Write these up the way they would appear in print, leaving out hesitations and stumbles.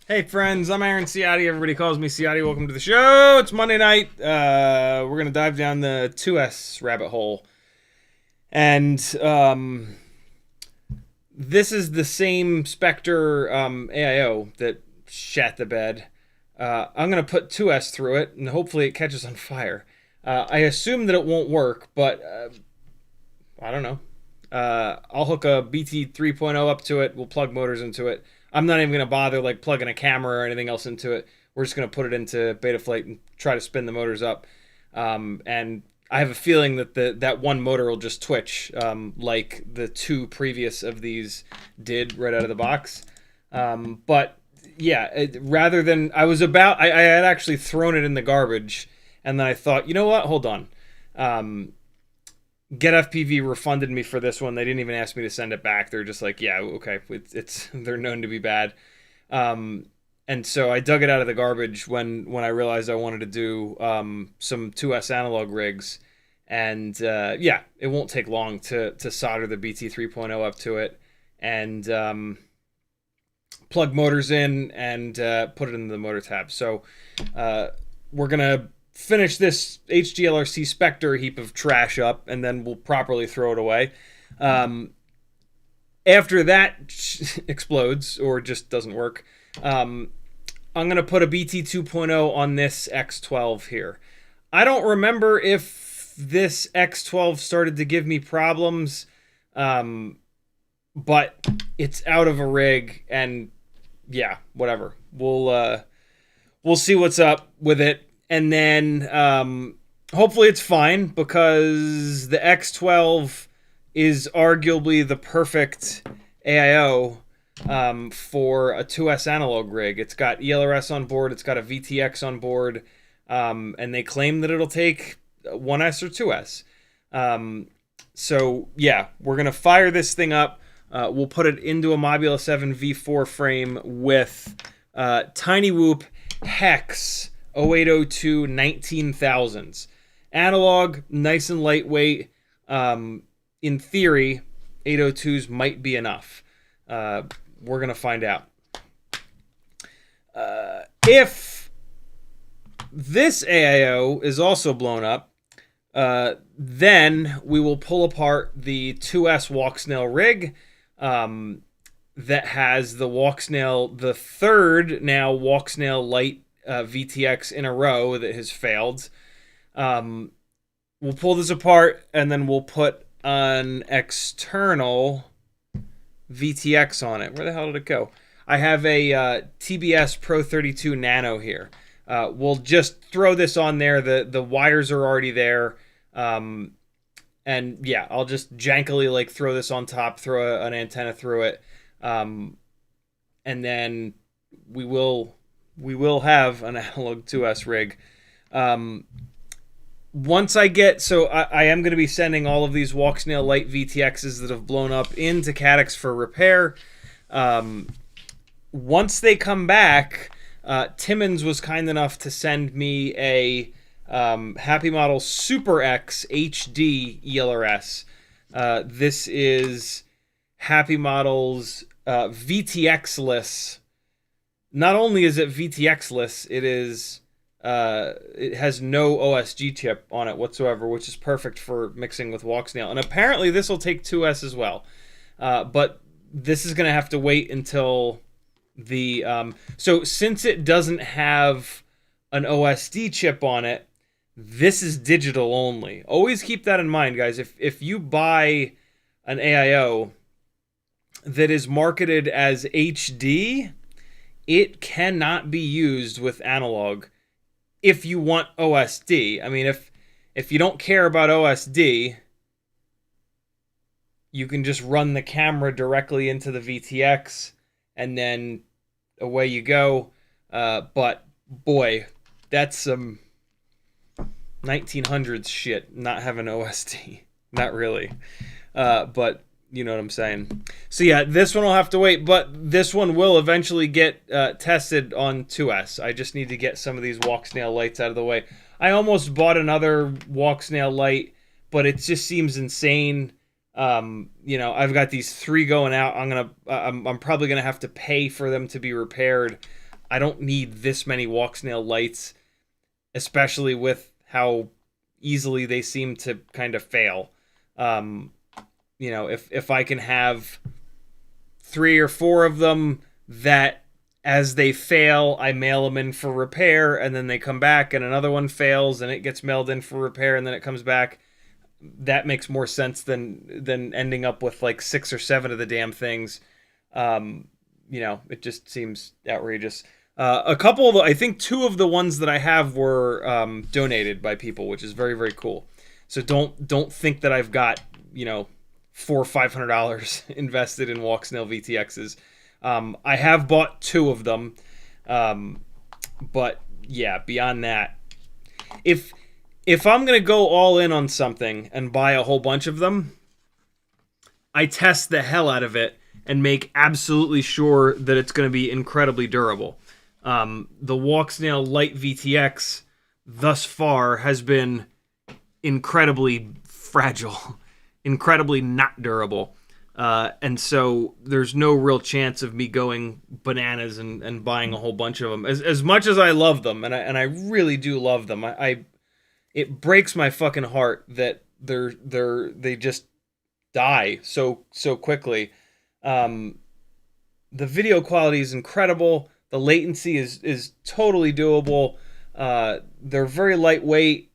Hey friends, I'm Aaron Ciotti. Everybody calls me Ciotti. Welcome to the show. It's Monday night. We're going to dive down the 2S rabbit hole. And this is the same Specter AIO that shat the bed. I'm going to put 2S through it, and hopefully it catches on fire. I assume that it won't work, but I don't know. I'll hook a BT 3.0 up to it. We'll plug motors into it. I'm not even going to bother like plugging a camera or anything else into it. We're just going to put it into Betaflight and try to spin the motors up. And I have a feeling that that one motor will just twitch like the two previous of these did right out of the box. But yeah, rather than I had actually thrown it in the garbage, and then I thought, you know what? Hold on. GetFPV refunded me for this one. They didn't even ask me to send it back. They're just like, yeah, okay, they're known to be bad. And so I dug it out of the garbage when I realized I wanted to do some 2S analog rigs. And yeah, it won't take long to solder the BT 3.0 up to it and plug motors in and put it into the motor tab. So we're going to finish this HGLRC Specter heap of trash up, and then we'll properly throw it away. After that explodes or just doesn't work, I'm going to put a BT 2.0 on this X12 here. I don't remember if this X12 started to give me problems, but it's out of a rig, and yeah, whatever. We'll see what's up with it. And then hopefully it's fine, because the X12 is arguably the perfect AIO for a 2S analog rig. It's got ELRS on board. It's got a VTx on board. And they claim that it'll take 1S or 2S. So, yeah, we're going to fire this thing up. We'll put it into a Mobula 7 V4 frame with Tinywhoop Hex 0802 19,000s. Analog, nice and lightweight. In theory, 802s might be enough. We're going to find out. If this AIO is also blown up, then we will pull apart the 2S Walksnail rig that has the Walksnail, the third now Walksnail Light VTX in a row that has failed. We'll pull this apart, and then we'll put an external VTX on it. Where the hell did it go? I have a TBS Pro 32 Nano here. We'll just throw this on there. The wires are already there. And yeah, I'll just jankily like throw this on top, throw an antenna through it. And then we will have an analog 2S rig. Once I get, so I am going to be sending all of these Walksnail Light VTXs that have blown up into Caddx for repair. Once they come back, Timmons was kind enough to send me a Happy Model Super X HD ELRS. This is Happy Model's VTx-less. Not only is it VTx-less, it has no OSG chip on it whatsoever, which is perfect for mixing with Walksnail. And apparently this will take 2S as well. But this is going to have to wait until the... so since it doesn't have an OSD chip on it, this is digital only. Always keep that in mind, guys. If you buy an AIO that is marketed as HD, it cannot be used with analog if you want OSD. I mean, if you don't care about OSD, you can just run the camera directly into the VTX, and then away you go. But boy, that's some 1900s shit, not having OSD. Not really. But you know what I'm saying. So yeah, this one will have to wait, but this one will eventually get tested on 2S. I just need to get some of these Walksnail lights out of the way. I almost bought another Walksnail light, but it just seems insane. You know, I've got these 3 going out. I'm probably gonna have to pay for them to be repaired. I don't need this many Walksnail lights, especially with how easily they seem to kind of fail. You know, if I can have 3 or 4 of them that as they fail, I mail them in for repair, and then they come back and another one fails and it gets mailed in for repair and then it comes back, that makes more sense than ending up with like 6 or 7 of the damn things. You know, it just seems outrageous. A couple of I think 2 of the ones that I have were donated by people, which is very, very cool. So don't think that I've got, you know, $400 or $500 invested in Walksnail VTXs. I have bought 2 of them, but yeah, beyond that, if I'm gonna go all in on something and buy a whole bunch of them, I test the hell out of it and make absolutely sure that it's going to be incredibly durable. The Walksnail Light VTX thus far has been incredibly fragile, incredibly not durable. And so there's no real chance of me going bananas and buying a whole bunch of them. As much as I love them, and I really do love them, it breaks my fucking heart that they just die so quickly. The video quality is incredible. The latency is totally doable. They're very lightweight,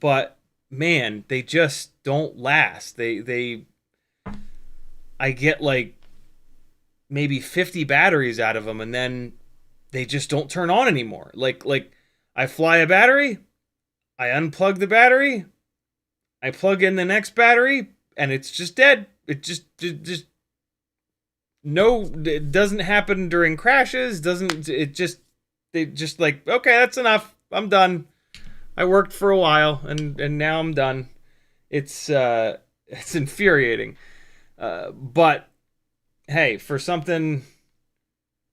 but man, they just don't last. I get like maybe 50 batteries out of them, and then they just don't turn on anymore. Like I fly a battery, I unplug the battery, I plug in the next battery, and it's just dead. It just it doesn't happen during crashes. They just like, okay, that's enough. I'm done. I worked for a while, and now I'm done. It's infuriating. But hey, for something,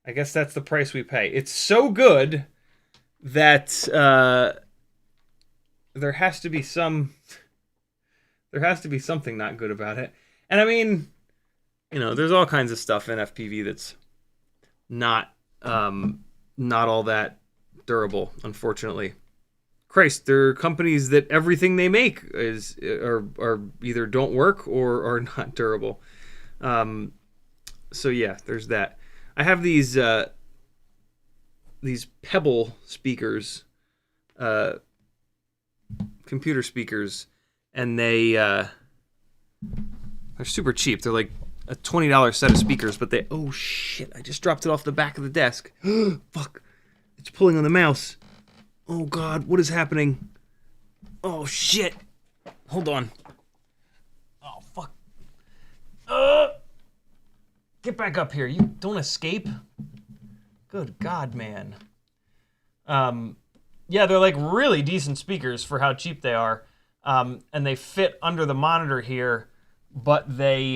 I guess that's the price we pay. It's so good that there has to be something not good about it. And I mean, you know, there's all kinds of stuff in FPV that's not not all that durable, unfortunately. Christ, there are companies that everything they make are either don't work or are not durable. So yeah, there's that. I have these Pebble speakers, computer speakers, and they're super cheap. They're like a $20 set of speakers, but oh shit, I just dropped it off the back of the desk. Fuck, it's pulling on the mouse. Oh god, what is happening? Oh shit, hold on. Oh fuck. Get back up here, you don't escape. Good god, man. Yeah, they're like really decent speakers for how cheap they are. And they fit under the monitor here, but they've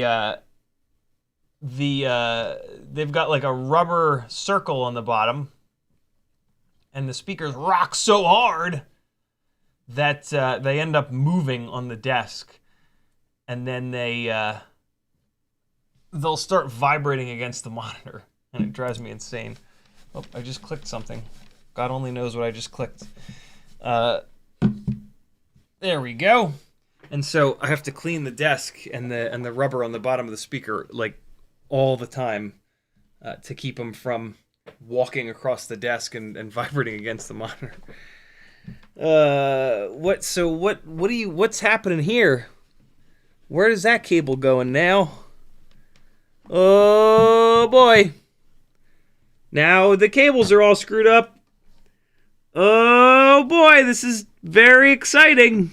got like a rubber circle on the bottom, and the speakers rock so hard that they end up moving on the desk, and then they'll start vibrating against the monitor, and it drives me insane. Oh, I just clicked something. God only knows what I just clicked. There we go. And so I have to clean the desk and the rubber on the bottom of the speaker like all the time to keep them from walking across the desk and vibrating against the monitor. What's happening here? Where is that cable going now? Oh boy. Now the cables are all screwed up. Oh boy, this is very exciting.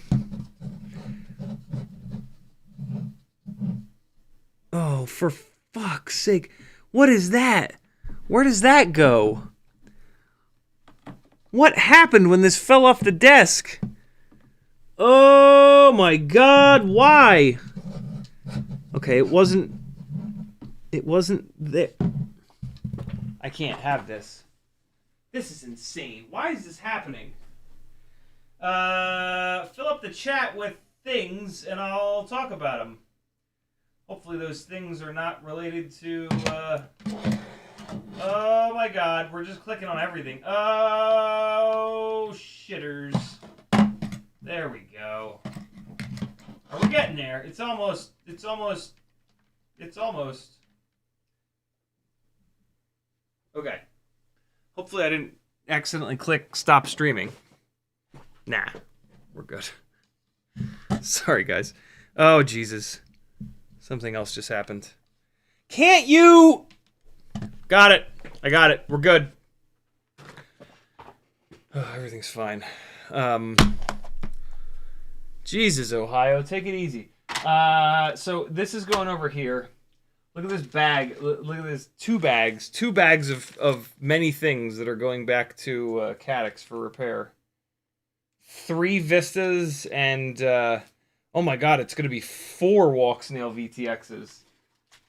Oh, for fuck's sake. What is that? Where does that go? What happened when this fell off the desk? Oh my god, why? Okay, it wasn't there. I can't have this. This is insane. Why is this happening? Fill up the chat with things and I'll talk about them. Hopefully those things are not related to, oh my god, we're just clicking on everything. Oh, shitters. There we go. Oh, we're getting there. It's almost. Okay. Hopefully I didn't accidentally click stop streaming. Nah, we're good. Sorry, guys. Oh, Jesus. Something else just happened. Can't you? Got it. I got it. We're good. Oh, everything's fine. Jesus, Ohio. Take it easy. So this is going over here. Look at this bag. Look at this. Two bags. 2 bags of many things that are going back to Caddx for repair. 3 Vistas and... oh my god, it's going to be 4 Walksnail VTXs.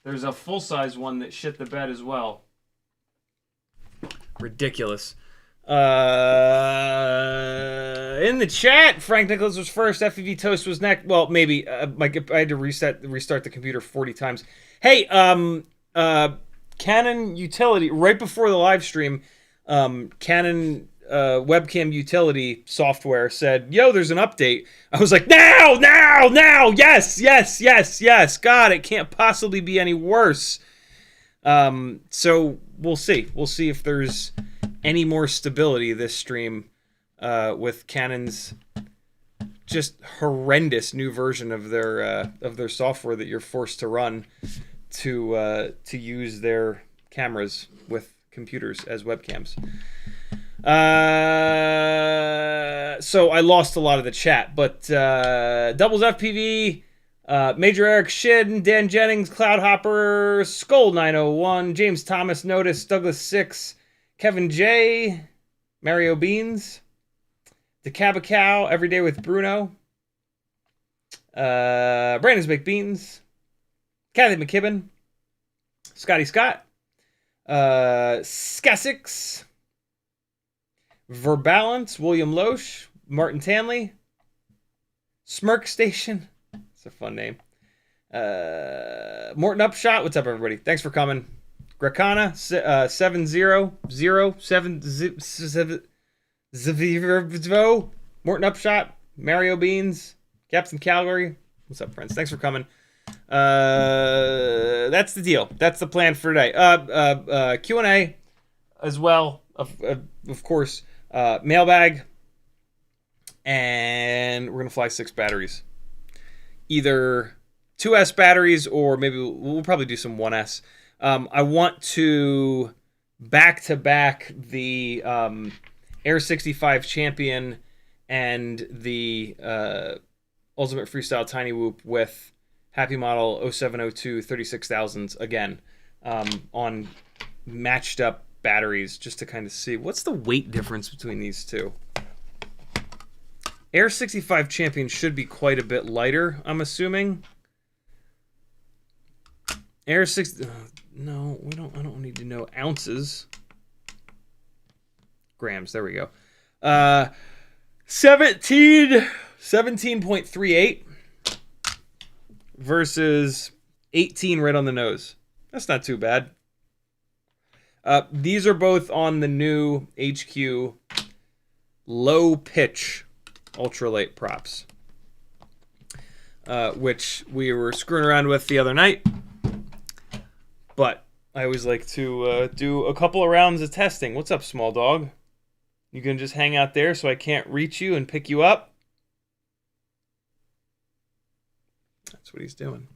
There's a full-size one that shit the bed as well. Ridiculous. In the chat, Frank Nicholas was first. FPV Toast was next. Well, maybe. I had to restart the computer 40 times. Hey, Canon Utility, right before the live stream, Canon webcam utility software said, yo, there's an update. I was like, now, yes, God, it can't possibly be any worse. So we'll see if there's any more stability this stream with Canon's just horrendous new version of their software that you're forced to run to use their cameras with computers as webcams. So I lost a lot of the chat, but Doubles FPV, Major Eric Shin, Dan Jennings, Cloudhopper, Skull 901, James Thomas, Notice, Douglas 6, Kevin J, Mario Beans, Decabacow, Everyday with Bruno, Brandon's Baked Beans, Kathy McKibben, Scotty Scott, Skesix, Verbalance, William Loesch, Martin Tanley, Smirk Station, it's a fun name, Morton Upshot, what's up, everybody? Thanks for coming. Grakana 707 Morton Upshot, Mario Beans, Captain Calgary. What's up, friends? Thanks for coming. That's the deal. That's the plan for today. Q&A as well, of course. Mailbag, and we're gonna fly 6 batteries, either 2S batteries or maybe we'll probably do some 1S. I want to back the Air 65 Champion and the Ultimate Freestyle Tinywhoop with Happy Model 0702 36,000s again, on matched up batteries, just to kind of see what's the weight difference between these two. Air 65 Champion should be quite a bit lighter, I'm assuming. Air 60, no, we don't. I don't need to know ounces. Grams. There we go. 17.38 versus 18 right on the nose. That's not too bad. These are both on the new HQ low pitch ultralight props, which we were screwing around with the other night. But I always like to do a couple of rounds of testing. What's up, small dog? You can just hang out there so I can't reach you and pick you up? That's what he's doing.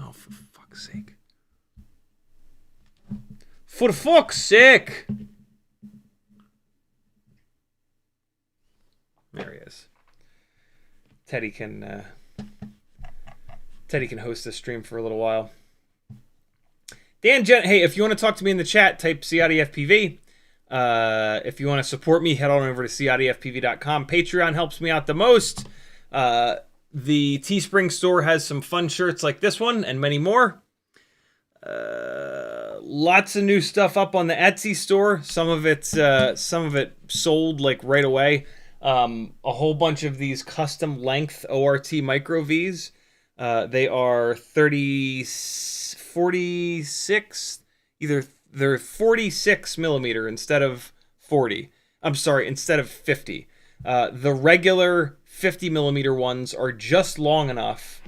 Oh, for fuck's sake. For fuck's sake! There he is. Teddy can host this stream for a little while. Dan Gent, hey, if you want to talk to me in the chat, type CiottiFPV. If you want to support me, head on over to CiottiFPV.com. Patreon helps me out the most. The Teespring store has some fun shirts like this one and many more. Lots of new stuff up on the Etsy store. Some of it sold like right away. A whole bunch of these custom length ORT Microvees. They are 46, either they're 46 millimeter instead of 40. I'm sorry, instead of 50. The regular 50 millimeter ones are just long enough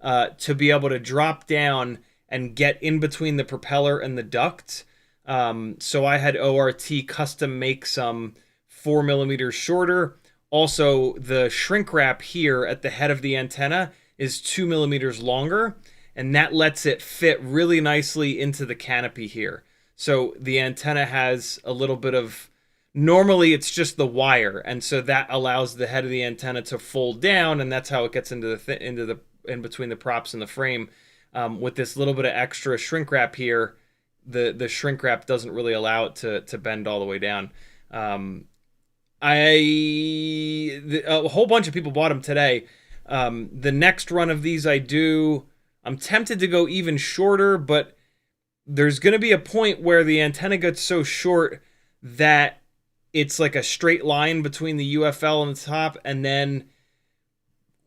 to be able to drop down and get in between the propeller and the duct. So I had ORT custom make some 4 millimeters shorter. Also, the shrink wrap here at the head of the antenna is 2 millimeters longer, and that lets it fit really nicely into the canopy here. So the antenna has a little bit of, normally it's just the wire, and so that allows the head of the antenna to fold down, and that's how it gets into the in between the props and the frame. With this little bit of extra shrink wrap here, the shrink wrap doesn't really allow it to bend all the way down. A whole bunch of people bought them today. The next run of these I'm tempted to go even shorter, but there's going to be a point where the antenna gets so short that it's like a straight line between the UFL and the top, and then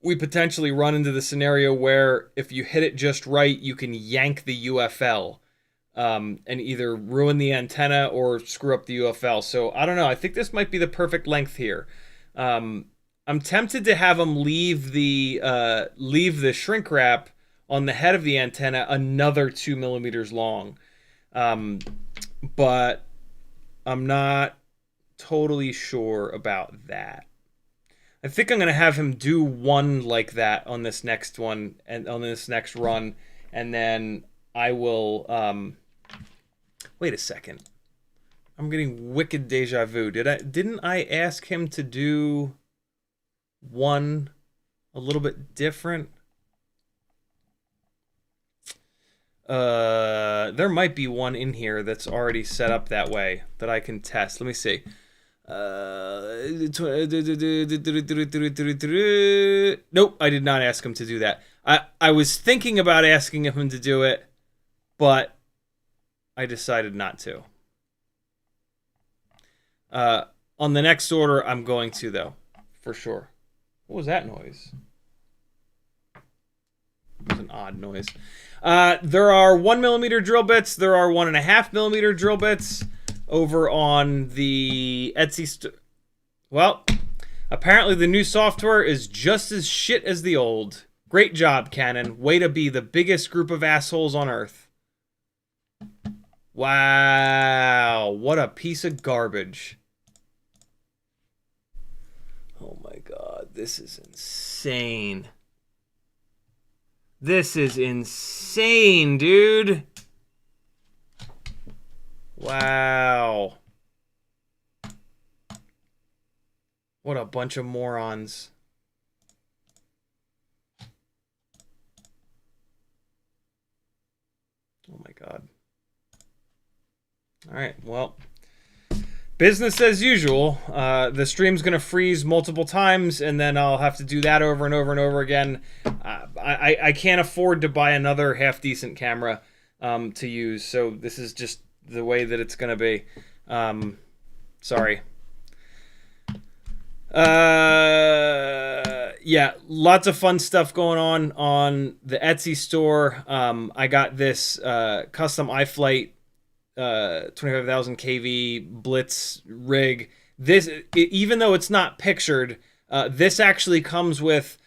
we potentially run into the scenario where if you hit it just right, you can yank the UFL and either ruin the antenna or screw up the UFL. So I don't know. I think this might be the perfect length here. I'm tempted to have them leave the shrink wrap on the head of the antenna another 2 millimeters long, but I'm not totally sure about that. I think I'm going to have him do one like that on this next one and on this next run, and then I will wait a second. I'm getting wicked deja vu. Didn't I ask him to do one a little bit different? There might be one in here that's already set up that way that I can test. Let me see. Nope, I did not ask him to do that. I was thinking about asking him to do it, but I decided not to. On the next order, I'm going to, though, for sure. What was that noise? It was an odd noise. There are 1mm drill bits. There are 1.5mm drill bits over on the Etsy store. Well, apparently the new software is just as shit as the old. Great job, Canon. Way to be the biggest group of assholes on Earth. Wow, what a piece of garbage. Oh my god, this is insane. This is insane, dude. Wow. What a bunch of morons. Oh my god. All right, well, business as usual. The stream's going to freeze multiple times, and then I'll have to do that over and over and over again. I can't afford to buy another half-decent camera to use, so this is just the way that it's going to be. Sorry. Yeah, lots of fun stuff going on the Etsy store. I got this custom iFlight 25,000 kV Blitz rig. This, even though it's not pictured, this actually comes with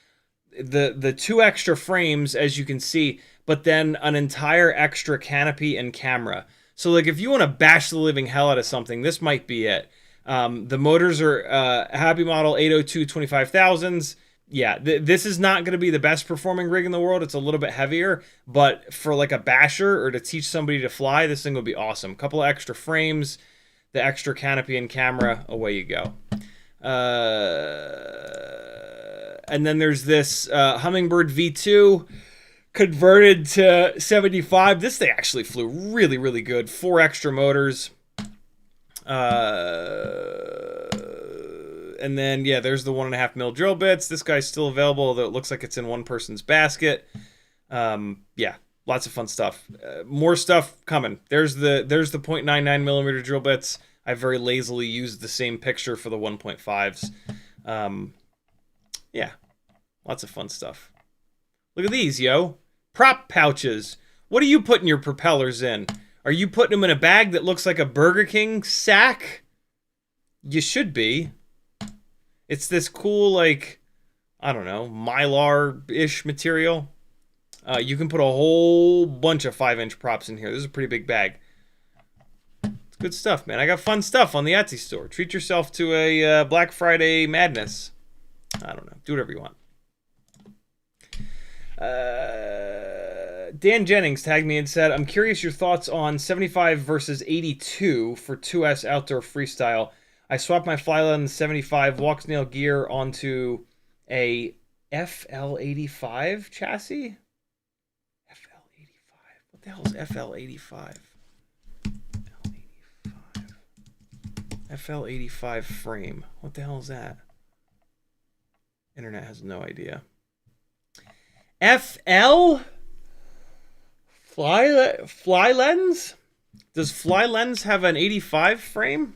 the 2 extra frames, as you can see, but then an entire extra canopy and camera. So like if you want to bash the living hell out of something, this might be it. The motors are Happy Model 802 25,000s. Yeah, this is not going to be the best performing rig in the world. It's a little bit heavier, but for like a basher or to teach somebody to fly, this thing will be awesome. A couple of extra frames, the extra canopy and camera, away you go. And then there's this Hummingbird V2 converted to 75. This thing actually flew really, really good. 4 extra motors. And then, yeah, there's the 1.5mm drill bits. This guy's still available, although it looks like it's in one person's basket. Yeah, lots of fun stuff. More stuff coming. There's the 0.99mm drill bits. I very lazily used the same picture for the 1.5s. Yeah, lots of fun stuff. Look at these, yo. Prop pouches. What are you putting your propellers in? Are you putting them in a bag that looks like a Burger King sack? You should be. It's this cool, like, I don't know, Mylar-ish material. You can put a whole bunch of 5-inch props in here. This is a pretty big bag. It's good stuff, man. I got fun stuff on the Etsy store. Treat yourself to a Black Friday madness. I don't know. Do whatever you want. Dan Jennings tagged me and said, I'm curious your thoughts on 75 versus 82 for 2S outdoor freestyle. I swapped my Flyland 75 Walksnail gear onto a FL85 chassis. FL85. What the hell is FL85? FL85 frame. What the hell is that? Internet has no idea. FL? Fly lens? Does Fly Lens have an 85 frame?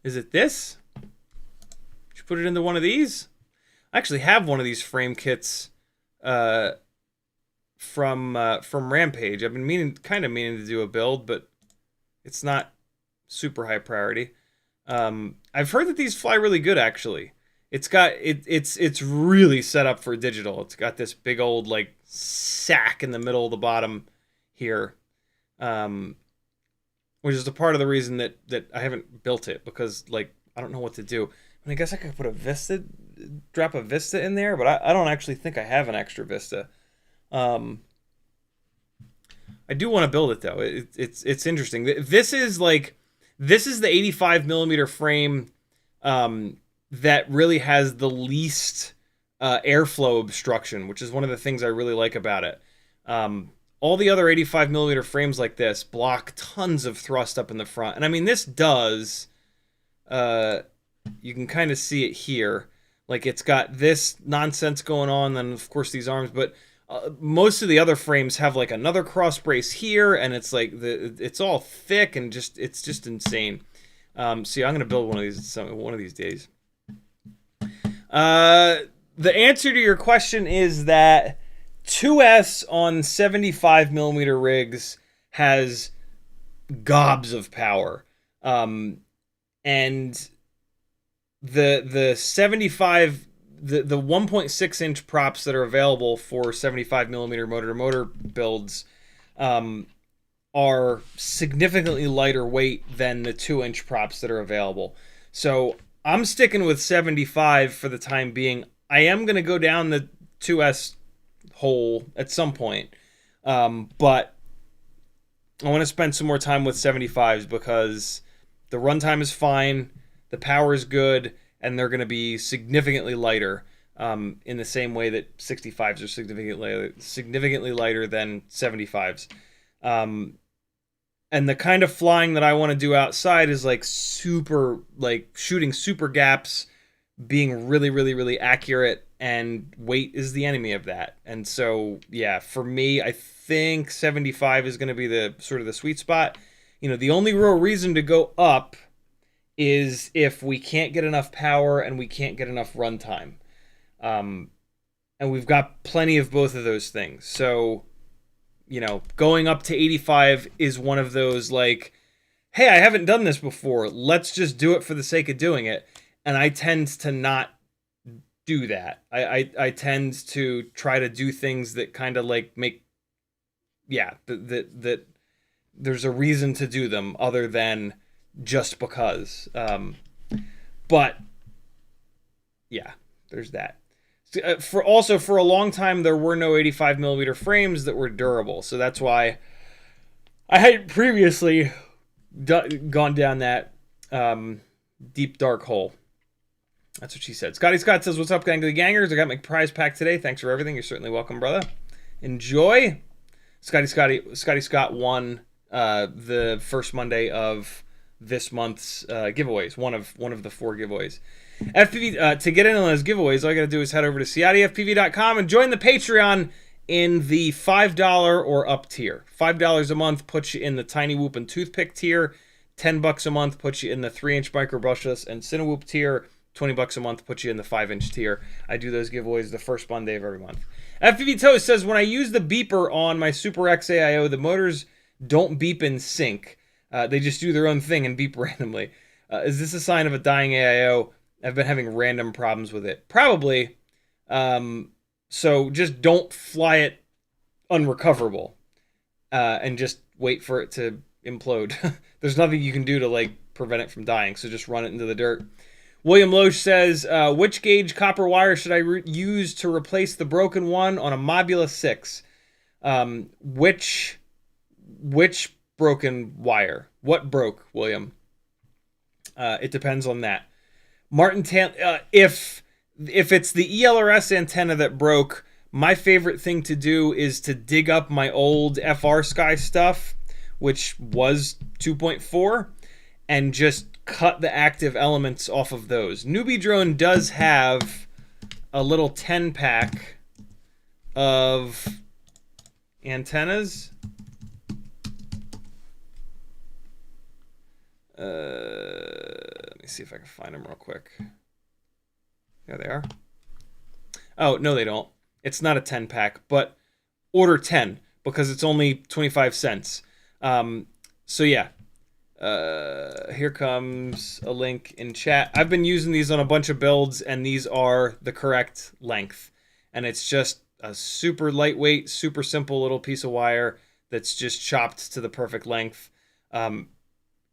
Is it this? Should you put it into one of these? I actually have one of these frame kits from Rampage. I've been kind of meaning to do a build, but it's not super high priority. I've heard that these fly really good, actually. It's really set up for digital. It's got this big old like sack in the middle of the bottom here, which is a part of the reason that I haven't built it, because like I don't know what to do. I mean, I guess I could put drop a Vista in there, but I don't actually think I have an extra Vista. I do want to build it though. It's interesting. This is the 85mm frame that really has the least airflow obstruction, which is one of the things I really like about it. All the other 85mm frames like this block tons of thrust up in the front. And I mean, this does, you can kind of see it here, Like it's got this nonsense going on, then of course these arms, but most of the other frames have like another cross brace here, and it's like it's all thick and it's just insane. So yeah, I'm gonna build one of these days. The answer to your question is that 2S on 75 millimeter rigs has gobs of power, and the 75 the 1.6 inch props that are available for 75 millimeter motor to motor builds are significantly lighter weight than the 2-inch props that are available. So I'm sticking with 75 for the time being. I am going to go down the 2S hole at some point, but I want to spend some more time with 75s because the runtime is fine, the power is good, and they're going to be significantly lighter, in the same way that 65s are significantly lighter than 75s. And the kind of flying that I want to do outside is like shooting super gaps, being really, really, really accurate, and weight is the enemy of that. And so, yeah, for me, I think 75 is going to be the sort of the sweet spot. You know, the only real reason to go up is if we can't get enough power and we can't get enough runtime. And we've got plenty of both of those things. So, you know, going up to 85 is one of those like, hey, I haven't done this before. Let's just do it for the sake of doing it. And I tend to not do that. I tend to try to do things that kind of like make, yeah, that there's a reason to do them other than just because. But yeah, there's that. For a long time there were no 85 millimeter frames that were durable, so that's why I had previously gone down that deep dark hole. That's what she said. Scotty Scott says, "What's up, gang of the gangers? I got my prize pack today. Thanks for everything. You're certainly welcome, brother. Enjoy." Scotty Scott won the first Monday of this month's giveaways. One of the 4 giveaways. FPV, to get in on those giveaways, all you got to do is head over to CiottiFPV.com and join the Patreon in the $5 or up tier. $5 a month puts you in the Tinywhoop and Toothpick tier. $10 a month puts you in the 3-inch micro brushless and cinewhoop tier. $20 a month puts you in the 5-inch tier. I do those giveaways the first Monday of every month. FPV Toast says, when I use the beeper on my Super X AIO, the motors don't beep in sync. They just do their own thing and beep randomly. Is this a sign of a dying AIO? I've been having random problems with it. Probably. So just don't fly it unrecoverable. And just wait for it to implode. There's nothing you can do to like prevent it from dying. So just run it into the dirt. William Loesch says, which gauge copper wire should I use to replace the broken one on a Mobula 6? Which broken wire? What broke, William? It depends on that. Martin if it's the ELRS antenna that broke, my favorite thing to do is to dig up my old FR Sky stuff, which was 2.4, and just cut the active elements off of those. Newbie Drone does have a little 10-pack of antennas. Let me see if I can find them real quick. There they are. Oh, no, they don't. It's not a 10-pack, but order 10 because it's only 25 cents. So yeah. Here comes a link in chat. I've been using these on a bunch of builds, and these are the correct length. And it's just a super lightweight, super simple little piece of wire that's just chopped to the perfect length.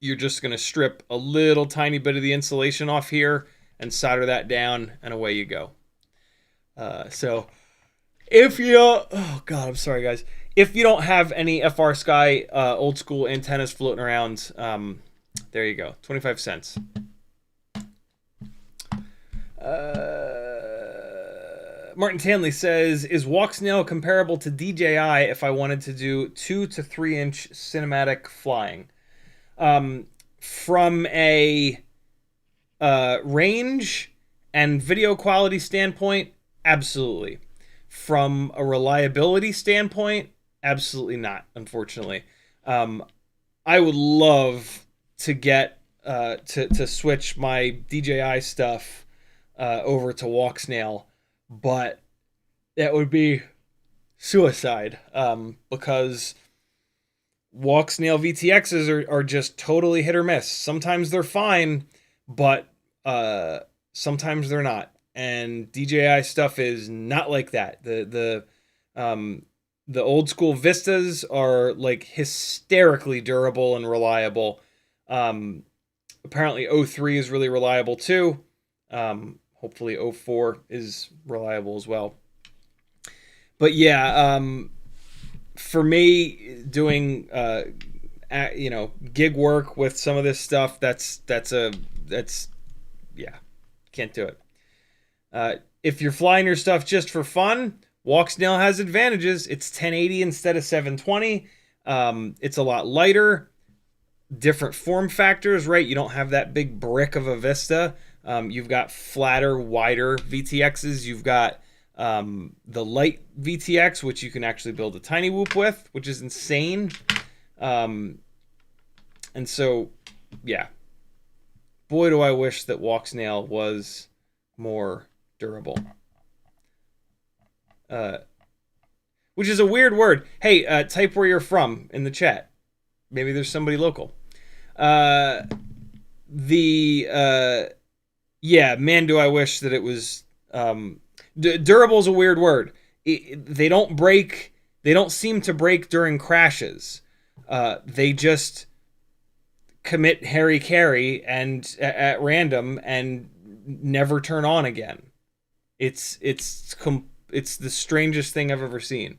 You're just going to strip a little tiny bit of the insulation off here and solder that down, and away you go. So if you... Oh, God, I'm sorry, guys. If you don't have any FR Sky old school antennas floating around, there you go. 25 cents. Martin Tanley says, is Walksnail comparable to DJI if I wanted to do 2 to 3 inch cinematic flying? From a range And video quality standpoint, absolutely. From a reliability standpoint, absolutely not, unfortunately. I would love to get to switch my DJI stuff over to Walksnail, but that would be suicide because Walksnail VTXs are just totally hit or miss. Sometimes they're fine, but sometimes they're not. And DJI stuff is not like that. The old school Vistas are like hysterically durable and reliable. Apparently 03 is really reliable too. Hopefully 04 is reliable as well. But yeah, for me doing gig work with some of this stuff, that's yeah, can't do it. If you're flying your stuff just for fun, Walksnail has advantages. It's 1080 instead of 720. It's a lot lighter, different form factors, right? You don't have that big brick of a Vista. You've got flatter, wider VTXs. You've got the light VTX, which you can actually build a Tinywhoop with, which is insane. And so, yeah. Boy, do I wish that Walksnail was more durable. Which is a weird word. Hey, type where you're from in the chat. Maybe there's somebody local. Yeah, man, do I wish that it was... durable is a weird word. They don't break. They don't seem to break during crashes. They just commit hara-kiri and at random and never turn on again. It's the strangest thing I've ever seen.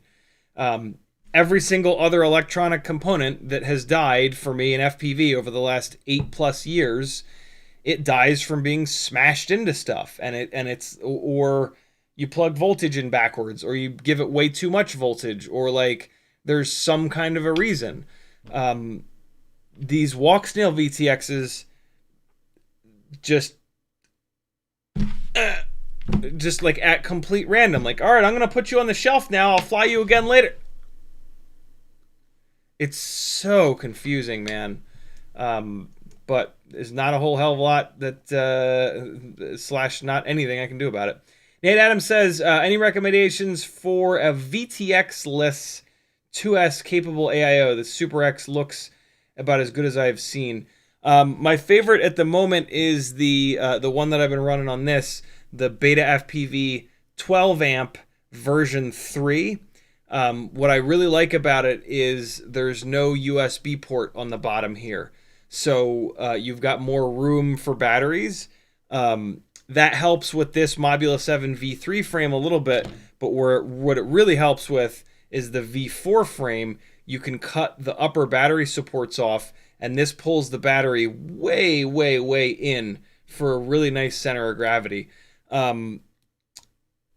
Every single other electronic component that has died for me in FPV over the last 8+ years, it dies from being smashed into stuff, or you plug voltage in backwards, or you give it way too much voltage, or like there's some kind of a reason. These Walksnail VTXs just like at complete random, like, all right, I'm gonna put you on the shelf now, I'll fly you again later. It's so confusing, man. But there's not a whole hell of a lot that / not anything I can do about it. Nate Adams says, any recommendations for a VTx-less 2S capable AIO? The Super X looks about as good as I've seen. My favorite at the moment is the one that I've been running on this, the Betaflight 12 amp version 3. What I really like about it is there's no USB port on the bottom here. So you've got more room for batteries. That helps with this Modula 7 V3 frame a little bit, but what it really helps with is the V4 frame. You can cut the upper battery supports off, and this pulls the battery way, way, way in for a really nice center of gravity.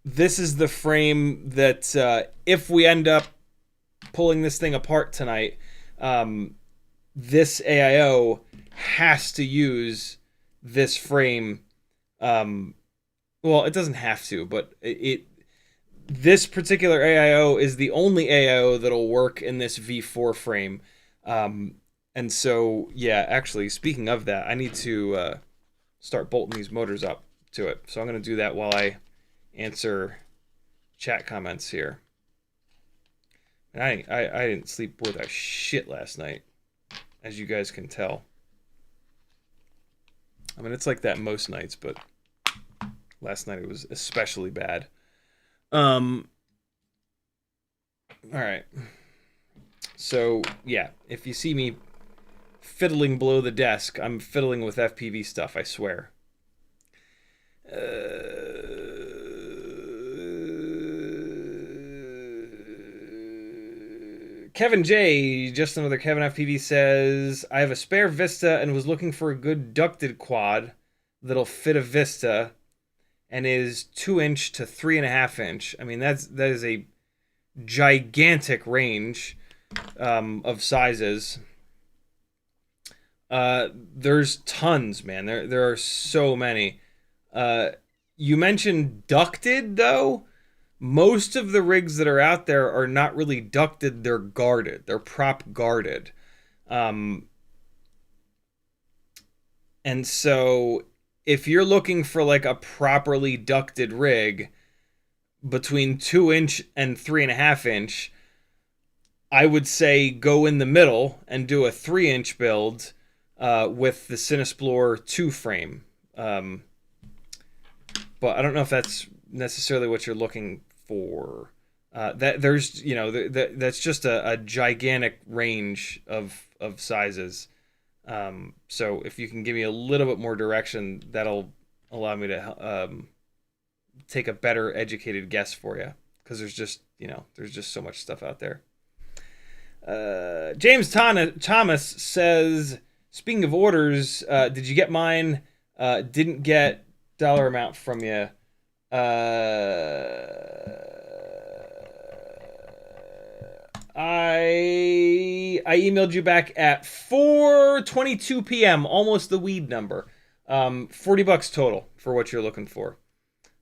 This is the frame that if we end up pulling this thing apart tonight, this AIO has to use this frame. Well, it doesn't have to, but this particular AIO is the only AIO that'll work in this V4 frame. And so, yeah, actually, speaking of that, I need to start bolting these motors up to it. So I'm going to do that while I answer chat comments here. And I didn't sleep worth a shit last night, as you guys can tell. I mean, it's like that most nights, but last night it was especially bad. All right. So, yeah, if you see me fiddling below the desk, I'm fiddling with FPV stuff, I swear. Kevin J, just another Kevin FPV, says, I have a spare Vista and was looking for a good ducted quad that'll fit a Vista and is 2-inch to 3.5-inch. I mean, that is a gigantic range of sizes. There's tons, man. There are so many. You mentioned ducted, though. Most of the rigs that are out there are not really ducted, they're guarded. They're prop guarded. Um, and so if you're looking for like a properly ducted rig between 2-inch and 3.5-inch, I would say go in the middle and do a 3-inch build with the Cinesplore 2 frame. But I don't know if that's necessarily what you're looking for. That there's, that's just a gigantic range of sizes. So if you can give me a little bit more direction, that'll allow me to take a better educated guess for you, because there's just so much stuff out there. James Thomas says, speaking of orders, did you get mine? Didn't get dollar amount from you. I emailed you back at 4:22 p.m., almost the weed number. $40 total for what you're looking for.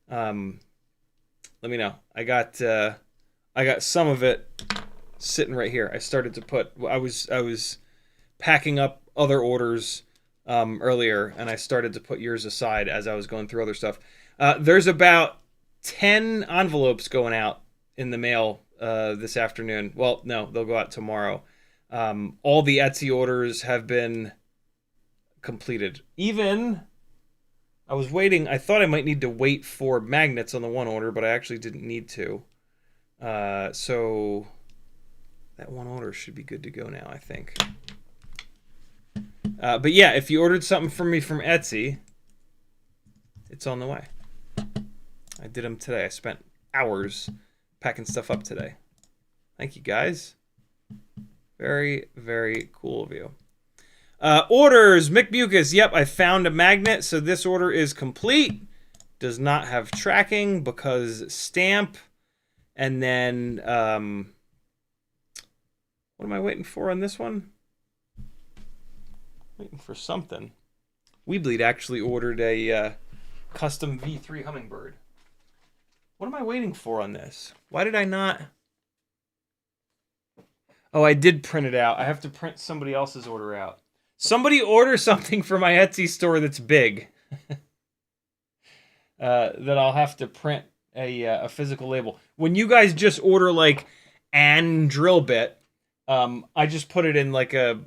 Let me know. I got some of it sitting right here. I started to put. I was packing up other orders earlier, and I started to put yours aside as I was going through other stuff. There's about 10 envelopes going out in the mail this afternoon. Well, no, they'll go out tomorrow. All the Etsy orders have been completed. Even, I was waiting. I thought I might need to wait for magnets on the one order, but I actually didn't need to. So that one order should be good to go now, I think. But yeah, if you ordered something from me from Etsy, it's on the way. I did them today. I spent hours packing stuff up today. Thank you, guys. Very, very cool of you. Orders, Mick Bucas. Yep, I found a magnet, so this order is complete. Does not have tracking because stamp. And then, what am I waiting for on this one? Waiting for something. Weebleed actually ordered a custom V3 Hummingbird. What am I waiting for on this? Why did I not? Oh, I did print it out. I have to print somebody else's order out. Somebody order something for my Etsy store that's big. That I'll have to print a physical label. When you guys just order like an drill bit, I just put it in like a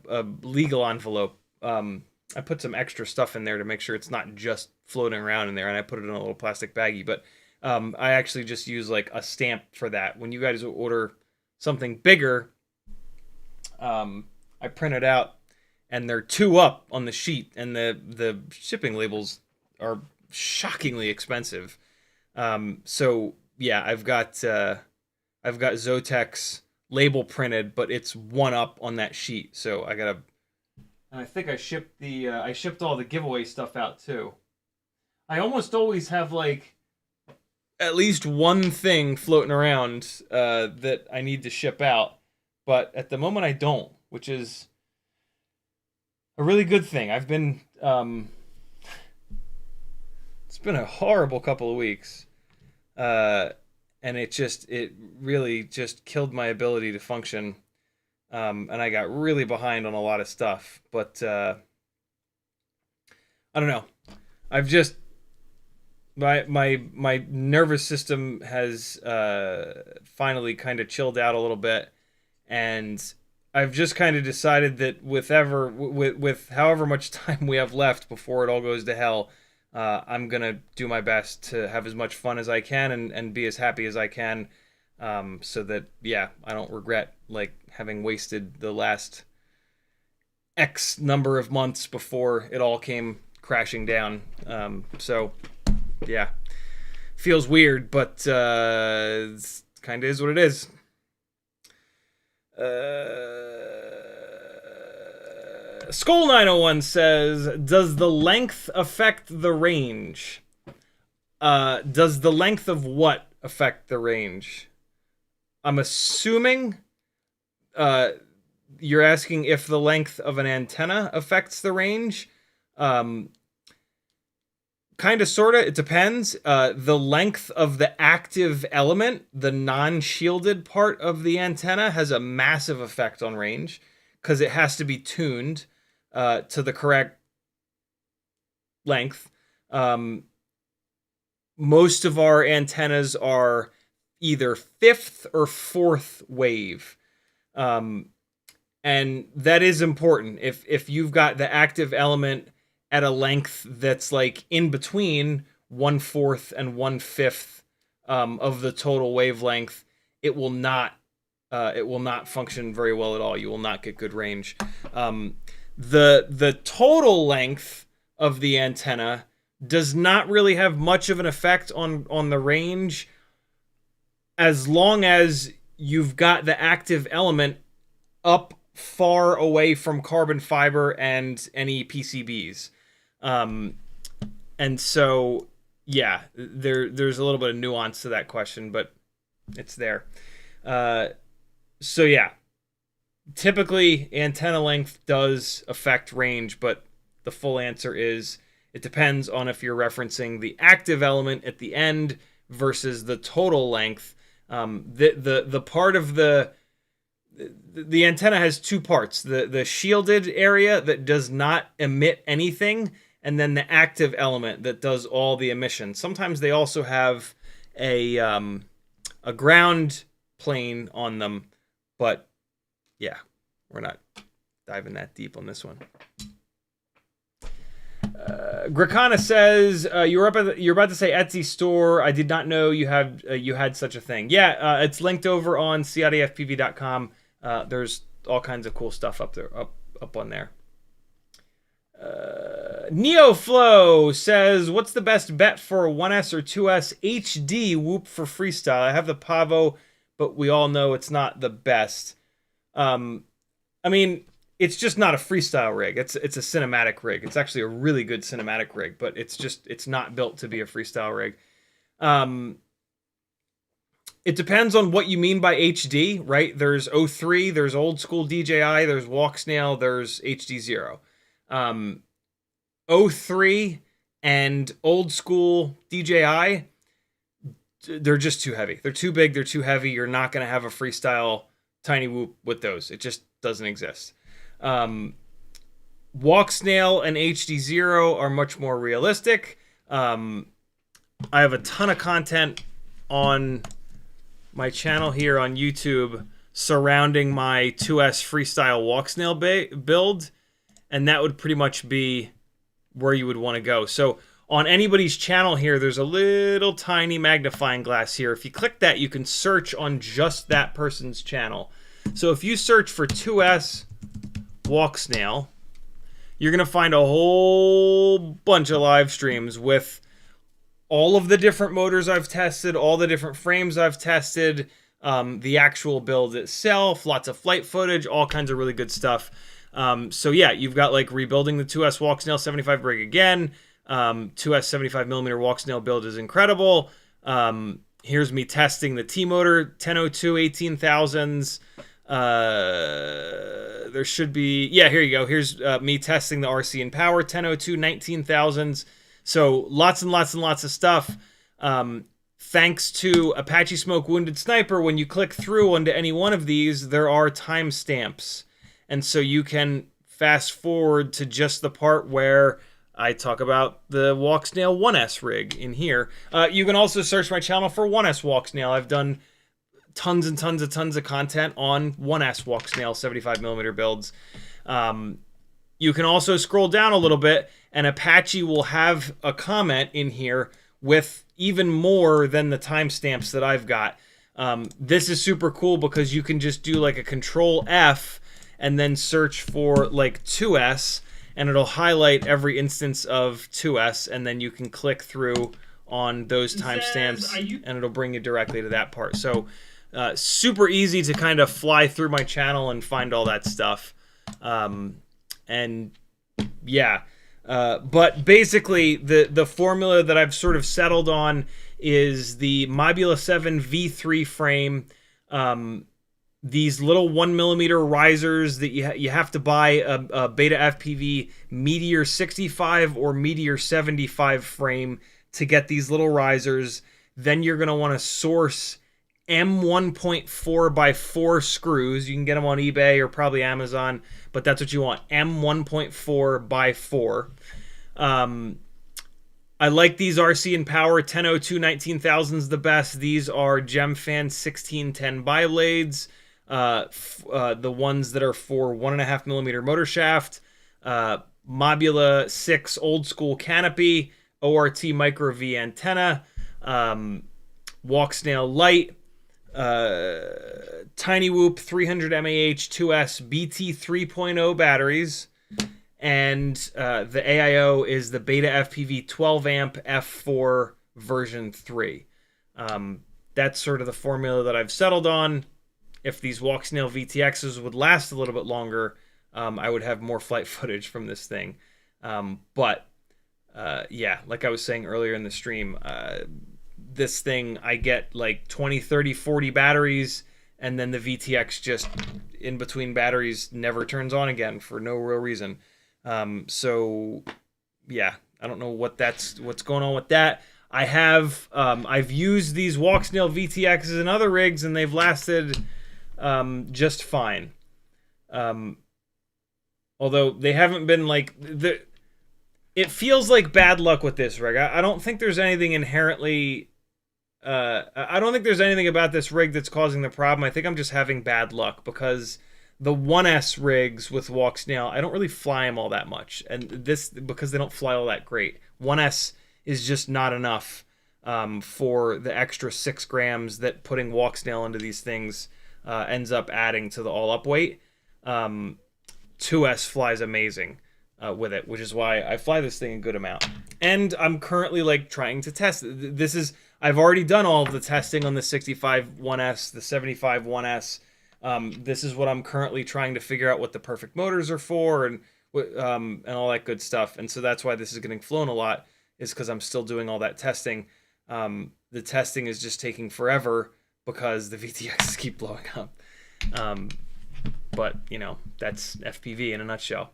legal envelope. I put some extra stuff in there to make sure it's not just floating around in there, and I put it in a little plastic baggie. But I actually just use like a stamp for that. When you guys order something bigger, I print it out, and they're 2 up on the sheet, and the shipping labels are shockingly expensive. So yeah, I've got Zotex label printed, but it's 1 up on that sheet. So I gotta. And I think I shipped all the giveaway stuff out too. I almost always have like at least one thing floating around that I need to ship out, but at the moment I don't, which is a really good thing. I've been it's been a horrible couple of weeks, and it really just killed my ability to function. And I got really behind on a lot of stuff, but I don't know. I've just my nervous system has finally kind of chilled out a little bit, and I've just kind of decided that with however much time we have left before it all goes to hell, I'm gonna do my best to have as much fun as I can and be as happy as I can. So that, yeah, I don't regret like having wasted the last X number of months before it all came crashing down. So yeah, feels weird, but it kind of is what it is. Skull 901 says, does the length affect the range? Does the length of what affect the range? I'm assuming you're asking if the length of an antenna affects the range. Kind of, sort of. It depends. The length of the active element, the non-shielded part of the antenna, has a massive effect on range because it has to be tuned to the correct length. Most of our antennas are either 5th or 4th wave. And that is important. If you've got the active element at a length that's like in between 1/4 and 1/5 of the total wavelength, it will not function very well at all. You will not get good range. The total length of the antenna does not really have much of an effect on the range, as long as you've got the active element up far away from carbon fiber and any PCBs. And so, yeah, there's a little bit of nuance to that question, but it's there. So yeah, typically antenna length does affect range, but the full answer is it depends on if you're referencing the active element at the end versus the total length. The part of the antenna has two parts: the shielded area that does not emit anything, and then the active element that does all the emission. Sometimes they also have a ground plane on them, but yeah, we're not diving that deep on this one. Grakana says you're about to say Etsy store. I did not know you had such a thing. Yeah, it's linked over on CiottiFPV.com. There's all kinds of cool stuff up there, up on there. Neoflow says, what's the best bet for a 1S or 2S HD whoop for freestyle? I have the Pavo, but we all know it's not the best. I mean, it's just not a freestyle rig. It's a cinematic rig. It's actually a really good cinematic rig, but it's not built to be a freestyle rig. It depends on what you mean by HD, right? There's 03, there's old school DJI, there's Walksnail, there's HD0. 03 and old school DJI, they're just too heavy. They're too big, they're too heavy. You're not going to have a freestyle Tinywhoop with those. It just doesn't exist. Walksnail and HD0 are much more realistic. I have a ton of content on my channel here on YouTube surrounding my 2S freestyle Walksnail build, and that would pretty much be where you would want to go. So on anybody's channel here, there's a little tiny magnifying glass here. If you click that, you can search on just that person's channel. So if you search for 2S Walksnail, you're going to find a whole bunch of live streams with all of the different motors I've tested, all the different frames I've tested, the actual build itself, lots of flight footage, all kinds of really good stuff. So yeah, you've got like rebuilding the 2S Walksnail 75 rig again. 2S 75mm Walksnail build is incredible. Here's me testing the T-motor 1002 18,000s. There should be, yeah, here you go. Here's me testing the RC and Power 1002 19,000s. So lots and lots and lots of stuff. Thanks to Apache Smoke Wounded Sniper, when you click through onto any one of these, there are timestamps. And so you can fast forward to just the part where I talk about the Walksnail 1S rig in here. You can also search my channel for 1S Walksnail. I've done tons and tons of content on 1S Walksnail 75mm builds. You can also scroll down a little bit, and Apache will have a comment in here with even more than the timestamps that I've got. This is super cool because you can just do like a Control F and then search for like 2S, and it'll highlight every instance of 2S, and then you can click through on those timestamps, and it'll bring you directly to that part. So super easy to kind of fly through my channel and find all that stuff. And yeah, but basically the formula that I've sort of settled on is the Mobula 7 V3 frame. these little 1mm risers that you have to buy a Betaflight Meteor 65 or Meteor 75 frame to get these little risers. Then you're going to want to source M1.4x4 screws. You can get them on eBay or probably Amazon, but that's what you want, M1.4x4. I like these RC and Power 1002 19,000's the best. These are Gemfan 1610 bi-blades. The ones that are for 1.5mm motor shaft. Mobula 6 old school canopy. ORT Microvee antenna. Walksnail light. Tinywhoop 300 mAh 2S BT 3.0 batteries. And the AIO is the Betaflight 12 amp F4 version 3. That's sort of the formula that I've settled on. If these Walksnail VTXs would last a little bit longer, I would have more flight footage from this thing. But yeah, like I was saying earlier in the stream, this thing, I get like 20, 30, 40 batteries, and then the VTX just in between batteries never turns on again for no real reason. So yeah, I don't know what's going on with that. I've used these Walksnail VTXs in other rigs, and they've lasted just fine. Although they haven't been like it feels like bad luck with this rig. I don't think there's anything inherently I don't think there's anything about this rig that's causing the problem. I think I'm just having bad luck because the 1S rigs with Walksnail, I don't really fly them all that much. And this, because they don't fly all that great. 1S is just not enough for the extra 6 grams that putting Walksnail into these things ends up adding to the all-up weight. 2S flies amazing with it, which is why I fly this thing a good amount. And I'm currently like trying to test. I've already done all of the testing on the 65 1S, the 75 1S. This is what I'm currently trying to figure out what the perfect motors are for and all that good stuff. And so that's why this is getting flown a lot, is because I'm still doing all that testing. The testing is just taking forever because the VTXs keep blowing up. But, you know, that's FPV in a nutshell.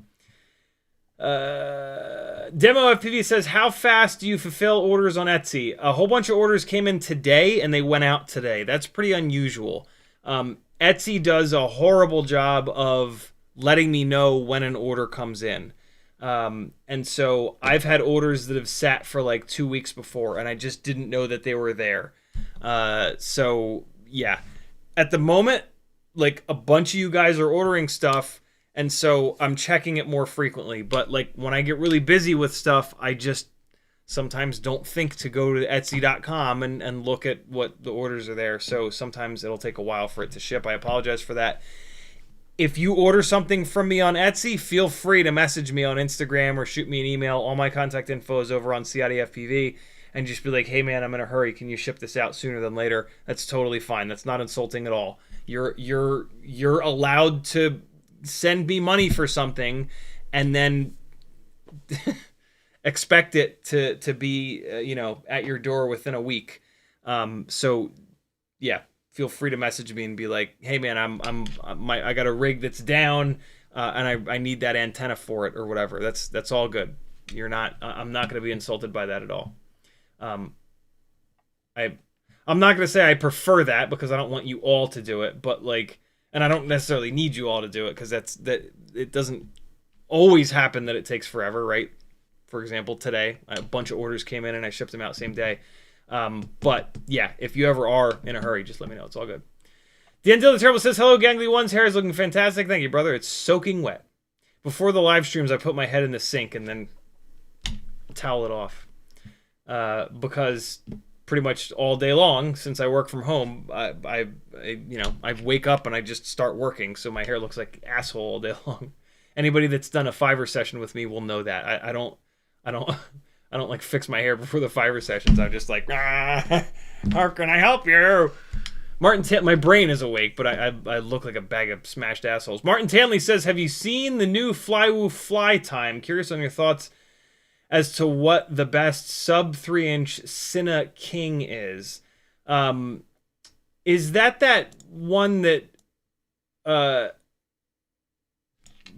Demo FPV says, how fast do you fulfill orders on Etsy? A whole bunch of orders came in today and they went out today. That's pretty unusual. Etsy does a horrible job of letting me know when an order comes in. And so I've had orders that have sat for like 2 weeks before and I just didn't know that they were there. So yeah, at the moment, like a bunch of you guys are ordering stuff, and so I'm checking it more frequently. But like when I get really busy with stuff, I just sometimes don't think to go to Etsy.com and look at what the orders are there. So sometimes it'll take a while for it to ship. I apologize for that. If you order something from me on Etsy, feel free to message me on Instagram or shoot me an email. All my contact info is over on CiottiFPV, and just be like, hey man, I'm in a hurry. Can you ship this out sooner than later? That's totally fine. That's not insulting at all. You're allowed to send me money for something and then expect it to be at your door within a week. So yeah, feel free to message me and be like, hey man, I got a rig that's down and I need that antenna for it or whatever. That's all good. I'm not going to be insulted by that at all. I'm not going to say I prefer that because I don't want you all to do it, but like, and I don't necessarily need you all to do it because it doesn't always happen that it takes forever, right? For example, today, a bunch of orders came in and I shipped them out same day. But yeah, if you ever are in a hurry, just let me know. It's all good. The End of the Terrible says, hello, Gangly Ones. Hair is looking fantastic. Thank you, brother. It's soaking wet. Before the live streams, I put my head in the sink and then towel it off. Because pretty much all day long, since I work from home, I wake up and I just start working, so my hair looks like asshole all day long. Anybody that's done a Fiverr session with me will know that. I don't like fix my hair before the Fiverr sessions. I'm just like, how can I help you? My brain is awake, but I look like a bag of smashed assholes. Martin Tanley says, have you seen the new Flywoof fly time? Curious on your thoughts as to what the best sub 3-inch Cine King is. Is that one that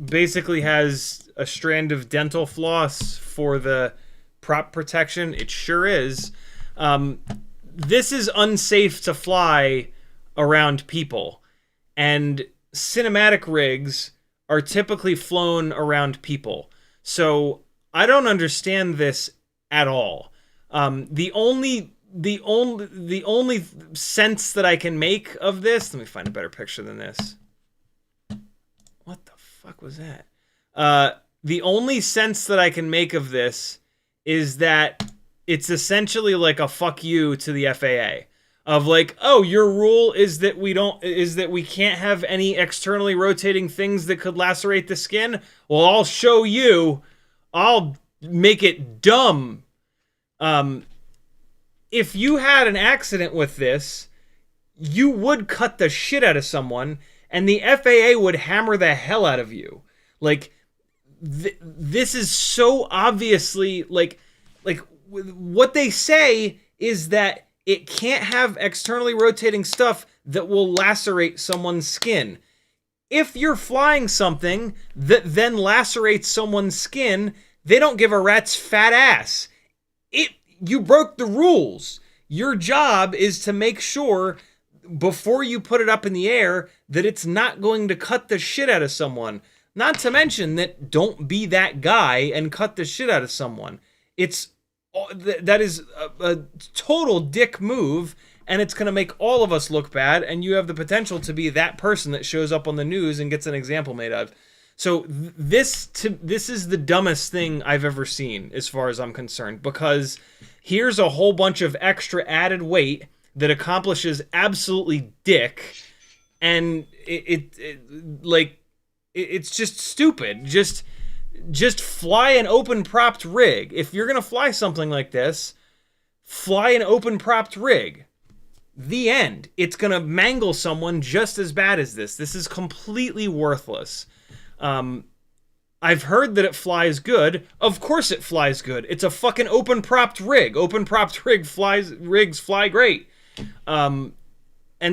basically has a strand of dental floss for the prop protection. It sure is. This is unsafe to fly around people, and cinematic rigs are typically flown around people. So I don't understand this at all. The only sense that I can make of this, let me find a better picture than this. What the fuck was that? The only sense that I can make of this is that it's essentially like a fuck you to the FAA. Of like, oh, your rule is that we can't have any externally rotating things that could lacerate the skin. Well, I'll show you. I'll make it dumb. If you had an accident with this, you would cut the shit out of someone, and the FAA would hammer the hell out of you. Like, this is so obviously like what they say is that it can't have externally rotating stuff that will lacerate someone's skin. If you're flying something that then lacerates someone's skin, they don't give a rat's fat ass. You broke the rules. Your job is to make sure before you put it up in the air that it's not going to cut the shit out of someone. Not to mention that don't be that guy and cut the shit out of someone. That is a total dick move, and it's going to make all of us look bad, and you have the potential to be that person that shows up on the news and gets an example made of. So this is the dumbest thing I've ever seen as far as I'm concerned, because here's a whole bunch of extra added weight that accomplishes absolutely dick, and it's just stupid. Just fly an open propped rig. If you're going to fly something like this, fly an open propped rig. The end. It's going to mangle someone just as bad as this. This is completely worthless. I've heard that it flies good. Of course it flies good. It's a fucking open propped rig. Open propped rigs fly great. And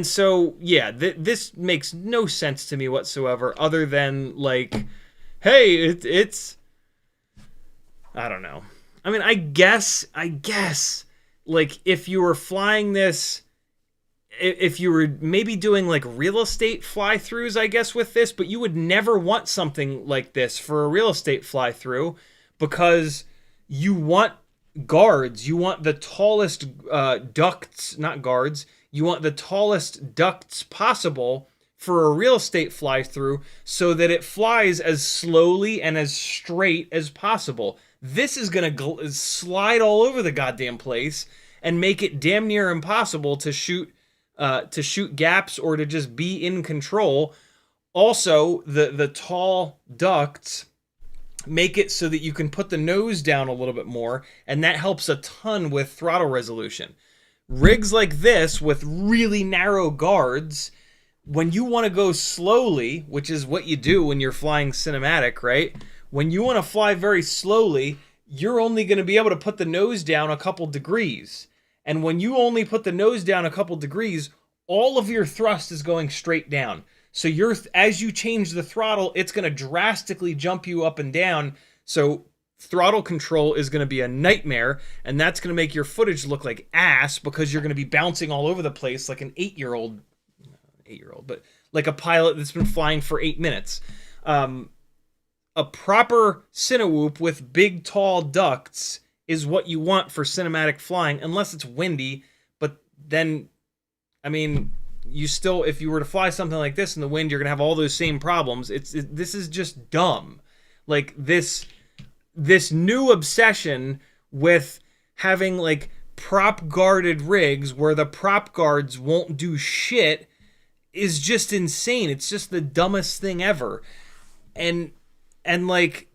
so, yeah, this makes no sense to me whatsoever, other than like, hey, it's I don't know. I mean, I guess, like, if you were flying this, if you were maybe doing, like, real estate fly-throughs, I guess, with this, but you would never want something like this for a real estate fly-through, because you want guards. You want the tallest ducts, not guards. You want the tallest ducts possible for a real estate fly-through so that it flies as slowly and as straight as possible. This is going to slide all over the goddamn place and make it damn near impossible to shoot gaps or to just be in control. Also, the tall ducts make it so that you can put the nose down a little bit more, and that helps a ton with throttle resolution. Rigs like this with really narrow guards, when you want to go slowly, which is what you do when you're flying cinematic, right? When you want to fly very slowly, you're only going to be able to put the nose down a couple degrees. And when you only put the nose down a couple degrees, all of your thrust is going straight down. So as you change the throttle, it's going to drastically jump you up and down. So throttle control is going to be a nightmare, and that's going to make your footage look like ass because you're going to be bouncing all over the place like an 8-year-old, but like a pilot that's been flying for 8 minutes. A proper cinewhoop with big, tall ducts is what you want for cinematic flying, unless it's windy. But then, I mean, if you were to fly something like this in the wind, you're going to have all those same problems. This is just dumb. Like, this new obsession with having, like, prop-guarded rigs where the prop guards won't do shit is just insane. It's just the dumbest thing ever. And like,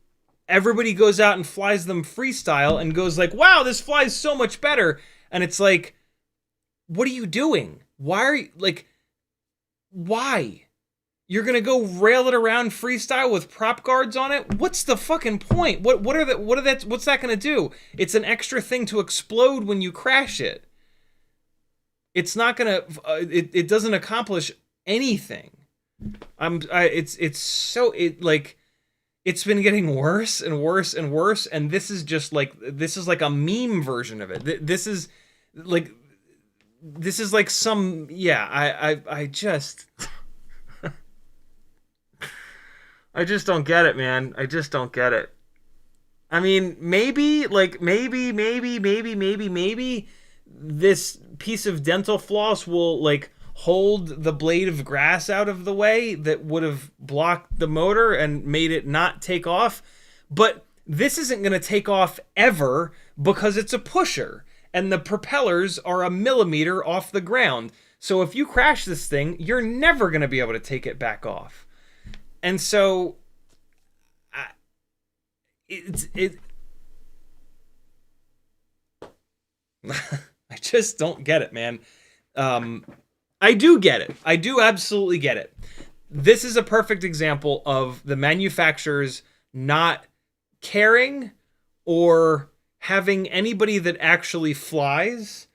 everybody goes out and flies them freestyle and goes like, wow, this flies so much better. And it's like, what are you doing? Why? You're going to go rail it around freestyle with prop guards on it? What's the fucking point? What's that going to do? It's an extra thing to explode when you crash it. It's not going to, it doesn't accomplish anything. It's so like it's been getting worse and worse and worse, and this is just like a meme version of it. Like this is like some yeah. I just I just don't get it, man. I just don't get it. I mean, maybe this piece of dental floss will like hold the blade of grass out of the way that would have blocked the motor and made it not take off. But this isn't going to take off ever because it's a pusher and the propellers are a millimeter off the ground. So if you crash this thing, you're never going to be able to take it back off. And so it I just don't get it, man. I do get it. I do absolutely get it. This is a perfect example of the manufacturers not caring or having anybody that actually flies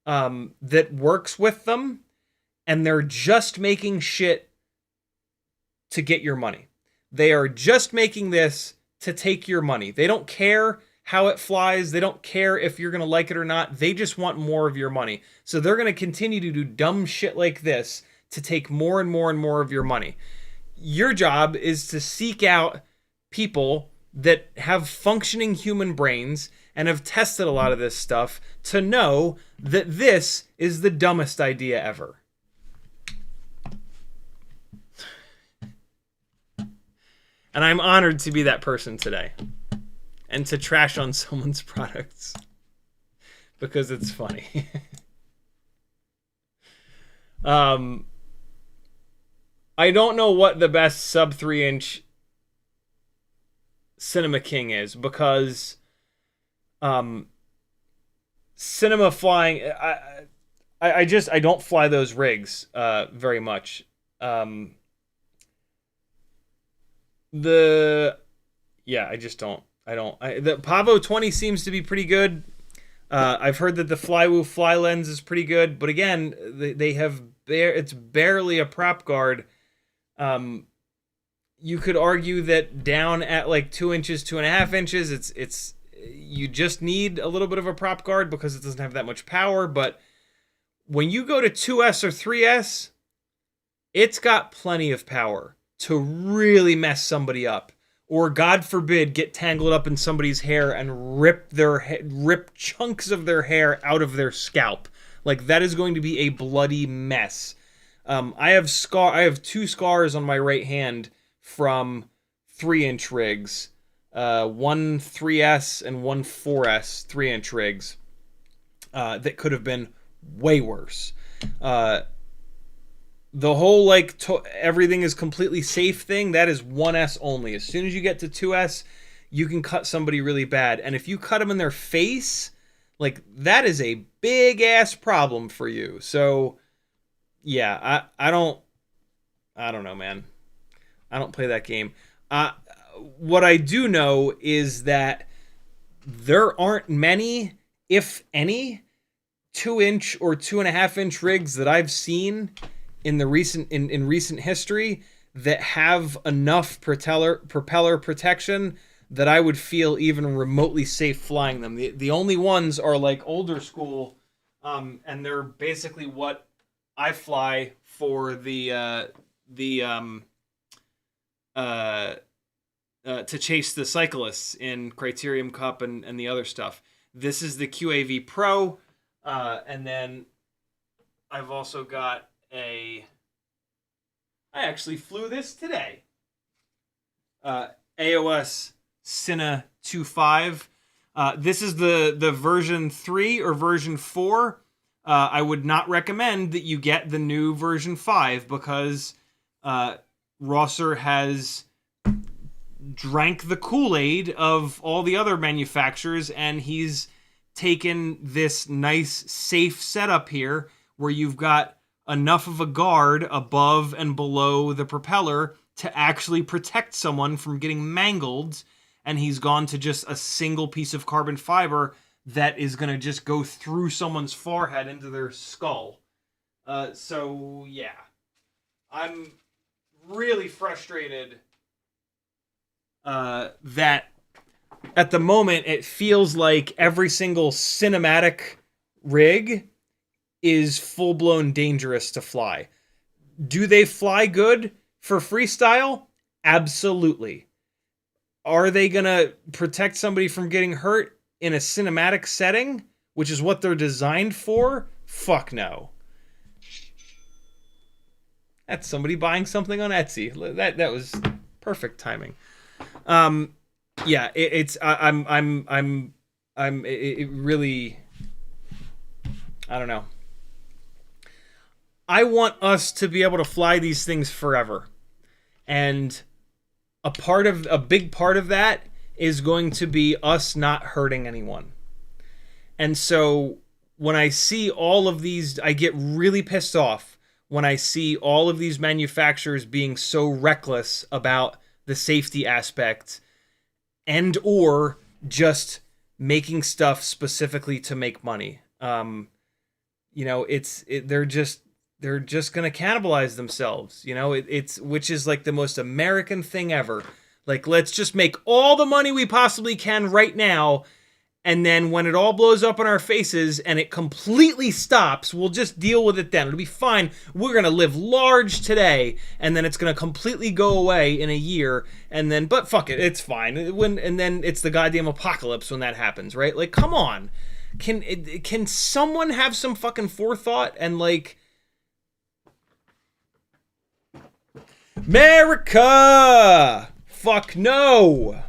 that works with them, and they're just making shit to get your money. They are just making this to take your money. They don't care how it flies. They don't care if you're going to like it or not. They just want more of your money. So they're going to continue to do dumb shit like this to take more and more and more of your money. Your job is to seek out people that have functioning human brains and have tested a lot of this stuff to know that this is the dumbest idea ever. And I'm honored to be that person today and to trash on someone's products because it's funny. I don't know what the best sub 3-inch Cinema King is because cinema flying, I don't fly those rigs very much. I just don't. The Pavo 20 seems to be pretty good. I've heard that the Flywoo fly lens is pretty good, but again, it's barely a prop guard. You could argue that down at like 2 inches, 2.5 inches, it's you just need a little bit of a prop guard because it doesn't have that much power. But when you go to 2S or 3S, it's got plenty of power to really mess somebody up, or God forbid, get tangled up in somebody's hair and rip chunks of their hair out of their scalp. Like that is going to be a bloody mess. I have 2 scars on my right hand from 3-inch rigs, one 3S and one 4S 3-inch rigs that could have been way worse. The whole everything is completely safe thing, that is 1S only. As soon as you get to 2S, you can cut somebody really bad. And if you cut them in their face, like that is a big ass problem for you. So yeah, I don't know, man. I don't play that game. What I do know is that there aren't many, if any, 2-inch or 2.5-inch rigs that I've seen in recent history that have enough propeller protection that I would feel even remotely safe flying them. The only ones are like older school, and they're basically what I fly for to chase the cyclists in Criterium Cup and the other stuff. This is the QAV Pro, and then I've also got I actually flew this today. AIOs Cine 2.5. This is the version 3 or version 4. I would not recommend that you get the new version 5 because Rosser has drank the Kool-Aid of all the other manufacturers, and he's taken this nice safe setup here where you've got enough of a guard above and below the propeller to actually protect someone from getting mangled, and he's gone to just a single piece of carbon fiber that is going to just go through someone's forehead into their skull. So yeah, I'm really frustrated that at the moment it feels like every single cinematic rig is full-blown dangerous to fly. Do they fly good for freestyle? Absolutely. Are they gonna protect somebody from getting hurt in a cinematic setting, which is what they're designed for? Fuck no. That's somebody buying something on Etsy. That was perfect timing. Yeah, it really, I don't know. I want us to be able to fly these things forever. And a big part of that is going to be us not hurting anyone. And so when I see all of these, I get really pissed off when I see all of these manufacturers being so reckless about the safety aspect and or just making stuff specifically to make money. You know, they're just going to cannibalize themselves, you know, it's which is like the most American thing ever. Like, let's just make all the money we possibly can right now, and then when it all blows up in our faces and it completely stops, we'll just deal with it then. It'll be fine. We're going to live large today, and then it's going to completely go away in a year, and then, but fuck it, it's fine. And then it's the goddamn apocalypse when that happens, right? Like, come on. Can someone have some fucking forethought and, like, America! Fuck no!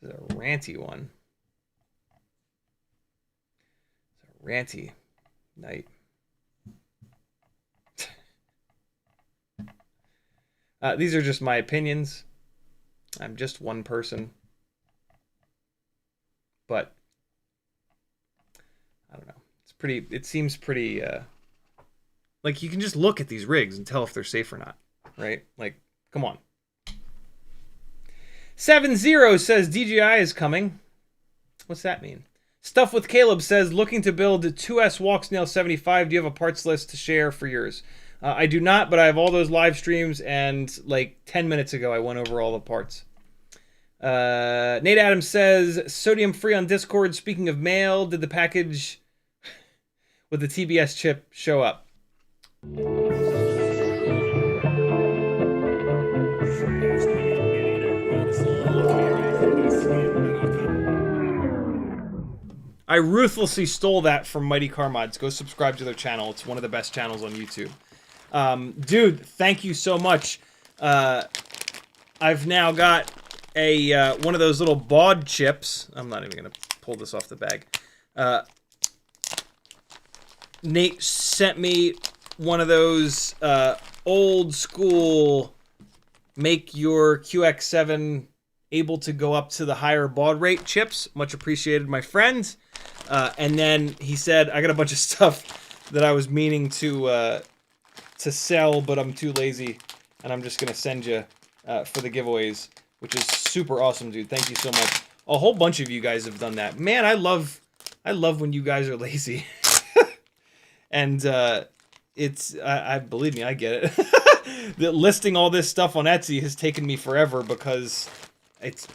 This is a ranty one. It's a ranty night. These are just my opinions. I'm just one person. But I don't know. It seems pretty, like, you can just look at these rigs and tell if they're safe or not, right? Like, come on. 7-0 says DJI is coming. What's that mean? Stuff with Caleb says, looking to build 2S Walksnail 75. Do you have a parts list to share for yours? I do not, but I have all those live streams, and like 10 minutes ago I went over all the parts. Nate Adams says, sodium free on Discord. Speaking of mail, did the package with the TBS chip show up? I ruthlessly stole that from Mighty Car Mods. Go subscribe to their channel. It's one of the best channels on YouTube. Dude, thank you so much. I've now got a one of those little baud chips. I'm not even going to pull this off the bag. Nate sent me one of those old school make your QX7 able to go up to the higher baud rate chips. Much appreciated, my friend. And then he said, I got a bunch of stuff that I was meaning to sell, but I'm too lazy, and I'm just gonna send you for the giveaways, which is super awesome, dude. Thank you so much. A whole bunch of you guys have done that. Man, I love when you guys are lazy. And I believe me, I get it. Listing all this stuff on Etsy has taken me forever because it's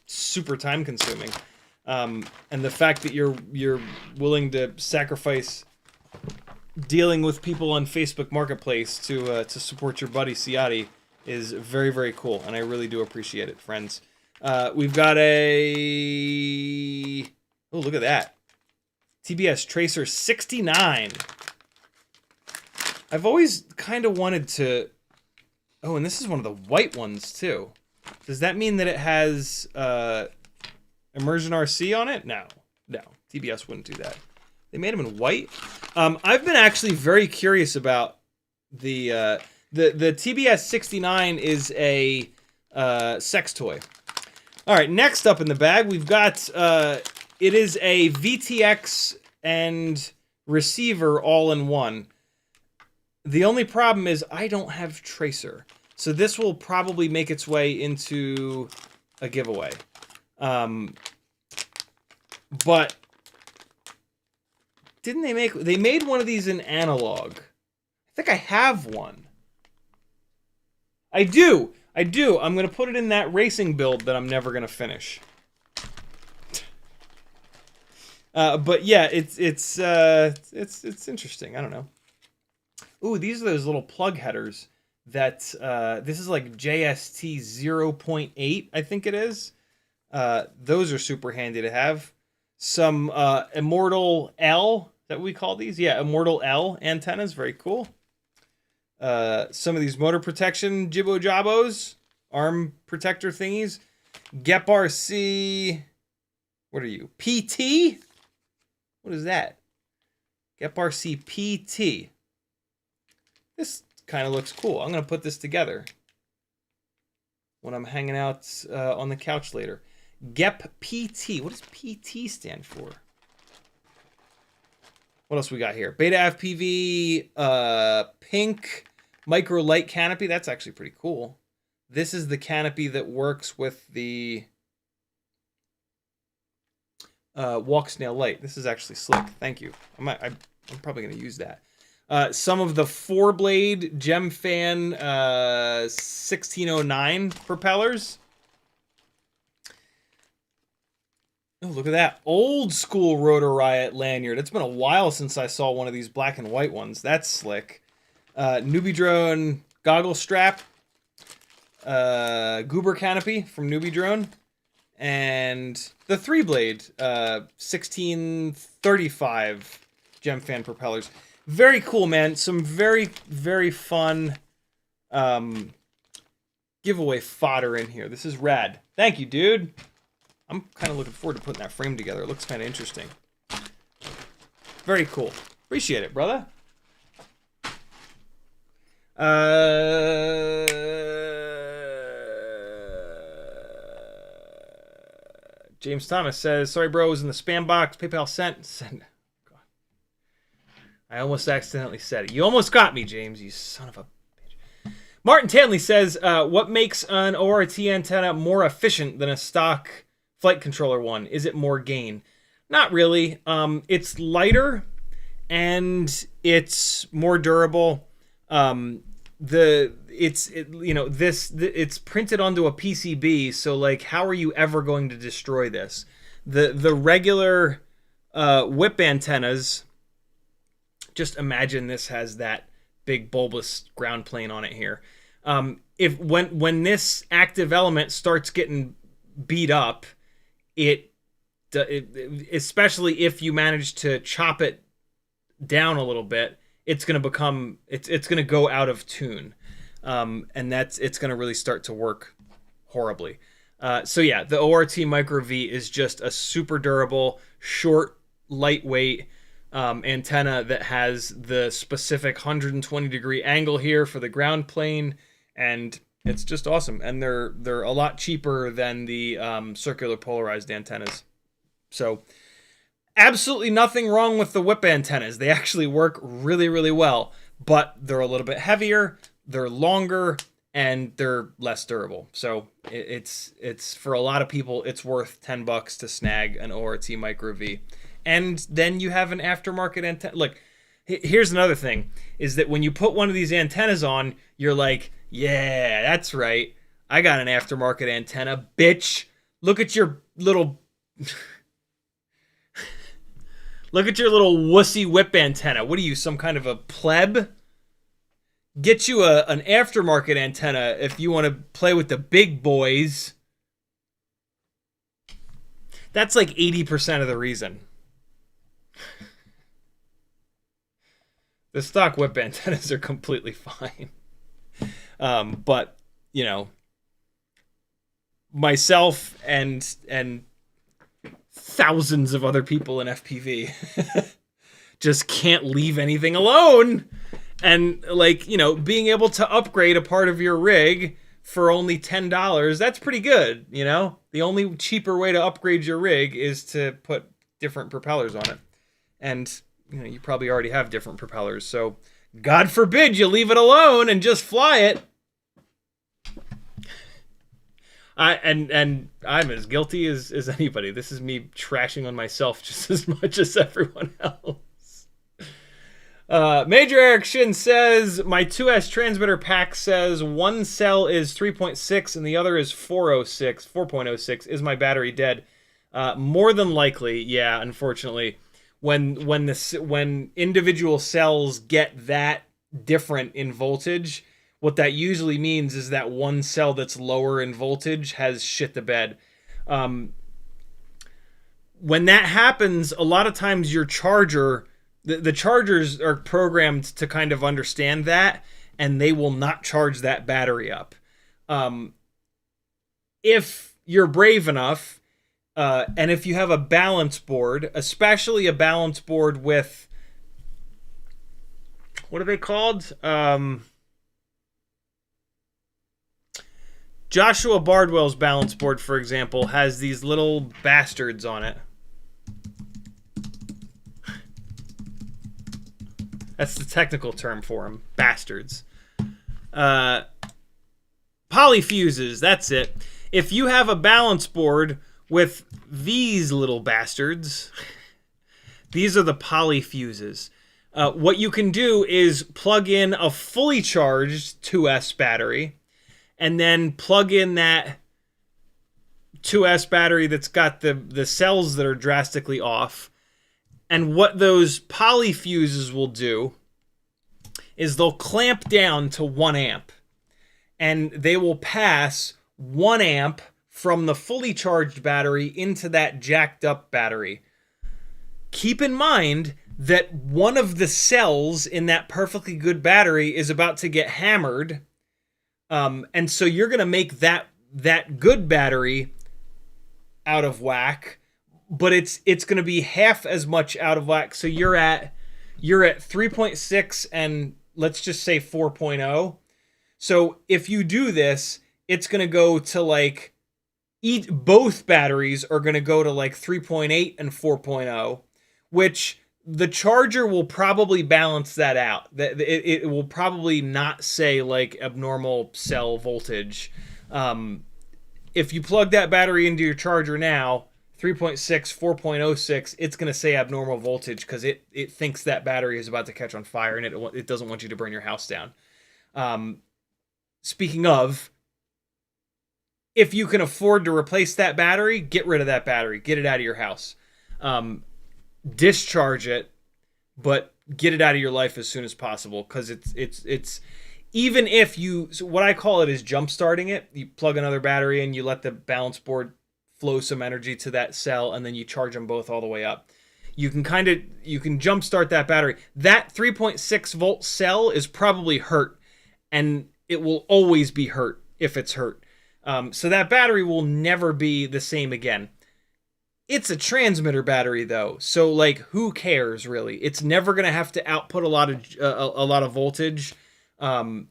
super time consuming. And the fact that you're willing to sacrifice dealing with people on Facebook Marketplace to support your buddy Ciotti is very, very cool, and I really do appreciate it, friends. We've got a... Oh, look at that. TBS Tracer 69. I've always kind of wanted to... Oh, and this is one of the white ones, too. Does that mean that it has Immersion RC on it? No. No. TBS wouldn't do that. They made them in white. I've been actually very curious about the TBS 69 is a sex toy. All right, next up in the bag, we've got it is a VTX and receiver all in one. The only problem is I don't have tracer, so this will probably make its way into a giveaway. But Didn't they make... They made one of these in analog. I think I have one. I do. I'm going to put it in that racing build that I'm never going to finish. But yeah, it's interesting. I don't know. Ooh, these are those little plug headers that this is like JST 0.8, I think it is. Those are super handy to have. Some Immortal L, that we call these? Yeah, Immortal L antennas, very cool. Some of these motor protection jibbo jabbos, arm protector thingies. GEP-RC, what are you? PT? What is that? GEP-RC PT. This kind of looks cool. I'm going to put this together when I'm hanging out on the couch later. GEP-PT. What does PT stand for? What else we got here? Betaflight, pink micro light canopy. That's actually pretty cool. This is the canopy that works with the Walksnail light. This is actually slick. Thank you. I'm probably going to use that. Some of the 4-blade Gemfan 1609 propellers. Oh, look at that. Old school Rotor Riot lanyard. It's been a while since I saw one of these black and white ones. That's slick. Newbie Drone goggle strap. Goober canopy from Newbie Drone. And the 3-blade 1635 Gemfan propellers. Very cool, man. Some very, very fun giveaway fodder in here. This is rad. Thank you, dude. I'm kind of looking forward to putting that frame together. It looks kind of interesting. Very cool. Appreciate it, brother. James Thomas says, sorry, bro, it was in the spam box. PayPal sent. God. I almost accidentally said it. You almost got me, James, you son of a bitch. Martin Tanley says, what makes an ORT antenna more efficient than a stock flight controller one? Is it more gain? Not really. It's lighter and it's more durable. It's printed onto a PCB, so like, how are you ever going to destroy this? The regular whip antennas, just imagine this has that big bulbous ground plane on it here. When this active element starts getting beat up, it especially if you manage to chop it down a little bit, it's going to become it's going to go out of tune, and it's going to really start to work horribly. So yeah, the ORT Microvee is just a super durable, short, lightweight antenna that has the specific 120-degree angle here for the ground plane, and it's just awesome. And they're a lot cheaper than the circular polarized antennas. So absolutely nothing wrong with the whip antennas. They actually work really, really well, but they're a little bit heavier, they're longer, and they're less durable. So it's for a lot of people, it's worth $10 to snag an ORT Microvee. And then you have an aftermarket antenna. Look, here's another thing, is that when you put one of these antennas on, you're like, yeah, that's right. I got an aftermarket antenna, bitch. Look at your little... Look at your little wussy whip antenna. What are you, some kind of a pleb? Get you an aftermarket antenna if you want to play with the big boys. That's like 80% of the reason. The stock whip antennas are completely fine. But, you know, myself and thousands of other people in FPV just can't leave anything alone. And, like, you know, being able to upgrade a part of your rig for only $10, that's pretty good, you know? The only cheaper way to upgrade your rig is to put different propellers on it. And, you know, you probably already have different propellers, so God forbid you leave it alone and just fly it. And I'm as guilty as anybody. This is me trashing on myself just as much as everyone else. Major Eric Shin says, my 2S transmitter pack says one cell is 3.6 and the other is 4.06. Is my battery dead? More than likely, yeah, unfortunately. When individual cells get that different in voltage, what that usually means is that one cell that's lower in voltage has shit the bed. When that happens, a lot of times your charger, the chargers are programmed to kind of understand that, and they will not charge that battery up. If you're brave enough, and if you have a balance board, especially a balance board with, what are they called? Joshua Bardwell's balance board, for example, has these little bastards on it. That's the technical term for them. Bastards. Polyfuses, that's it. If you have a balance board with these little bastards, these are the polyfuses. What you can do is plug in a fully charged 2S battery, and then plug in that 2S battery that's got the cells that are drastically off. And what those polyfuses will do is they'll clamp down to 1 amp. And they will pass 1 amp from the fully charged battery into that jacked up battery. Keep in mind that one of the cells in that perfectly good battery is about to get hammered. And so you're going to make that good battery out of whack, but it's going to be half as much out of whack. So you're at 3.6 and let's just say 4.0. So if you do this, it's going to go to like both batteries are going to go to like 3.8 and 4.0, which the charger will probably balance that out. It will probably not say like abnormal cell voltage. If you plug that battery into your charger now, 3.6, 4.06, it's going to say abnormal voltage because it thinks that battery is about to catch on fire and it doesn't want you to burn your house down. Speaking of, if you can afford to replace that battery, get rid of that battery. Get it out of your house. Discharge it, but get it out of your life as soon as possible because it's even if you, so what I call it is jump starting it. You plug another battery in, you let the balance board flow some energy to that cell, and then you charge them both all the way up. You can jump start that battery. That 3.6 volt cell is probably hurt, and it will always be hurt if it's hurt. So that battery will never be the same again. It's a transmitter battery though, so like who cares really? It's never gonna have to output a lot of voltage, and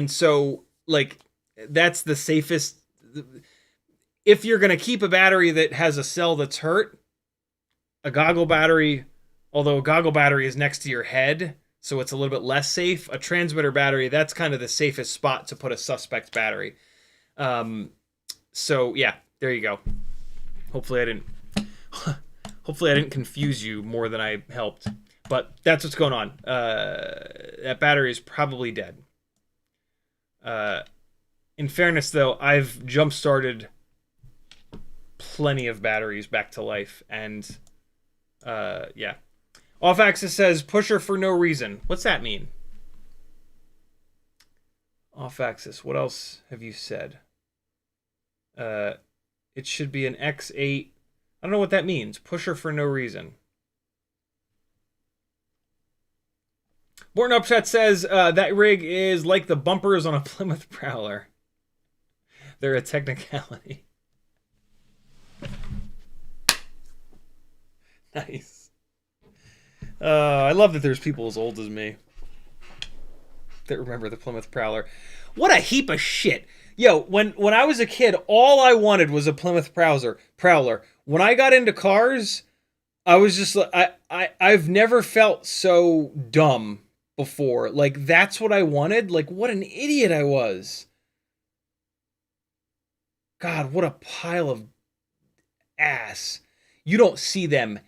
so like that's the safest. If you're going to keep a battery that has a cell that's hurt, a goggle battery, although a goggle battery is next to your head, so it's a little bit less safe, a transmitter battery, that's kind of the safest spot to put a suspect battery. So yeah, there you go. Hopefully I didn't confuse you more than I helped, but that's what's going on. That battery is probably dead. In fairness though, I've jump-started plenty of batteries back to life, and yeah. Off-axis says pusher for no reason. What's that mean? Off-axis, what else have you said? It should be an X8. I don't know what that means. Pusher for no reason. Born Upshot says that rig is like the bumpers on a Plymouth Prowler. They're a technicality. Nice. I love that there's people as old as me that remember the Plymouth Prowler. What a heap of shit. Yo, when I was a kid, all I wanted was a Plymouth Prowler. When I got into cars, I was just like, I've never felt so dumb before. Like, that's what I wanted? Like, what an idiot I was. God, what a pile of ass. You don't see them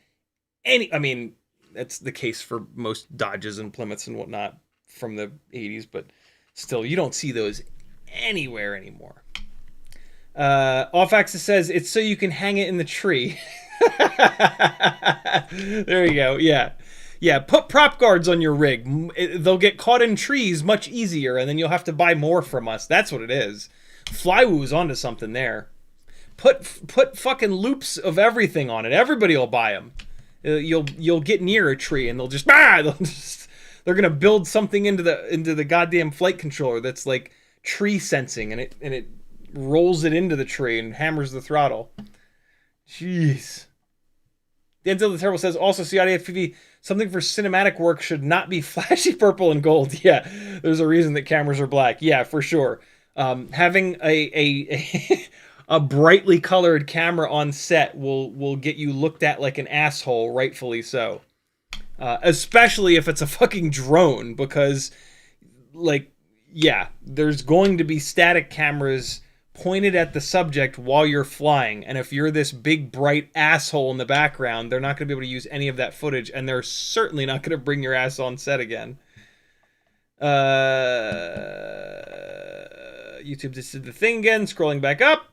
I mean, that's the case for most Dodges and Plymouths and whatnot from the 80s, but still, you don't see those anywhere anymore. Off-Axis says, it's so you can hang it in the tree. There you go, yeah. Yeah, put prop guards on your rig. They'll get caught in trees much easier, and then you'll have to buy more from us. That's what it is. Flywoo's onto something there. Put fucking loops of everything on it. Everybody will buy them. You'll get near a tree, and they're gonna build something into the goddamn flight controller that's like tree sensing, and it rolls it into the tree and hammers the throttle. Jeez. Denzel the Terrible says, also CiottiFPV, something for cinematic work should not be flashy purple and gold. Yeah, there's a reason that cameras are black. Yeah, for sure. Having a brightly colored camera on set will get you looked at like an asshole, rightfully so. Especially if it's a fucking drone, because, like, yeah, there's going to be static cameras pointed at the subject while you're flying, and if you're this big bright asshole in the background, they're not going to be able to use any of that footage, and they're certainly not going to bring your ass on set again. YouTube just did the thing again, scrolling back up.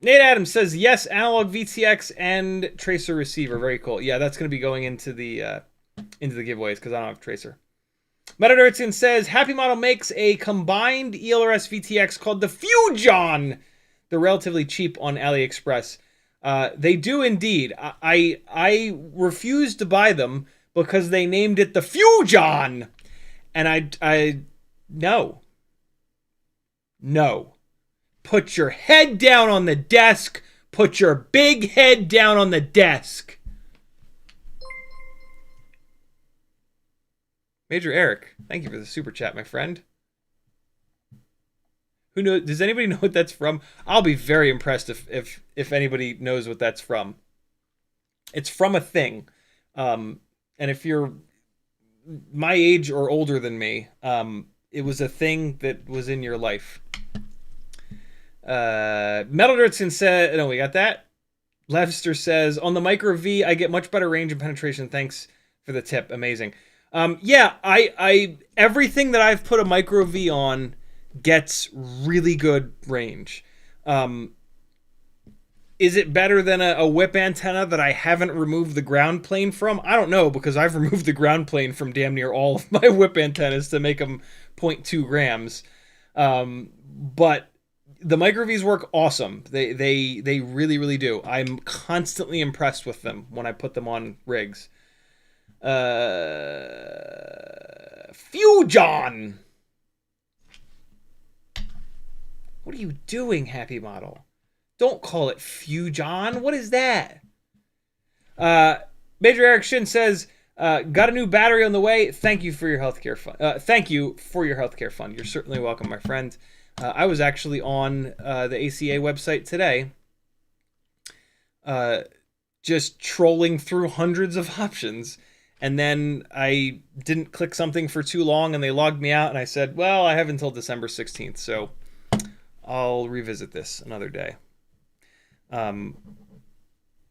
Nate Adams says, yes, analog VTX and tracer receiver. Very cool. Yeah, that's going to be going into the giveaways, because I don't have tracer. Metanertsian says, Happy Model makes a combined ELRS VTX called the Fujon. They're relatively cheap on AliExpress. They do indeed. I refused to buy them because they named it the Fujon. And no. Put your head down on the desk. Put your big head down on the desk. Major Eric, thank you for the super chat, my friend. Who knows? Does anybody know what that's from? I'll be very impressed if anybody knows what that's from. It's from a thing, and if you're my age or older than me, it was a thing that was in your life. Metal Dirtson said, no, we got that. Levster says, on the Microvee, I get much better range and penetration. Thanks for the tip. Amazing. Yeah, I everything that I've put a Microvee on gets really good range. Is it better than a whip antenna that I haven't removed the ground plane from? I don't know, because I've removed the ground plane from damn near all of my whip antennas to make them 0.2 grams. But the Microvees work awesome. They really, really do. I'm constantly impressed with them when I put them on rigs. Fujon! What are you doing, Happy Model? Don't call it Fujon. What is that? Major Eric Shin says, got a new battery on the way. Thank you for your healthcare fund. Thank you for your healthcare fund. You're certainly welcome, my friend. I was actually on the ACA website today, just trolling through hundreds of options. And then I didn't click something for too long, and they logged me out, and I said, well, I have until December 16th, so I'll revisit this another day. I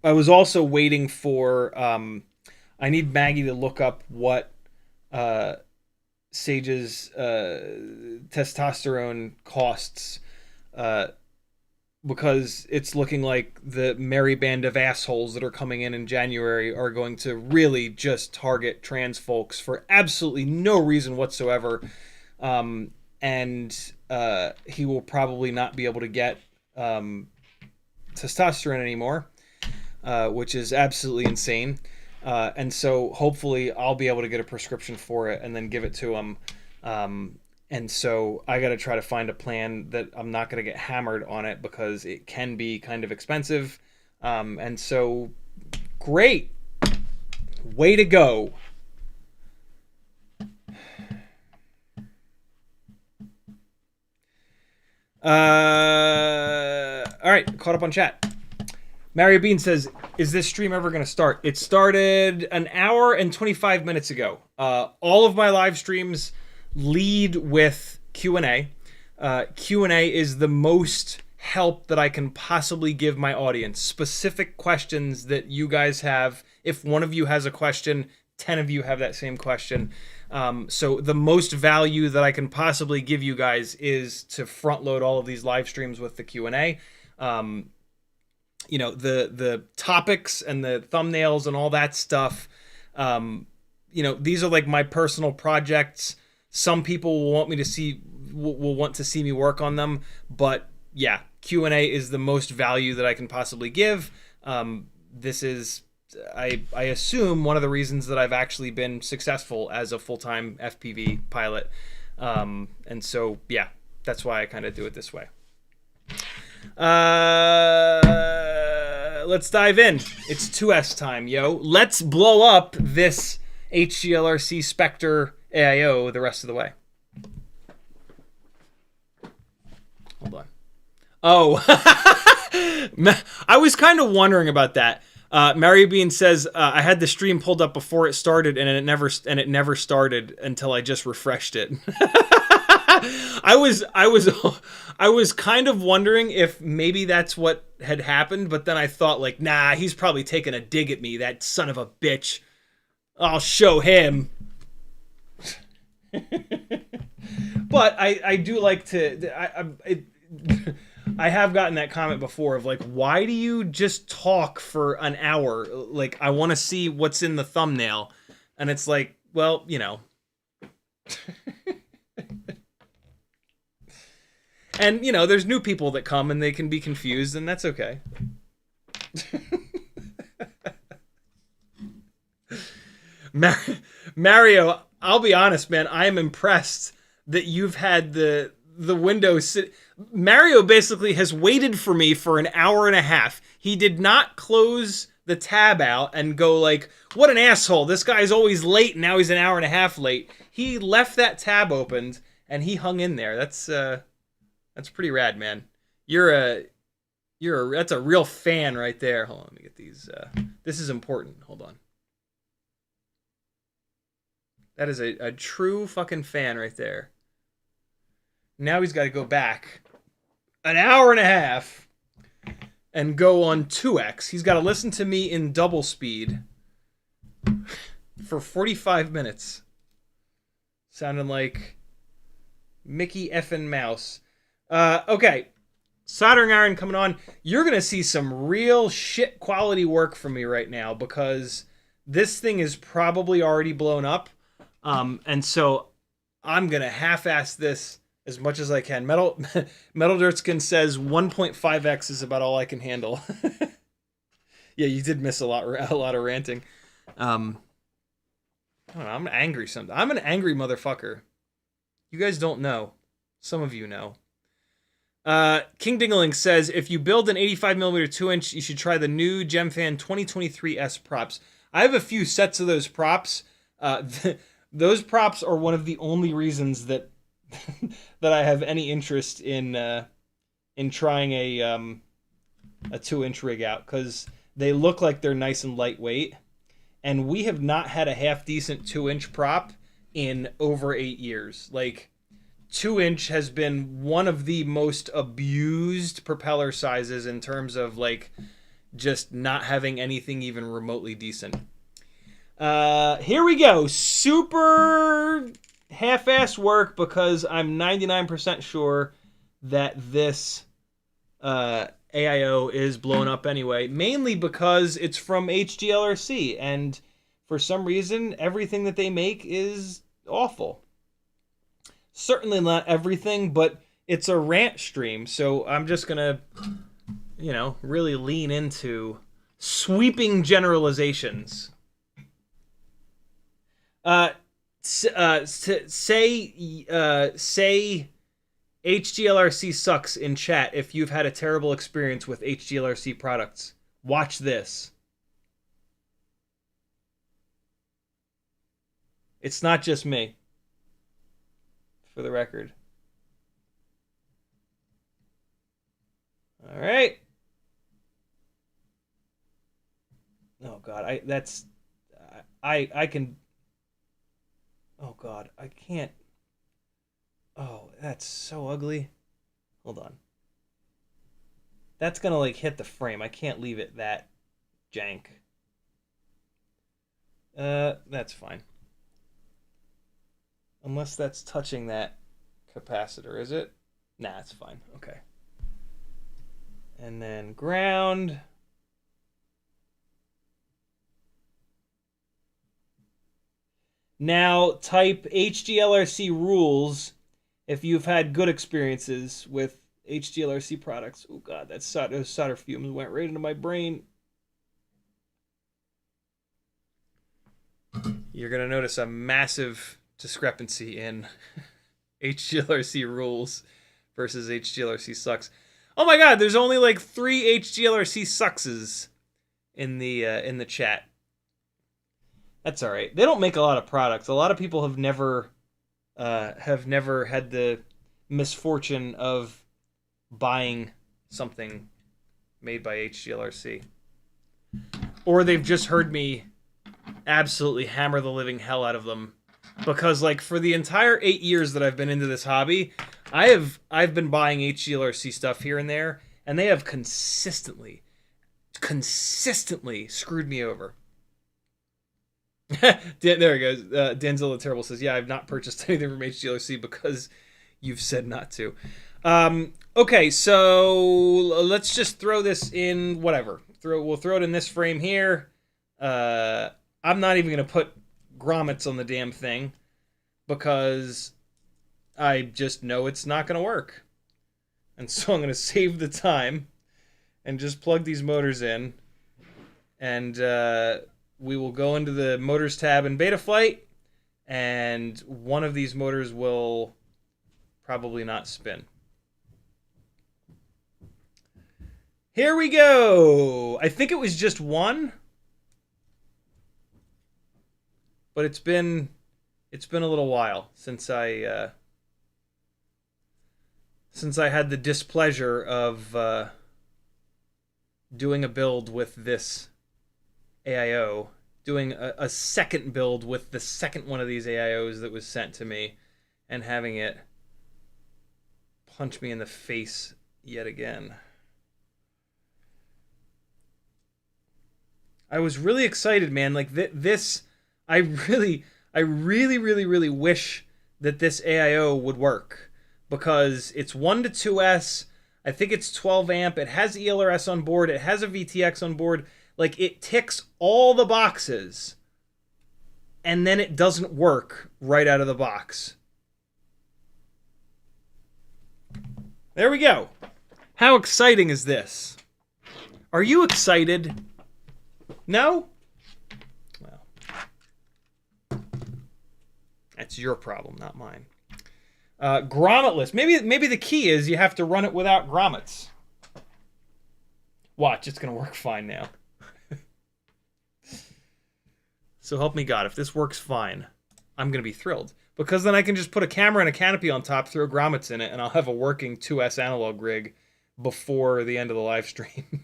was also waiting for... I need Maggie to look up what Sage's testosterone costs, because it's looking like the merry band of assholes that are coming in January are going to really just target trans folks for absolutely no reason whatsoever. And he will probably not be able to get testosterone anymore, which is absolutely insane. And so hopefully I'll be able to get a prescription for it and then give it to him. And so I got to try to find a plan that I'm not going to get hammered on it, because it can be kind of expensive. And so, great. Way to go. All right, caught up on chat. Mario Bean says, is this stream ever going to start? It started an hour and 25 minutes ago. All of my live streams lead with Q&A. Q&A is the most help that I can possibly give my audience. Specific questions that you guys have If one of you has a question, 10 of you have that same question. So the most value that I can possibly give you guys is to front load all of these live streams with the Q&A. You know, the topics and the thumbnails and all that stuff, you know, these are like my personal projects. Some people will want to see me work on them, but yeah, Q&A is the most value that I can possibly give. This is, I assume, one of the reasons that I've actually been successful as a full-time FPV pilot. And so, yeah, that's why I kind of do it this way. Let's dive in. It's 2S time, yo. Let's blow up this HGLRC Specter AIO the rest of the way. Hold on. Oh, I was kind of wondering about that. Mary Bean says I had the stream pulled up before it started, and it never started until I just refreshed it. I was kind of wondering if maybe that's what had happened, but then I thought, like, nah, he's probably taking a dig at me, that son of a bitch. I'll show him. But I do like to. I have gotten that comment before of like, why do you just talk for an hour? Like, I want to see what's in the thumbnail. And it's like, well, you know. And, you know, there's new people that come and they can be confused, and that's okay. Mario, I'll be honest, man, I am impressed that you've had the window sit. Mario basically has waited for me for an hour and a half. He did not close the tab out and go like, what an asshole, this guy's always late and now he's an hour and a half late. He left that tab opened and he hung in there. That's pretty rad, man. That's a real fan right there. Hold on, let me get these. This is important. Hold on. That is a true fucking fan right there. Now he's got to go back an hour and a half and go on 2x. He's got to listen to me in double speed for 45 minutes. Sounding like Mickey effing Mouse. Okay. Soldering iron coming on. You're going to see some real shit quality work from me right now because this thing is probably already blown up. And so I'm going to half-ass this as much as I can. Metal Dirtskin says 1.5x is about all I can handle. Yeah, you did miss a lot of ranting. I don't know, I'm angry sometimes. I'm an angry motherfucker. You guys don't know. Some of you know. King Dingling says, if you build an 85mm 2-inch, you should try the new Gemfan 2023S props. I have a few sets of those props. Those props are one of the only reasons that that I have any interest in trying a 2-inch rig out, because they look like they're nice and lightweight, and we have not had a half decent 2-inch prop in over 8 years. Like, 2-inch has been one of the most abused propeller sizes in terms of like just not having anything even remotely decent. Here we go. Super half-assed work because I'm 99% sure that this AIO is blown up anyway, mainly because it's from HGLRC, and for some reason everything that they make is awful. Certainly not everything, but it's a rant stream, so I'm just gonna, you know, really lean into sweeping generalizations. Say HGLRC sucks in chat if you've had a terrible experience with HGLRC products. Watch this. It's not just me, for the record. All right. Oh God, I can. Oh God, I can't. Oh, that's so ugly. Hold on. That's gonna like hit the frame. I can't leave it that jank. That's fine. Unless that's touching that capacitor, is it? Nah, it's fine. Okay. And then ground. Now type HGLRC rules if you've had good experiences with HGLRC products. Oh god, that solder fumes went right into my brain. You're going to notice a massive discrepancy in HGLRC rules versus HGLRC sucks. Oh my god, there's only like 3 HGLRC suckses in the chat. That's all right. They don't make a lot of products. A lot of people have never had the misfortune of buying something made by HGLRC. Or they've just heard me absolutely hammer the living hell out of them. Because like for the entire 8 years that I've been into this hobby, I've been buying HGLRC stuff here and there, and they have consistently screwed me over. There he goes. Denzel the Terrible says, yeah, I've not purchased anything from HGLRC because you've said not to. Okay, so let's just throw this in whatever. We'll throw it in this frame here. I'm not even going to put grommets on the damn thing because I just know it's not going to work. And so I'm going to save the time and just plug these motors in. And we will go into the motors tab in Betaflight, and one of these motors will probably not spin. Here we go. I think it was just one, but it's been a little while since I had the displeasure of doing a build with this AIO, doing a second build with the second one of these AIOs that was sent to me, and having it punch me in the face yet again. I was really excited, man. Like this, I really wish that this AIO would work, because it's 1 to 2S. I think it's 12 amp. It has ELRS on board. It has a VTX on board. Like, it ticks all the boxes, and then it doesn't work right out of the box. There we go. How exciting is this? Are you excited? No? Well, that's your problem, not mine. Grommetless. Maybe the key is you have to run it without grommets. Watch, it's going to work fine now. So help me God, if this works fine, I'm going to be thrilled. Because then I can just put a camera and a canopy on top, throw grommets in it, and I'll have a working 2S analog rig before the end of the live stream.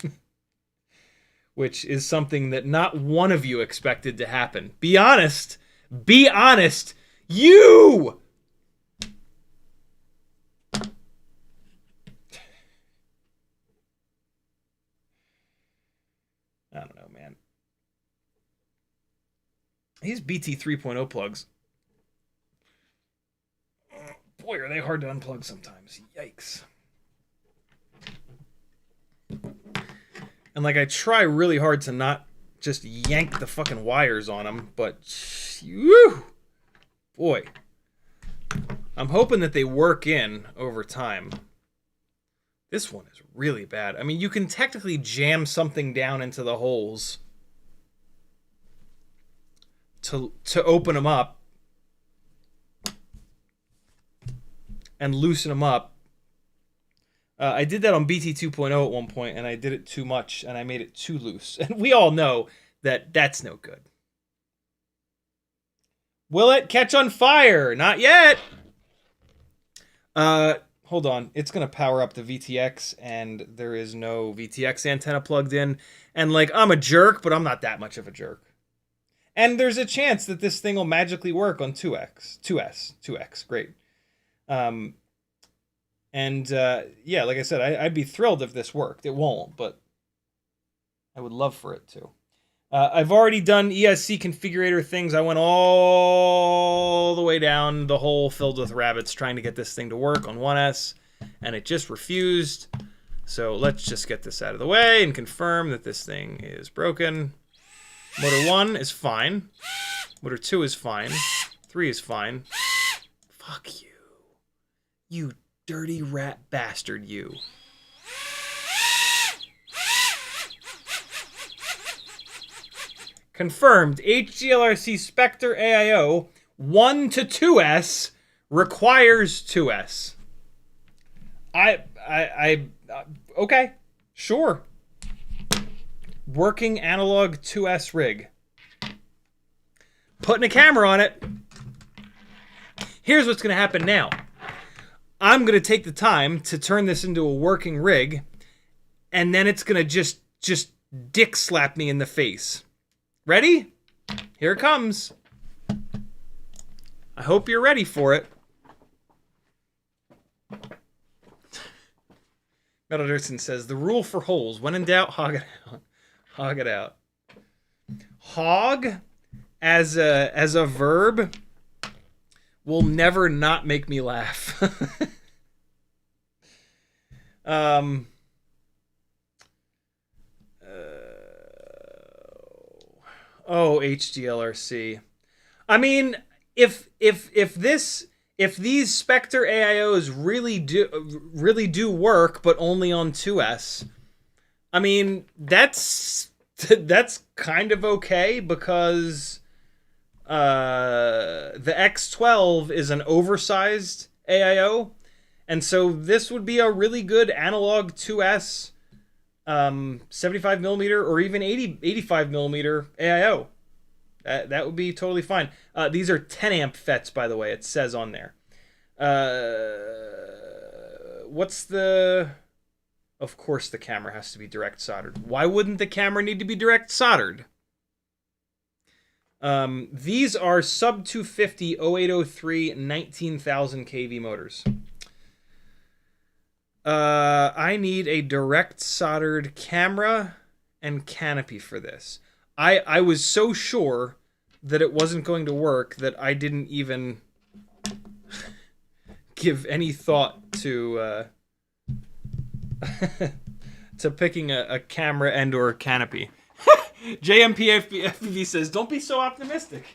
Which is something that not one of you expected to happen. Be honest. Be honest. You! I don't know, man. These BT 3.0 plugs. Boy, are they hard to unplug sometimes. Yikes. And like, I try really hard to not just yank the fucking wires on them, but whew, boy. I'm hoping that they work in over time. This one is really bad. I mean, you can technically jam something down into the holes to open them up and loosen them up. I did that on BT 2.0 at one point, and I did it too much, and I made it too loose. And we all know that that's no good. Will it catch on fire? Not yet. Hold on. It's going to power up the VTX, and there is no VTX antenna plugged in. And, like, I'm a jerk, but I'm not that much of a jerk. And there's a chance that this thing will magically work on 2X. Great. Yeah, like I said, I'd be thrilled if this worked. It won't, but I would love for it to. I've already done ESC configurator things. I went all the way down the hole filled with rabbits trying to get this thing to work on 1S, and it just refused. So let's just get this out of the way and confirm that this thing is broken. Motor 1 is fine. Motor 2 is fine. 3 is fine. Fuck you. You dirty rat bastard, you. Confirmed. HGLRC Specter AIO 1 to 2S requires 2S. Okay, sure. Working analog 2S rig. Putting a camera on it. Here's what's going to happen now. I'm going to take the time to turn this into a working rig, and then it's going to just dick slap me in the face. Ready? Here it comes. I hope you're ready for it. Metal Dirtson says, the rule for holes, when in doubt, hog it out. Hog it out. Hog, as a verb, will never not make me laugh. Oh, HGLRC. I mean, if these Specter AIOs really do work, but only on 2S, I mean, that's kind of okay, because the X12 is an oversized AIO, and so this would be a really good analog 2S 75 millimeter or even 85 millimeter AIO. That would be totally fine. These are 10 amp FETs, by the way. It says on there. What's the... Of course the camera has to be direct soldered. Why wouldn't the camera need to be direct soldered? These are sub 250 0803 19,000 kV motors. I need a direct soldered camera and canopy for this. I was so sure that it wasn't going to work that I didn't even give any thought to to picking a camera and or a canopy. JMPFPV says, don't be so optimistic.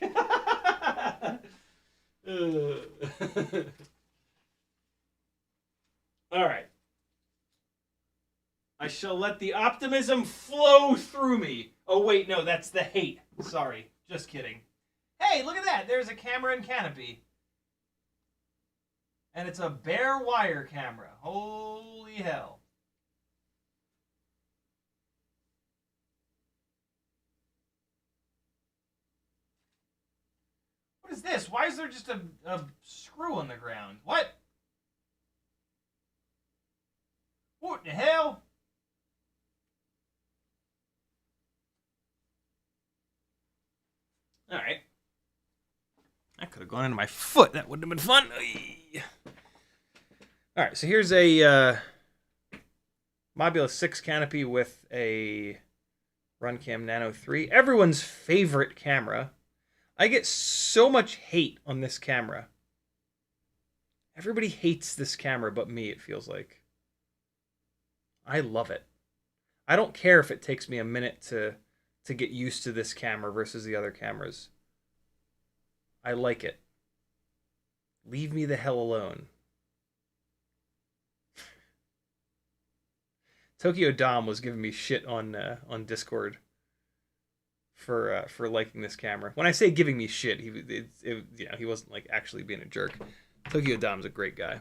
All right. I shall let the optimism flow through me. Oh, wait, no, that's the hate. Sorry, just kidding. Hey, look at that. There's a camera and canopy. And it's a bare wire camera. Holy hell. What is this? Why is there just a screw on the ground? What? What the hell? All right. That could have gone into my foot. That wouldn't have been fun. All right, so here's a Mobula 6 canopy with a Runcam Nano 3. Everyone's favorite camera. I get so much hate on this camera. Everybody hates this camera but me, it feels like. I love it. I don't care if it takes me a minute to get used to this camera versus the other cameras. I like it. Leave me the hell alone. Tokyo Dom was giving me shit on Discord for liking this camera. When I say giving me shit, he wasn't like actually being a jerk. Tokyo Dom's a great guy.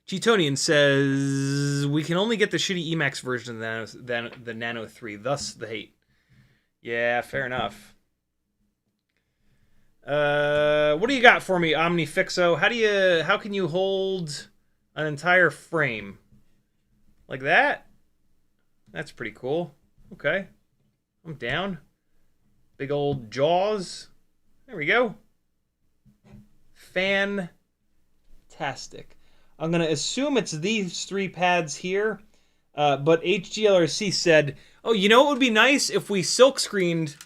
Cheetonian says, we can only get the shitty Emax version of the Nano 3, thus the hate. Yeah, fair enough. What do you got for me, OmniFixo? How can you hold an entire frame? Like that? That's pretty cool. Okay. I'm down. Big old jaws. There we go. Fantastic. I'm going to assume it's these three pads here. But HGLRC said, "Oh, you know what would be nice if we silk screened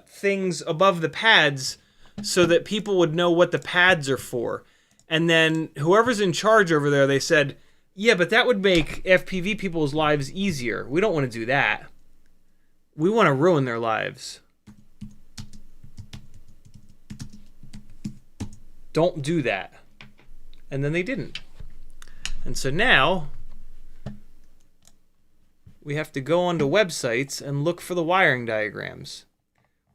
things above the pads so that people would know what the pads are for." And then whoever's in charge over there, they said, "Yeah, but that would make FPV people's lives easier. We don't want to do that. We want to ruin their lives. Don't do that." And then they didn't. And so now we have to go onto websites and look for the wiring diagrams,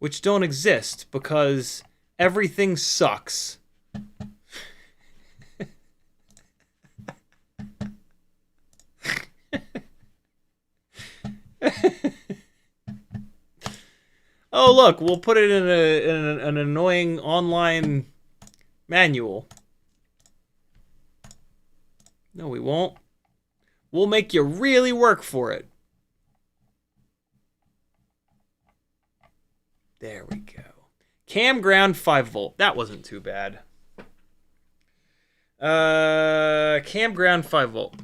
which don't exist because everything sucks. Oh, look, we'll put it in an annoying online manual. No, we won't. We'll make you really work for it. There we go. Campground 5 volt. That wasn't too bad. Campground 5 volt.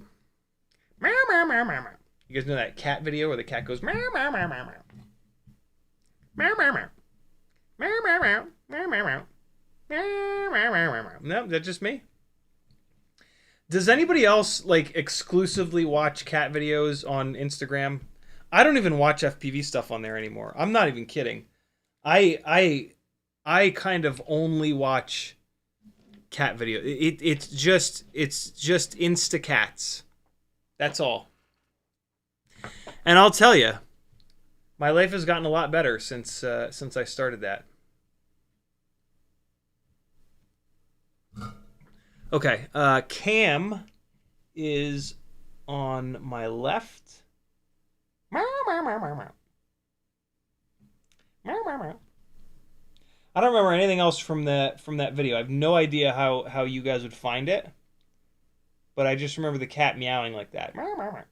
Meow, meow, meow, meow, meow. You guys know that cat video where the cat goes meow, meow, meow, meow, meow. Meow, meow, meow. Meow, meow, meow. Meow, meow, meow. Meow, meow, meow, meow. No, that's just me. Does anybody else like exclusively watch cat videos on Instagram? I don't even watch FPV stuff on there anymore. I'm not even kidding. I kind of only watch cat video. It's just Instacats. That's all. And I'll tell you, my life has gotten a lot better since I started that. Okay, Cam is on my left. Meow, meow, meow, meow, meow. Meow, meow, meow. I don't remember anything else from that video. I have no idea how you guys would find it, but I just remember the cat meowing like that. Meow, meow, meow.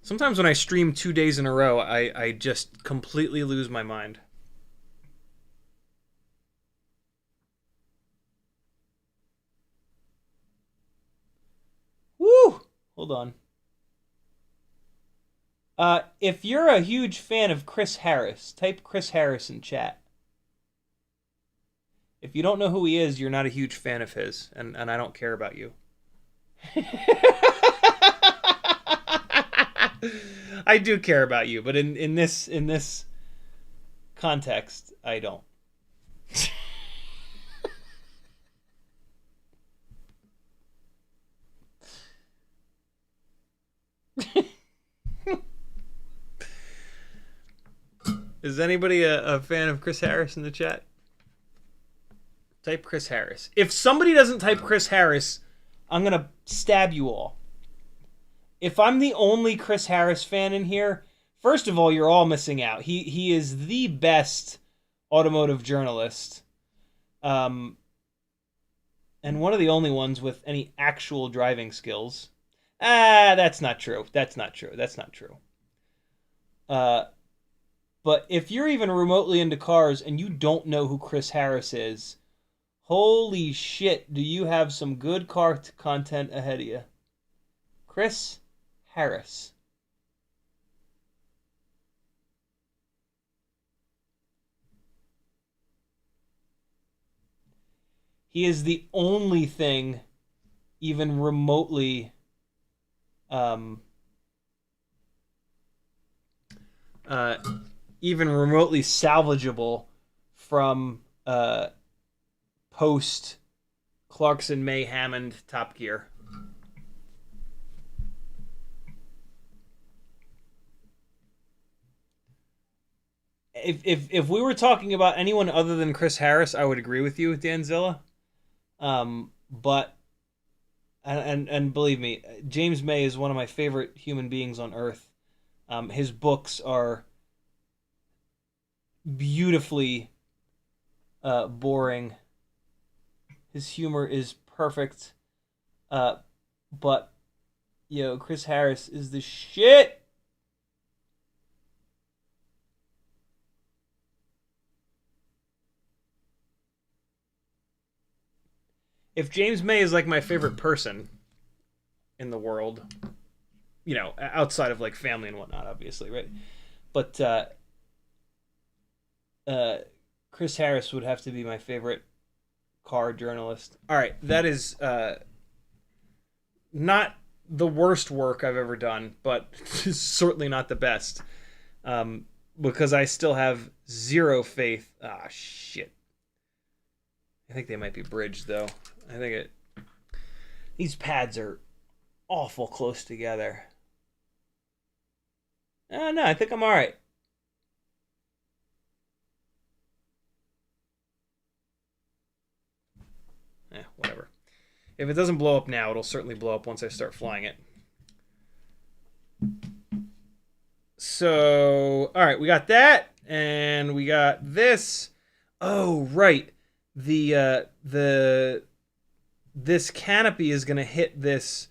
Sometimes when I stream 2 days in a row, I just completely lose my mind. Woo! Hold on. If you're a huge fan of Chris Harris, type Chris Harris in chat. If you don't know who he is, you're not a huge fan of his, and I don't care about you. I do care about you, but in this context, I don't. Is anybody a fan of Chris Harris in the chat? Type Chris Harris. If somebody doesn't type Chris Harris, I'm going to stab you all. If I'm the only Chris Harris fan in here, first of all, you're all missing out. He is the best automotive journalist. And one of the only ones with any actual driving skills. That's not true. That's not true. That's not true. But if you're even remotely into cars and you don't know who Chris Harris is, holy shit, do you have some good car content ahead of you. Chris Harris. He is the only thing even remotely salvageable from post Clarkson, May, Hammond, Top Gear. If we were talking about anyone other than Chris Harris, I would agree with you, Danzilla. But and believe me, James May is one of my favorite human beings on earth. His books are beautifully boring. His humor is perfect. But Chris Harris is the shit. if James May is like my favorite person in the world, you know, outside of like family and whatnot, obviously, right? But Chris Harris would have to be my favorite car journalist. All right, that is not the worst work I've ever done, but certainly not the best. Because I still have zero faith. Ah, shit. I think they might be bridged, though. I think it... These pads are awful close together. No, I think I'm all right. Whatever. If it doesn't blow up now, it'll certainly blow up once I start flying it. So, all right, we got that, and we got this. Oh, right. This canopy is going to hit this.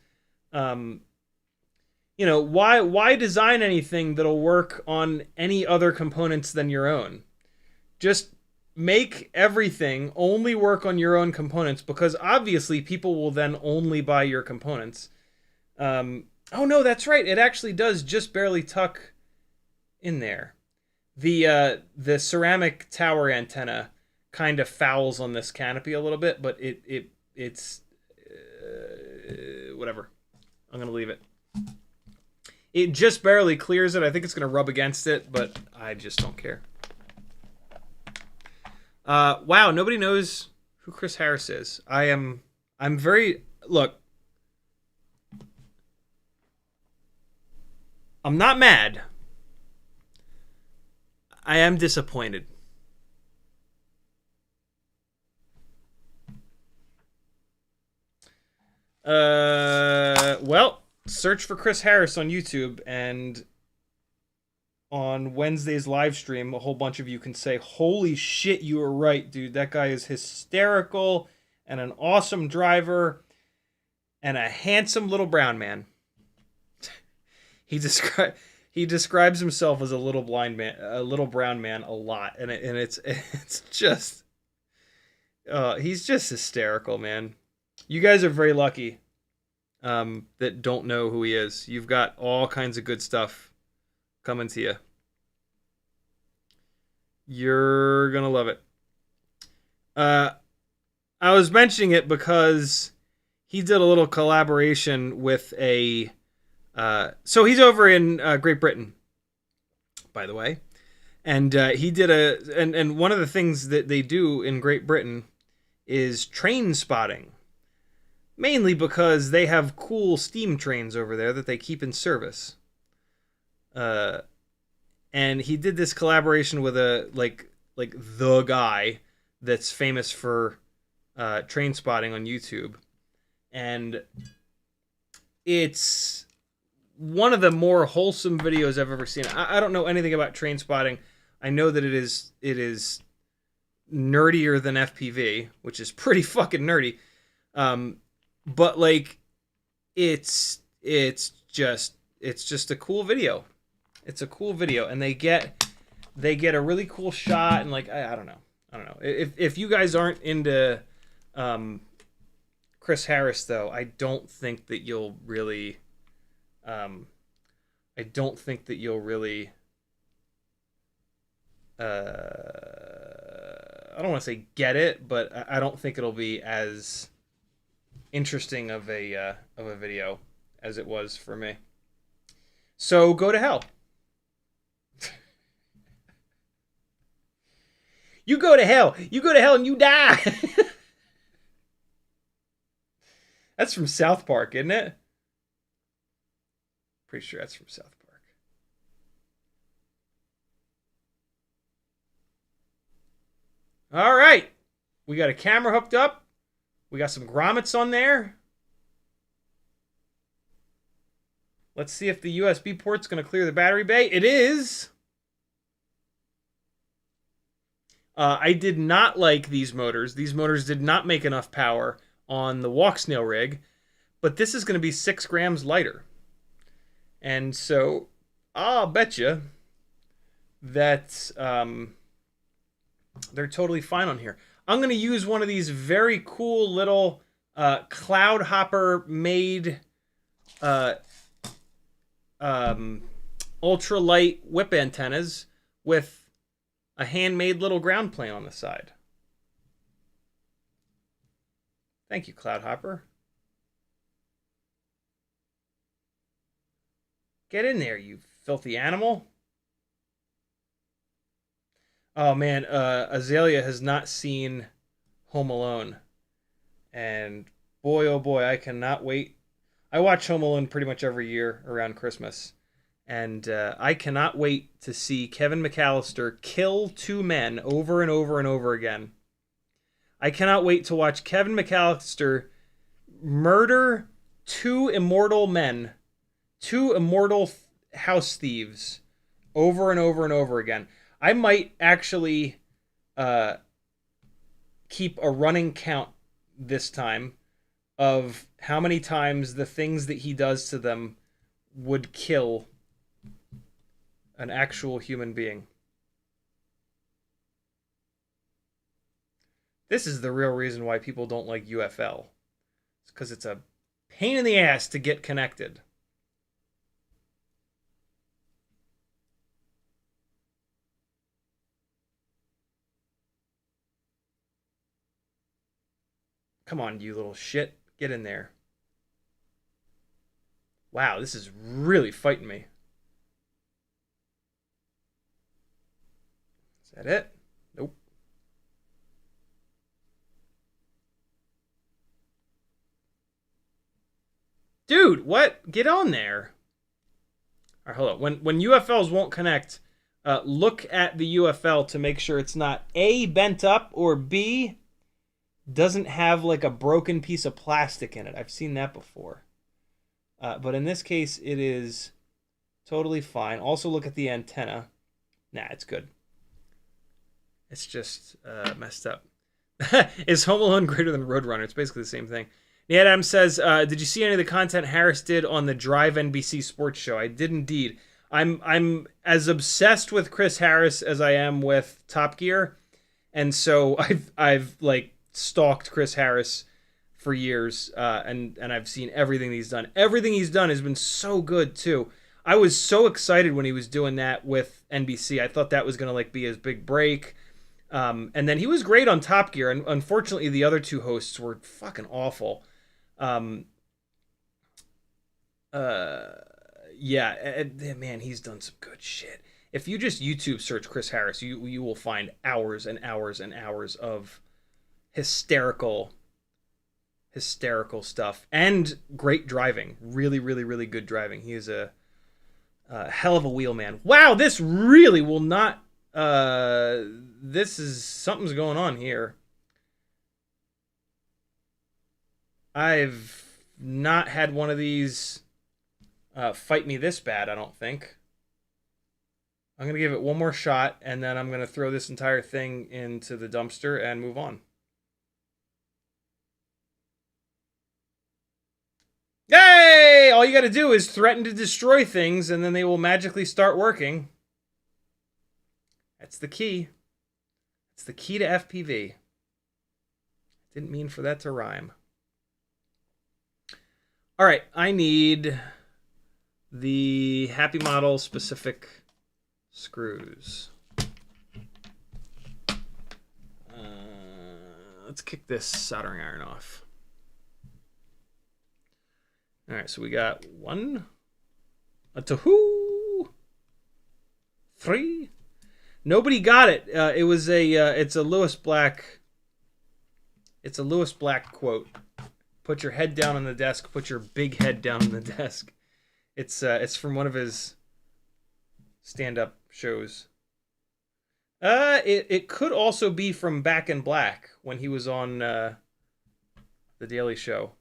You know, why design anything that'll work on any other components than your own? Just make everything only work on your own components, because obviously people will then only buy your components. Oh no, that's right. It actually does just barely tuck in there. The ceramic tower antenna kind of fouls on this canopy a little bit, but it's whatever. I'm gonna leave it. It just barely clears it. I think it's gonna rub against it, but I just don't care. Wow, nobody knows who Chris Harris is. I'm very... Look. I'm not mad. I am disappointed. Well, search for Chris Harris on YouTube, and on Wednesday's live stream, a whole bunch of you can say, holy shit, you were right, dude. That guy is hysterical and an awesome driver and a handsome little brown man. He describes himself as a little blind man, a little brown man a lot, and it's just he's just hysterical, man. You guys are very lucky that don't know who he is. You've got all kinds of good stuff coming to you. You're gonna love it. I was mentioning it because he did a little collaboration with a so he's over in Great Britain, by the way, and he did and one of the things that they do in Great Britain is train spotting, mainly because they have cool steam trains over there that they keep in service. And he did this collaboration with a like the guy that's famous for train spotting on YouTube, and it's one of the more wholesome videos I've ever seen. I don't know anything about train spotting. I know that it is nerdier than FPV, which is pretty fucking nerdy. But like, it's just a cool video. It's a cool video, and they get a really cool shot, and like I don't know. If you guys aren't into Chris Harris, though, I don't think that you'll really I don't want to say get it, but I don't think it'll be as interesting of a video as it was for me. So go to hell. You go to hell. You go to hell and you die. That's from South Park, isn't it? Pretty sure that's from South Park. All right. We got a camera hooked up. We got some grommets on there. Let's see if the USB port's going to clear the battery bay. It is. I did not like these motors. These motors did not make enough power on the Walksnail rig, but this is going to be 6 grams lighter. And so I'll bet you that they're totally fine on here. I'm going to use one of these very cool little Cloud Hopper made uh, ultralight whip antennas with a handmade little ground plane on the side. Thank you, Cloud Hopper. Get in there, you filthy animal. Oh man, Azalea has not seen Home Alone. And boy, oh boy, I cannot wait. I watch Home Alone pretty much every year around Christmas. And I cannot wait to see Kevin McAllister kill two men over and over and over again. I cannot wait to watch Kevin McAllister murder two immortal men, two immortal house thieves, over and over and over again. I might actually keep a running count this time of how many times the things that he does to them would kill an actual human being. This is the real reason why people don't like UFL. It's because it's a pain in the ass to get connected. Come on, you little shit. Get in there. Wow, this is really fighting me. Is that it? Nope. Dude, what? Get on there. All right, hold on. When UFLs won't connect, look at the UFL to make sure it's not A, bent up, or B, doesn't have like a broken piece of plastic in it. I've seen that before. But in this case, it is totally fine. Also look at the antenna. Nah, it's good. It's just messed up. Is Home Alone greater than Roadrunner? It's basically the same thing. Nate Adams says, did you see any of the content Harris did on the Drive NBC sports show? I did indeed. I'm as obsessed with Chris Harris as I am with Top Gear. And so I've like stalked Chris Harris for years, and I've seen everything he's done. Everything he's done has been so good too. I was so excited when he was doing that with NBC. I thought that was gonna like be his big break. And then he was great on Top Gear, and unfortunately the other two hosts were fucking awful. Yeah, man, he's done some good shit. If you just YouTube search Chris Harris, you will find hours and hours and hours of hysterical stuff and great driving. Really, really, really good driving. He is a hell of a wheelman. Wow, this really will not. This is something's going on here. I've not had one of these fight me this bad, I don't think. I'm going to give it one more shot, and then I'm going to throw this entire thing into the dumpster and move on. Yay! All you got to do is threaten to destroy things, and then they will magically start working. That's the key. It's the key to FPV. Didn't mean for that to rhyme. All right, I need the Happy Model specific screws. Let's kick this soldering iron off. All right, so we got 1, 2, 3. Nobody got it. It was it's a Lewis Black. It's a Lewis Black quote. Put your head down on the desk. Put your big head down on the desk. It's from one of his stand-up shows. It could also be from Back in Black when he was on The Daily Show.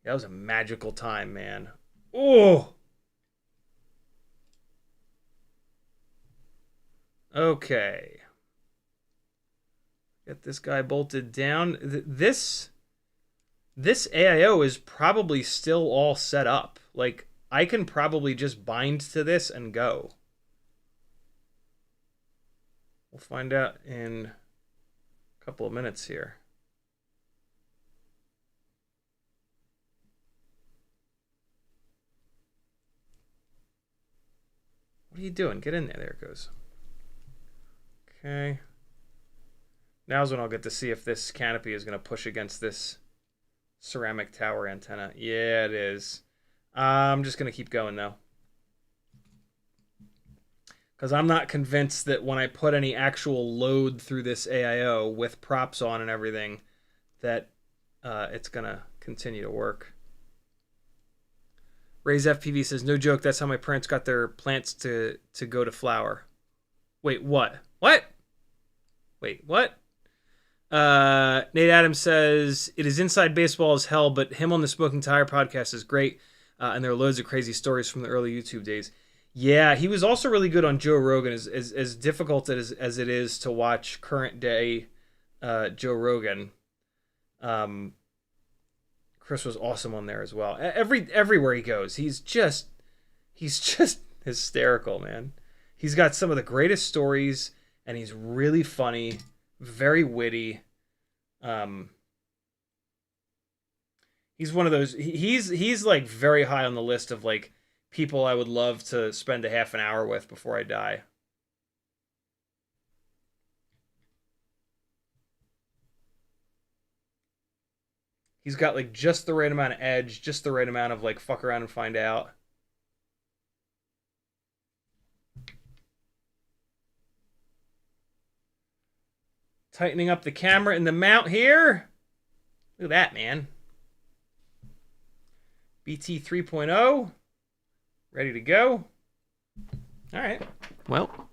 That was a magical time, man. Oh. Okay. Get this guy bolted down. This AIO is probably still all set up. Like, I can probably just bind to this and go. We'll find out in a couple of minutes here. are you doing? Get in there. There it goes. Okay. Now's when I'll get to see if this canopy is going to push against this ceramic tower antenna. Yeah, it is. I'm just going to keep going, though. Because I'm not convinced that when I put any actual load through this AIO with props on and everything, that it's going to continue to work. Ray's FPV says, no joke, that's how my parents got their plants to go to flower. Wait, what? What? Wait, what? Nate Adams says, it is inside baseball as hell, but him on the Smoking Tire podcast is great. And there are loads of crazy stories from the early YouTube days. Yeah, he was also really good on Joe Rogan, as difficult as it is to watch current day Joe Rogan. Chris was awesome on there as well. Everywhere he goes, he's just hysterical, man. He's got some of the greatest stories, and he's really funny, very witty. He's one of those. He's like very high on the list of like people I would love to spend a half an hour with before I die. He's got like just the right amount of edge, just the right amount of like fuck around and find out. Tightening up the camera and the mount here. Look at that, man. BT 3.0. Ready to go. All right. Well,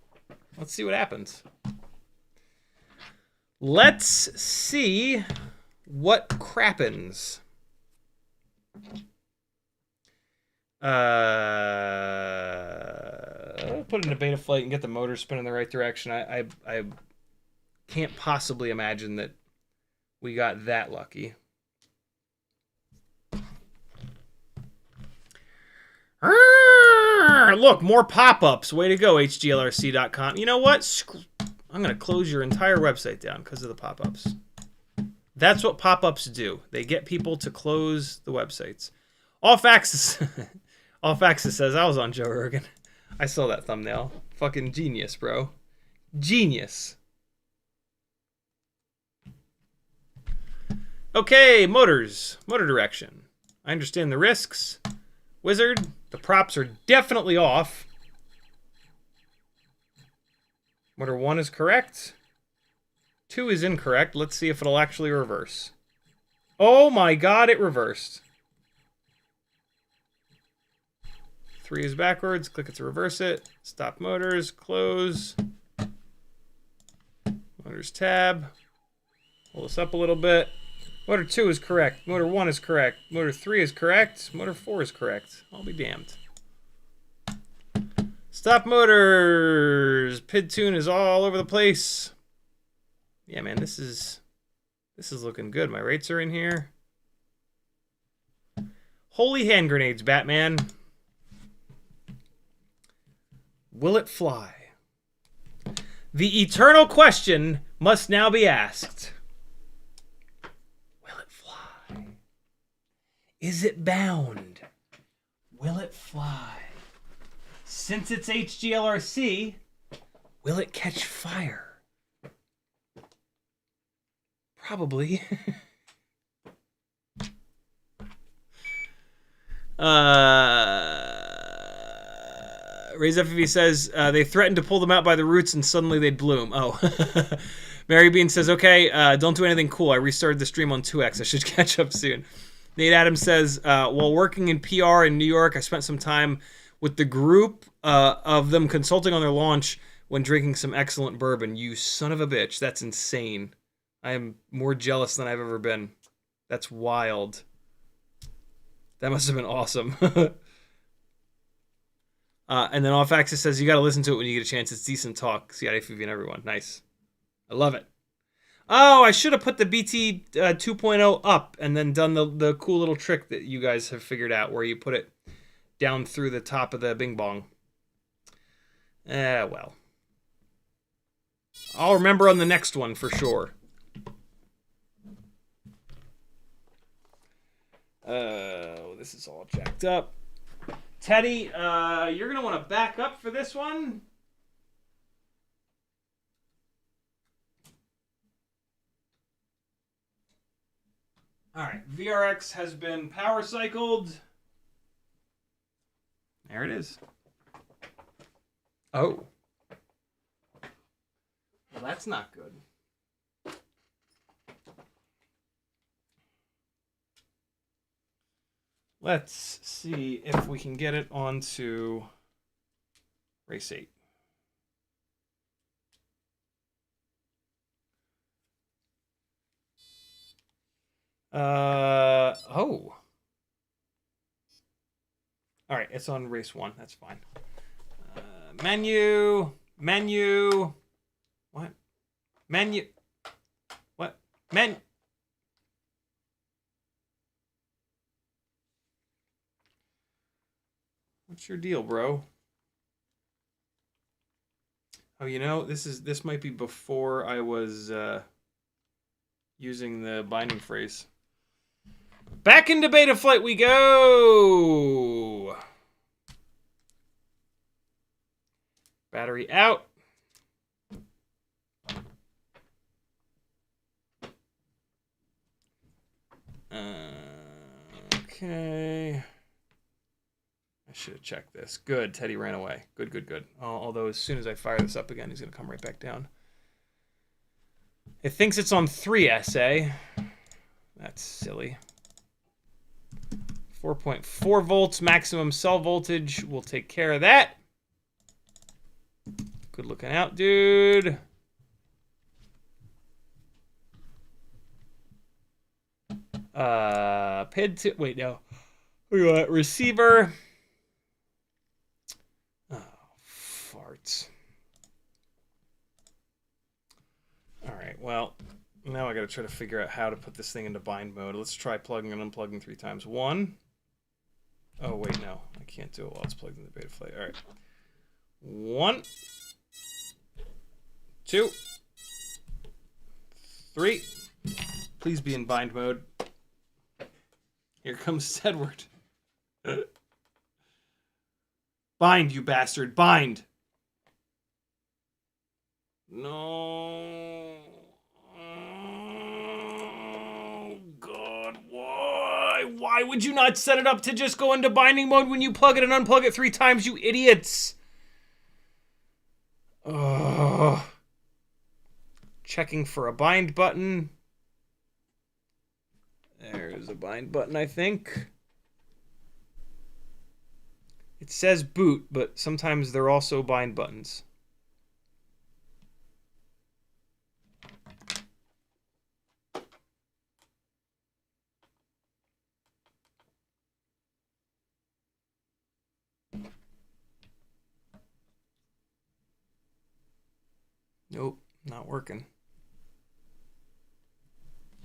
let's see what happens. Let's see what crappens. I'll put it in a Betaflight and get the motor spinning in the right direction. I can't possibly imagine that we got that lucky. Look, more pop-ups. Way to go, HGLRC.com. You know what? I'm going to close your entire website down because of the pop-ups. That's what pop-ups do. They get people to close the websites. Off Axis says, I was on Joe Rogan. I saw that thumbnail. Fucking genius, bro. Genius. Okay, motors. Motor direction. I understand the risks. Wizard, the props are definitely off. Motor 1 is correct. 2 is incorrect. Let's see if it'll actually reverse. Oh my god, it reversed. 3 is backwards. Click it to reverse it. Stop motors. Close. Motors tab. Pull this up a little bit. Motor 2 is correct. Motor 1 is correct. Motor 3 is correct. Motor 4 is correct. I'll be damned. Stop motors. PID tune is all over the place. Yeah, man, this is looking good. My rates are in here. Holy hand grenades, Batman. Will it fly? The eternal question must now be asked. Will it fly? Is it bound? Will it fly? Since it's HGLRC, will it catch fire? Probably. Ray's FPV says they threatened to pull them out by the roots and suddenly they'd bloom. Oh. Mary Bean says, okay, don't do anything cool. I restarted the stream on 2x. I should catch up soon. Nate Adams says, while working in PR in New York, I spent some time with the group of them consulting on their launch when drinking some excellent bourbon. You son of a bitch. That's insane. I am more jealous than I've ever been. That's wild. That must have been awesome. And then Off Axis says, you got to listen to it when you get a chance. It's decent talk. CiottiFPV and everyone. Nice. I love it. Oh, I should have put the BT 2.0 up and then done the cool little trick that you guys have figured out where you put it down through the top of the bing bong. Well. I'll remember on the next one for sure. Oh, this is all jacked up. Teddy, you're gonna want to back up for this one. All right, VRX has been power cycled. There it is. Oh. Well, that's not good. Let's see if we can get it onto race 8. Oh. All right, it's on race 1. That's fine. Menu. What? Menu. What? What's your deal, bro? Oh, you know, this might be before I was using the binding phrase. Back into Betaflight we go. Battery out. Okay. I should have checked this. Good. Teddy ran away. Good. Although as soon as I fire this up again, he's going to come right back down. It thinks it's on 3SA. That's silly. 4.4 volts maximum cell voltage. We'll take care of that. Good looking out, dude. PID to, wait, no. We got receiver. Oh, farts. All right, well, now I got to try to figure out how to put this thing into bind mode. Let's try plugging and unplugging 3 times. 1. Oh, wait, no. I can't do it while it's plugged into Betaflight. All right. 1. 2. 3. Please be in bind mode. Here comes Edward. Bind, you bastard. Bind. No. Oh, God. Why? Why would you not set it up to just go into binding mode when you plug it and unplug it 3 times, you idiots? Ugh. Checking for a bind button. There's a bind button, I think. It says boot, but sometimes they're also bind buttons. Nope, not working.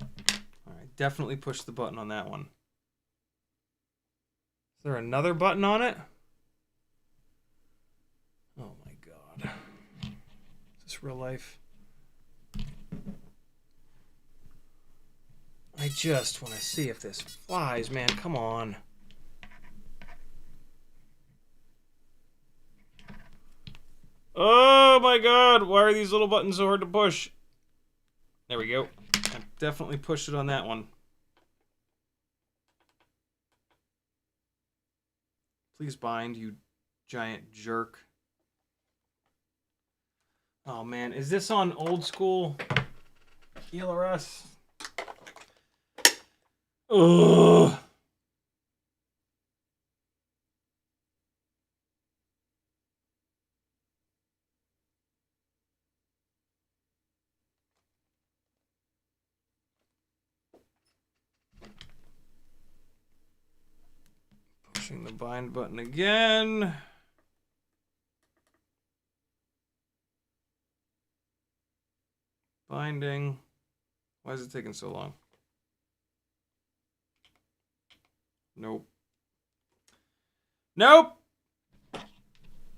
All right, definitely push the button on that one. Is there another button on it? Oh my God. Is this real life? I just want to see if this flies, man. Come on. Oh my God. Why are these little buttons so hard to push? There we go. I definitely pushed it on that one. Please bind, you giant jerk. Oh man, is this on old school HGLRC? Ugh. Pushing the bind button again. Binding. Why is it taking so long? Nope. Nope!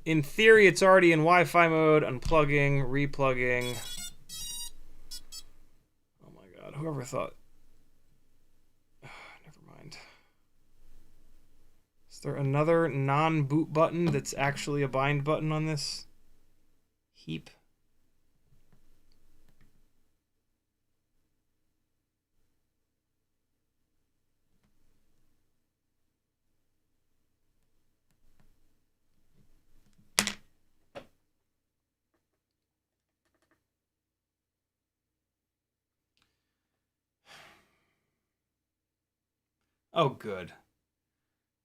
In theory, it's already in Wi-Fi mode. Unplugging, replugging. Oh my God, whoever thought... Never mind. there another non-boot button that's actually a bind button on this heap? Oh, good.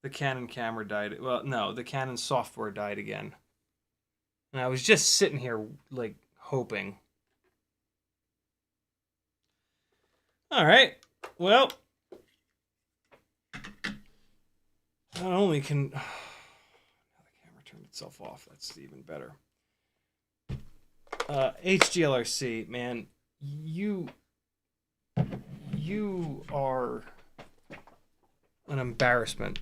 The Canon camera died. Well, no, the Canon software died again. And I was just sitting here, like, hoping. All right. Well, not only can... Now the camera turned itself off. That's even better. HGLRC, man, you are an embarrassment.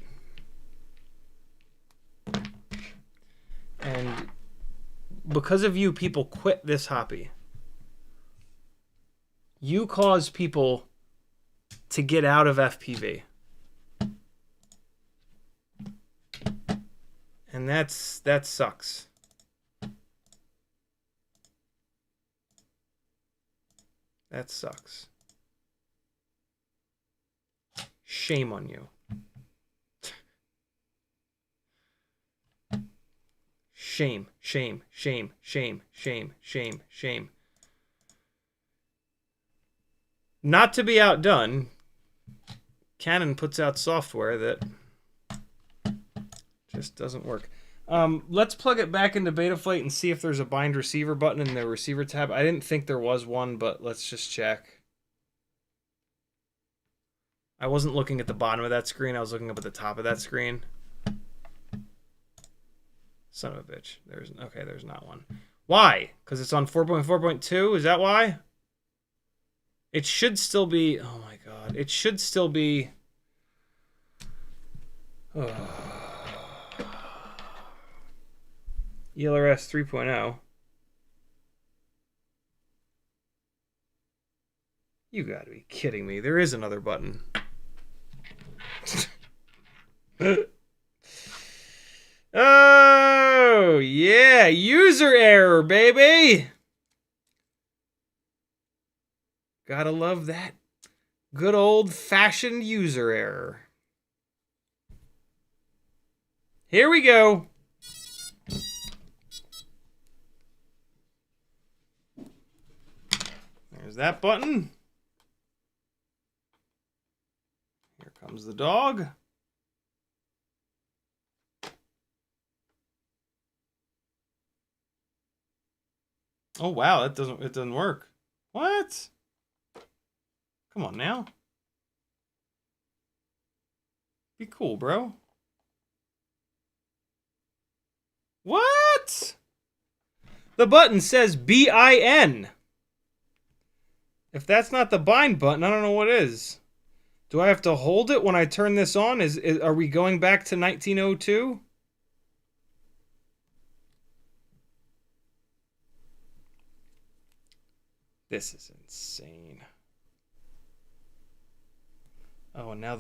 And because of you, people quit this hobby. You cause people to get out of FPV. And that sucks. That sucks. Shame on you. Shame, shame, shame, shame, shame, shame, shame. Not to be outdone, Canon puts out software that just doesn't work. Let's plug it back into Betaflight and see if there's a bind receiver button in the receiver tab. I didn't think there was one, but let's just check. I wasn't looking at the bottom of that screen. I was looking up at the top of that screen. Son of a bitch. There's not one. Why? Because it's on 4.4.2? Is that why? It should still be... Oh my god. It should still be... ELRS 3.0. You gotta be kidding me. There is another button. Oh, yeah. User error, baby. Gotta love that. Good old-fashioned user error. Here we go. There's that button. Here comes the dog. Oh wow, it doesn't work. What? Come on now. Be cool, bro. What? The button says BIN. If that's not the bind button, I don't know what is. Do I have to hold it when I turn this on? Are we going back to 1902? This is insane. Oh, and now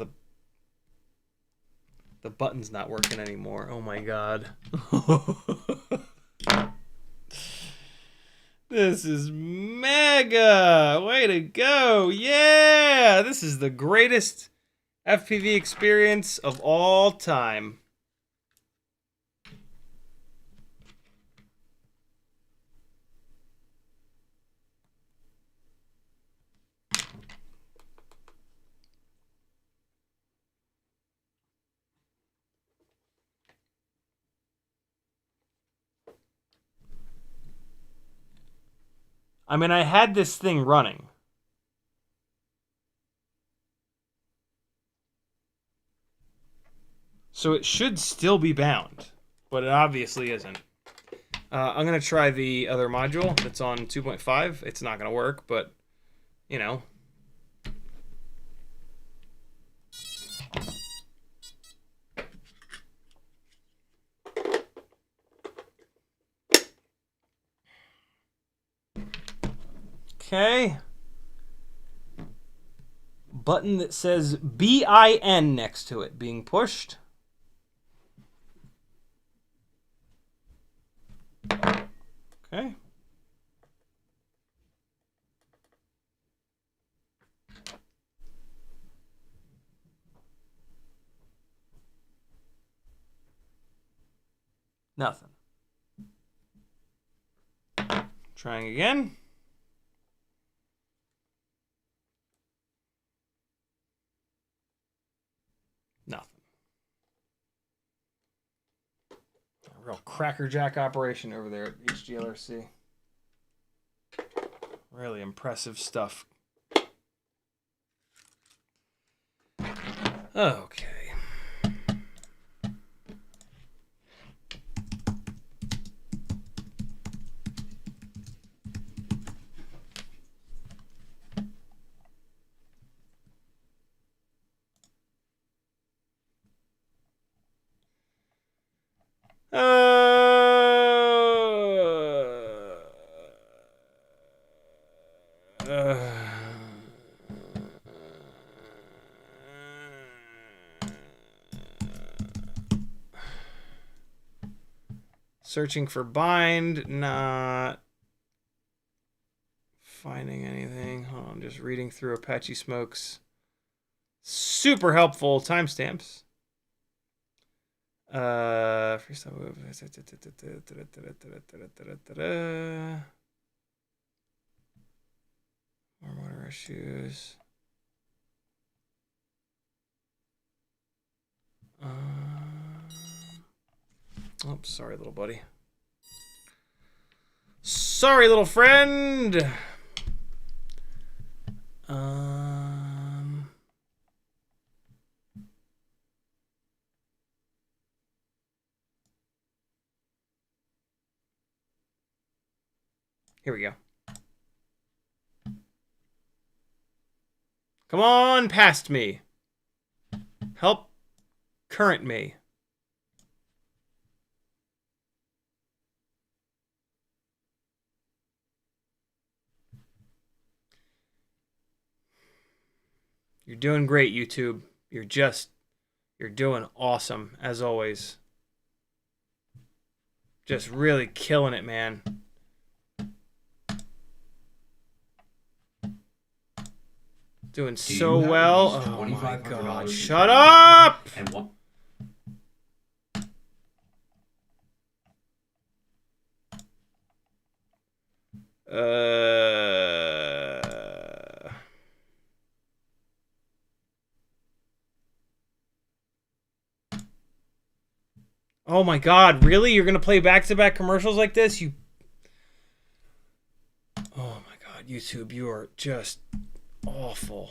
the button's not working anymore. Oh my god. This is mega! Way to go! Yeah! This is the greatest FPV experience of all time. I mean, I had this thing running. So it should still be bound, but it obviously isn't. I'm going to try the other module that's on 2.5. It's not going to work, but, you know. Okay. Button that says BIN next to it being pushed. Okay. Nothing. Trying again. Nothing. A real crackerjack operation over there at HGLRC. Really impressive stuff. Okay. Searching for bind, not finding anything. Hold on, just reading through Apache Smoke's super helpful timestamps. Freestyle. More motor issues. Oops, sorry, little buddy. Sorry, little friend. Here we go. Come on past me. Help current me. You're doing great, YouTube. You're doing awesome, as always. Just really killing it, man. Doing so well. Oh my God. Shut up! And what? Oh my God, really? You're gonna play back-to-back commercials like this? You... Oh my God, YouTube, you are just awful.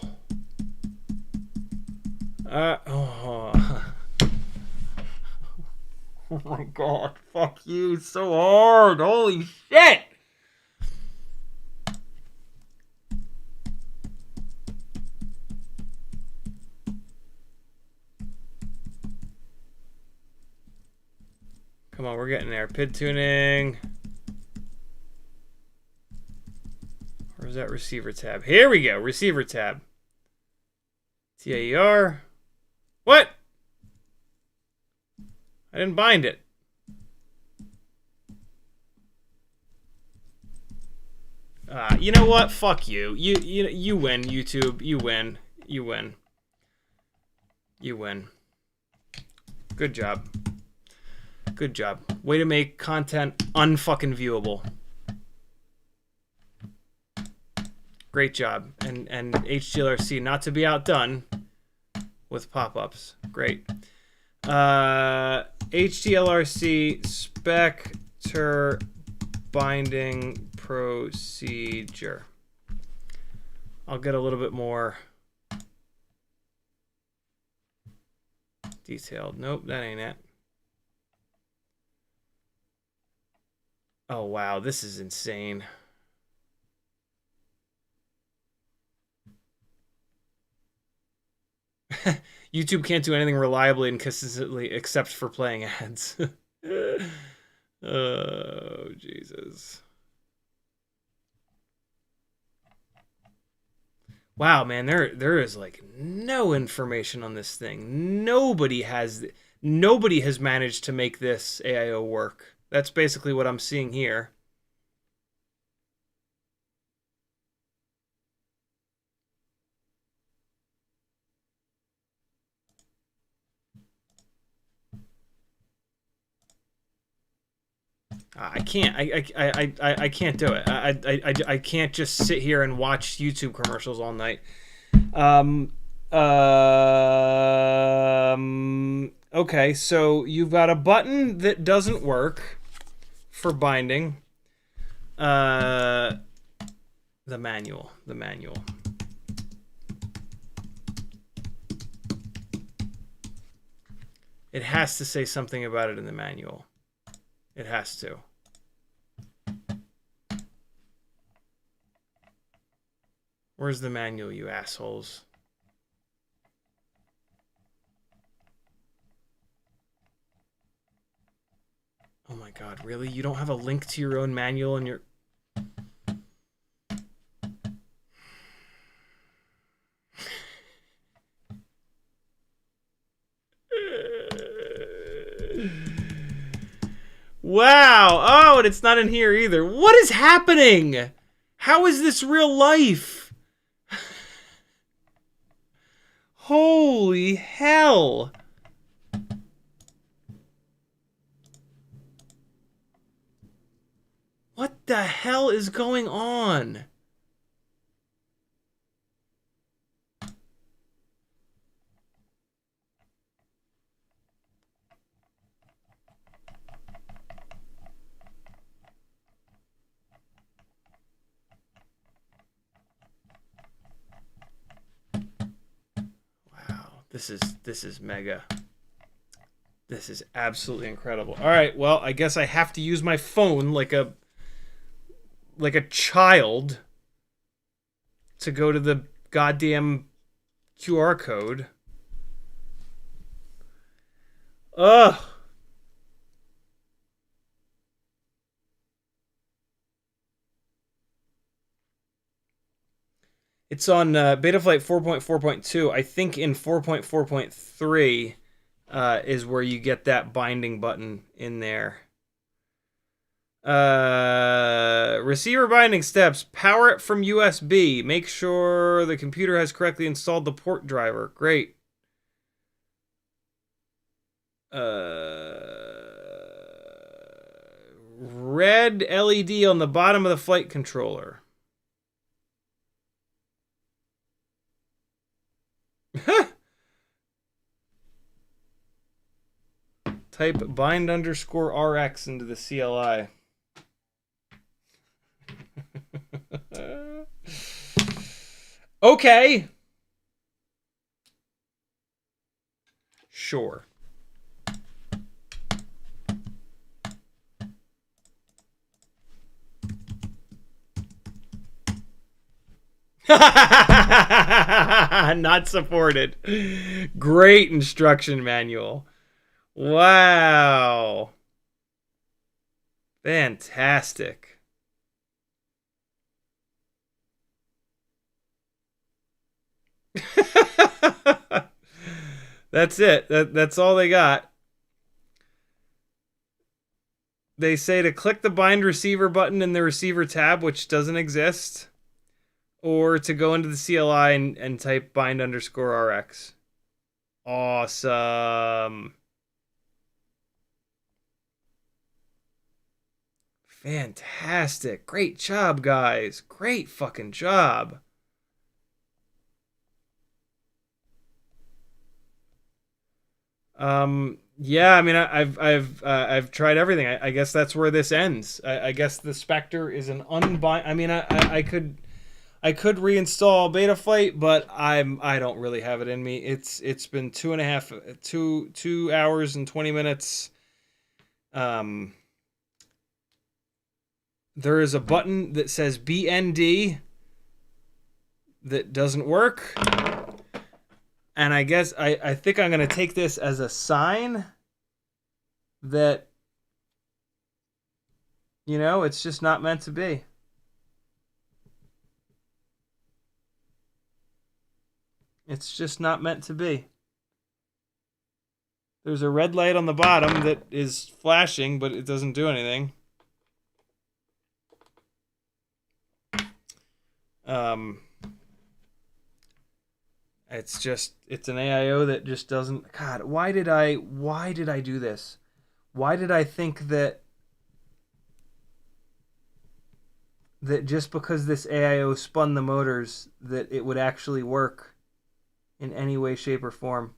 Oh my God, fuck you, it's so hard, holy shit! Come on, we're getting there. PID tuning. Where's that receiver tab? Here we go. Receiver tab. TAER. What? I didn't bind it. You know what? Fuck you. You win, YouTube. You win. You win. You win. Good job. Good job. Way to make content unfucking viewable. Great job. And HGLRC not to be outdone with pop-ups. Great. HGLRC Specter binding procedure. I'll get a little bit more detailed. Nope, that ain't it. Oh, wow, this is insane. YouTube can't do anything reliably and consistently except for playing ads. Oh, Jesus. Wow, man, there is like no information on this thing. Nobody has managed to make this AIO work. That's basically what I'm seeing here. I can't. I can't do it. I can't just sit here and watch YouTube commercials all night. Okay, so you've got a button that doesn't work for binding. The manual. It has to say something about it in the manual. It has to. Where's the manual, you assholes? Oh my god, really? You don't have a link to your own manual in your... Wow! Oh, and it's not in here either. What is happening? How is this real life? Holy hell! What the hell is going on? Wow, this is mega. This is absolutely incredible. All right, well, I guess I have to use my phone like a child to go to the goddamn QR code. Ugh. It's on Betaflight 4.4.2. I think in 4.4.3 is where you get that binding button in there. Receiver binding steps. Power it from USB. Make sure the computer has correctly installed the port driver. Great. Red LED on the bottom of the flight controller. Type bind_RX into the CLI. Okay. Sure. Not supported. Great instruction manual. Wow. Fantastic. That's it. That's all they got. They say to click the bind receiver button in the receiver tab, which doesn't exist, or to go into the CLI and type bind_RX. Awesome. Fantastic. Great job, guys. Great fucking job. Yeah, I mean, I've tried everything. I guess that's where this ends. I guess the Specter is an unbind. I mean, I could reinstall Betaflight, but I don't really have it in me. It's been 2 hours and 20 minutes. There is a button that says BND that doesn't work. And I guess I think I'm going to take this as a sign that, you know, it's just not meant to be. It's just not meant to be. There's a red light on the bottom that is flashing, but it doesn't do anything. It's an AIO that just doesn't... God, why did I do this? Why did I think that that just because this AIO spun the motors, that it would actually work in any way, shape, or form.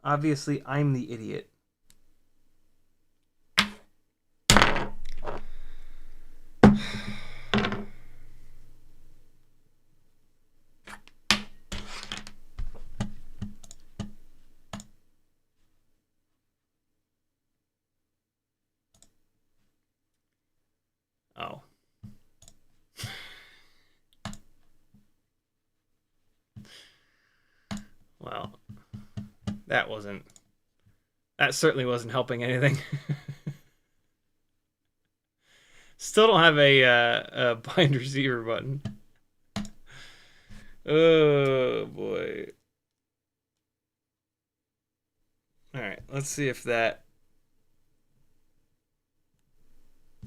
Obviously, I'm the idiot. Oh. Well, that certainly wasn't helping anything. Still don't have a bind receiver button. Oh boy. All right, let's see if that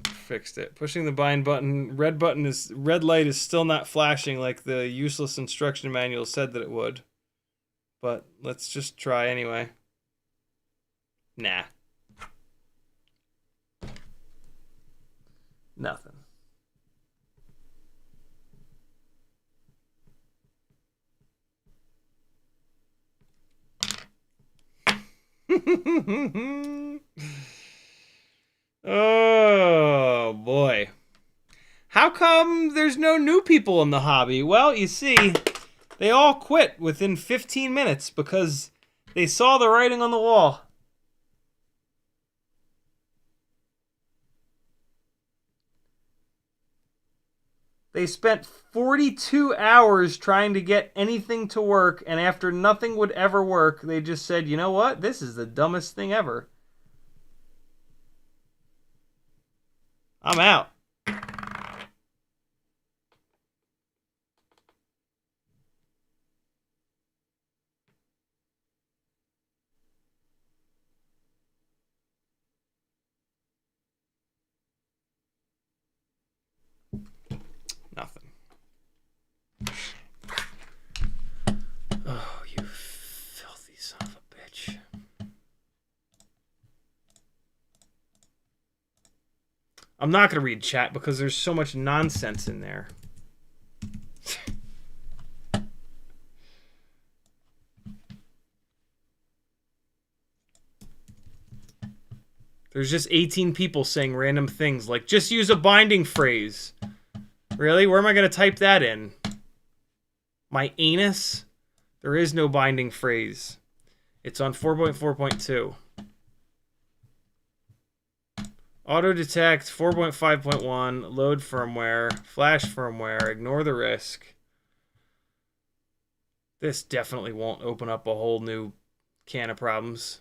fixed it. Pushing the bind button, red light is still not flashing like the useless instruction manual said that it would. But let's just try anyway. Nah. Nothing. Oh boy. How come there's no new people in the hobby? Well, you see, they all quit within 15 minutes because they saw the writing on the wall. They spent 42 hours trying to get anything to work, and after nothing would ever work, they just said, you know what? This is the dumbest thing ever. I'm out. Nothing. Oh, you filthy son of a bitch. I'm not going to read chat because there's so much nonsense in there. There's just 18 people saying random things like, just use a binding phrase. Really? Where am I going to type that in? My anus? There is no binding phrase. It's on 4.4.2. Auto detect 4.5.1. Load firmware. Flash firmware. Ignore the risk. This definitely won't open up a whole new can of problems.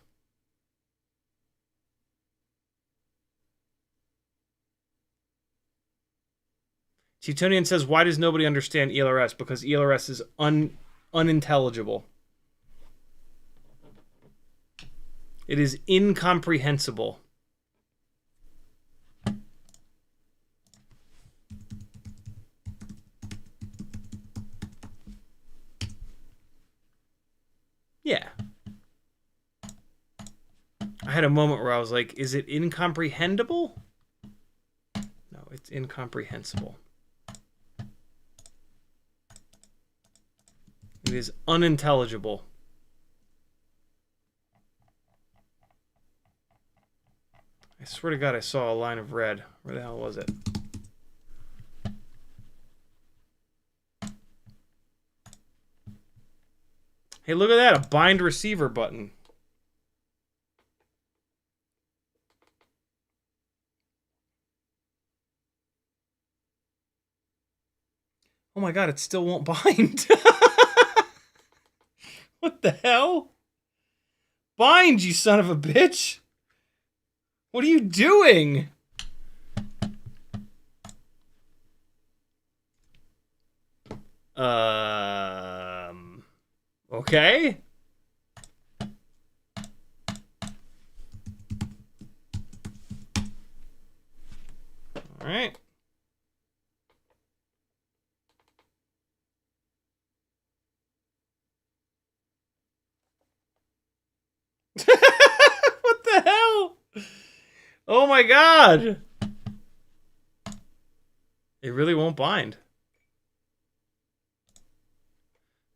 Teutonian says, why does nobody understand ELRS? Because ELRS is unintelligible. It is incomprehensible. Yeah. I had a moment where I was like, is it incomprehensible? No, it's incomprehensible. It is unintelligible. I swear to God, I saw a line of red. Where the hell was it? Hey, look at that. A bind receiver button. Oh my God, it still won't bind. What the hell? Bind, you son of a bitch. What are you doing? Okay. All right. What the hell? Oh my god! It really won't bind.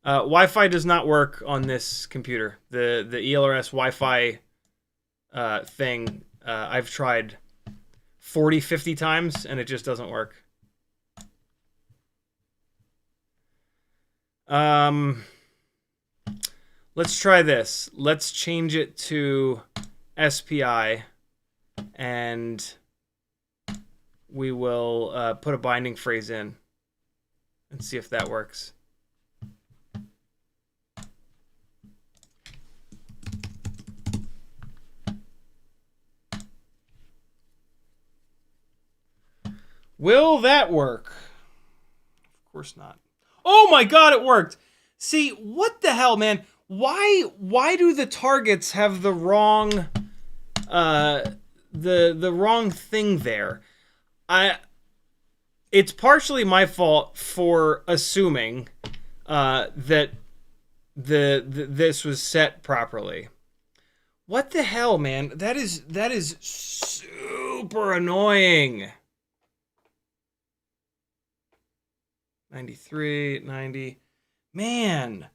Wi-Fi does not work on this computer. The ELRS Wi-Fi thing, I've tried 40, 50 times, and it just doesn't work. Let's try this. Let's change it to SPI, and we will put a binding phrase in and see if that works. Will that work? Of course not. Oh my god, it worked! See, what the hell, man? Why do the targets have the wrong the wrong thing there? It's partially my fault for assuming that this was set properly. What the hell, man? That is super annoying. 93, 90. Man,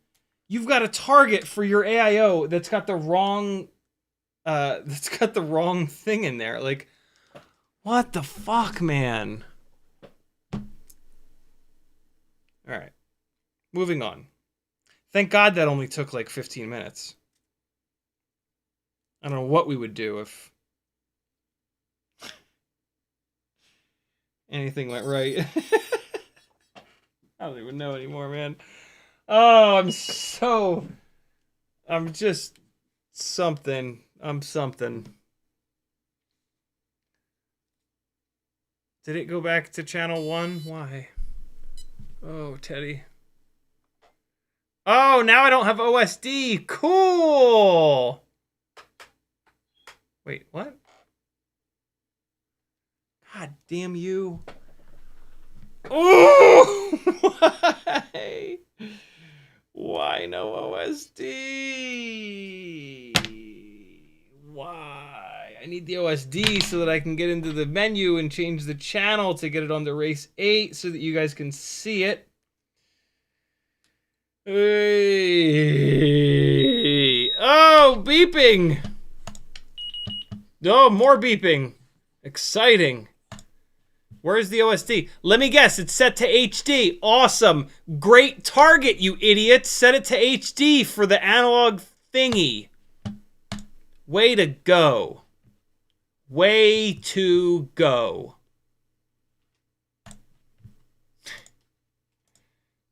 you've got a target for your AIO that's got the wrong thing in there. Like, what the fuck, man? All right. Moving on. Thank God that only took like 15 minutes. I don't know what we would do if anything went right. I don't even know anymore, man. Oh, I'm just something. I'm something. Did it go back to channel 1? Why? Oh, Teddy. Oh, now I don't have OSD. Cool. Wait, what? God damn you. Oh! Why? Why no OSD? Why? I need the OSD so that I can get into the menu and change the channel to get it on the race 8 so that you guys can see it. Hey. Oh, beeping! Oh, more beeping. Exciting. Where's the OSD? Let me guess, it's set to HD. Awesome. Great target, you idiots. Set it to HD for the analog thingy. Way to go. Way to go.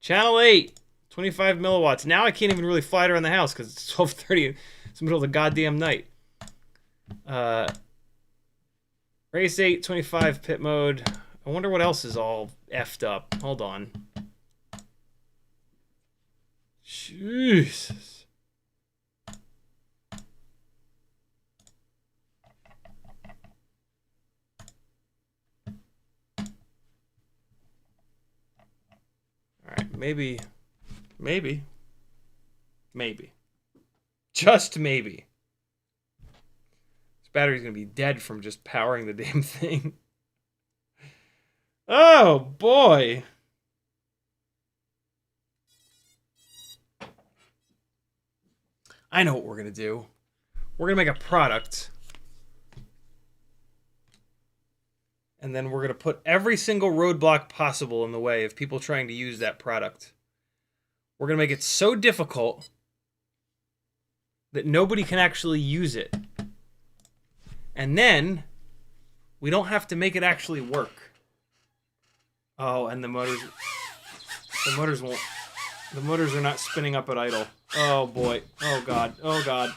Channel 8, 25 milliwatts. Now I can't even really fly it around the house because it's 12:30. It's the middle of the goddamn night. Race 8, 25 pit mode. I wonder what else is all effed up. Hold on. Jesus. Alright, maybe. Just maybe. Battery's gonna be dead from just powering the damn thing. Oh boy. I know what we're gonna do. We're gonna make a product. And then we're gonna put every single roadblock possible in the way of people trying to use that product. We're gonna make it so difficult that nobody can actually use it. And then we don't have to make it actually work. Oh, and the motors are not spinning up at idle. Oh boy. Oh god. Oh god.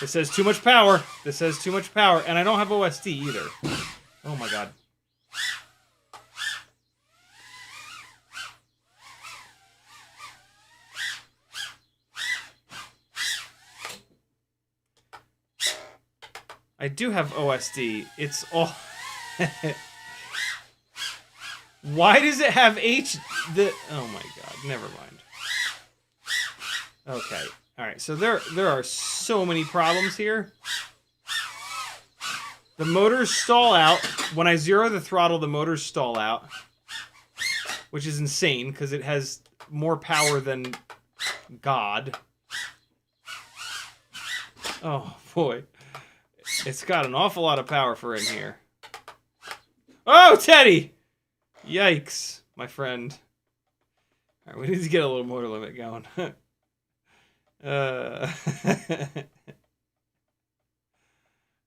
This says too much power. This says too much power. And I don't have OSD either. Oh my god. I do have OSD. It's all... Why does it have Oh my god, never mind. Okay, alright, so there are so many problems here. The motors stall out. When I zero the throttle, the motors stall out. Which is insane, because it has more power than God. Oh, boy. It's got an awful lot of power for in here. Oh, Teddy! Yikes, my friend. All right, we need to get a little motor limit going.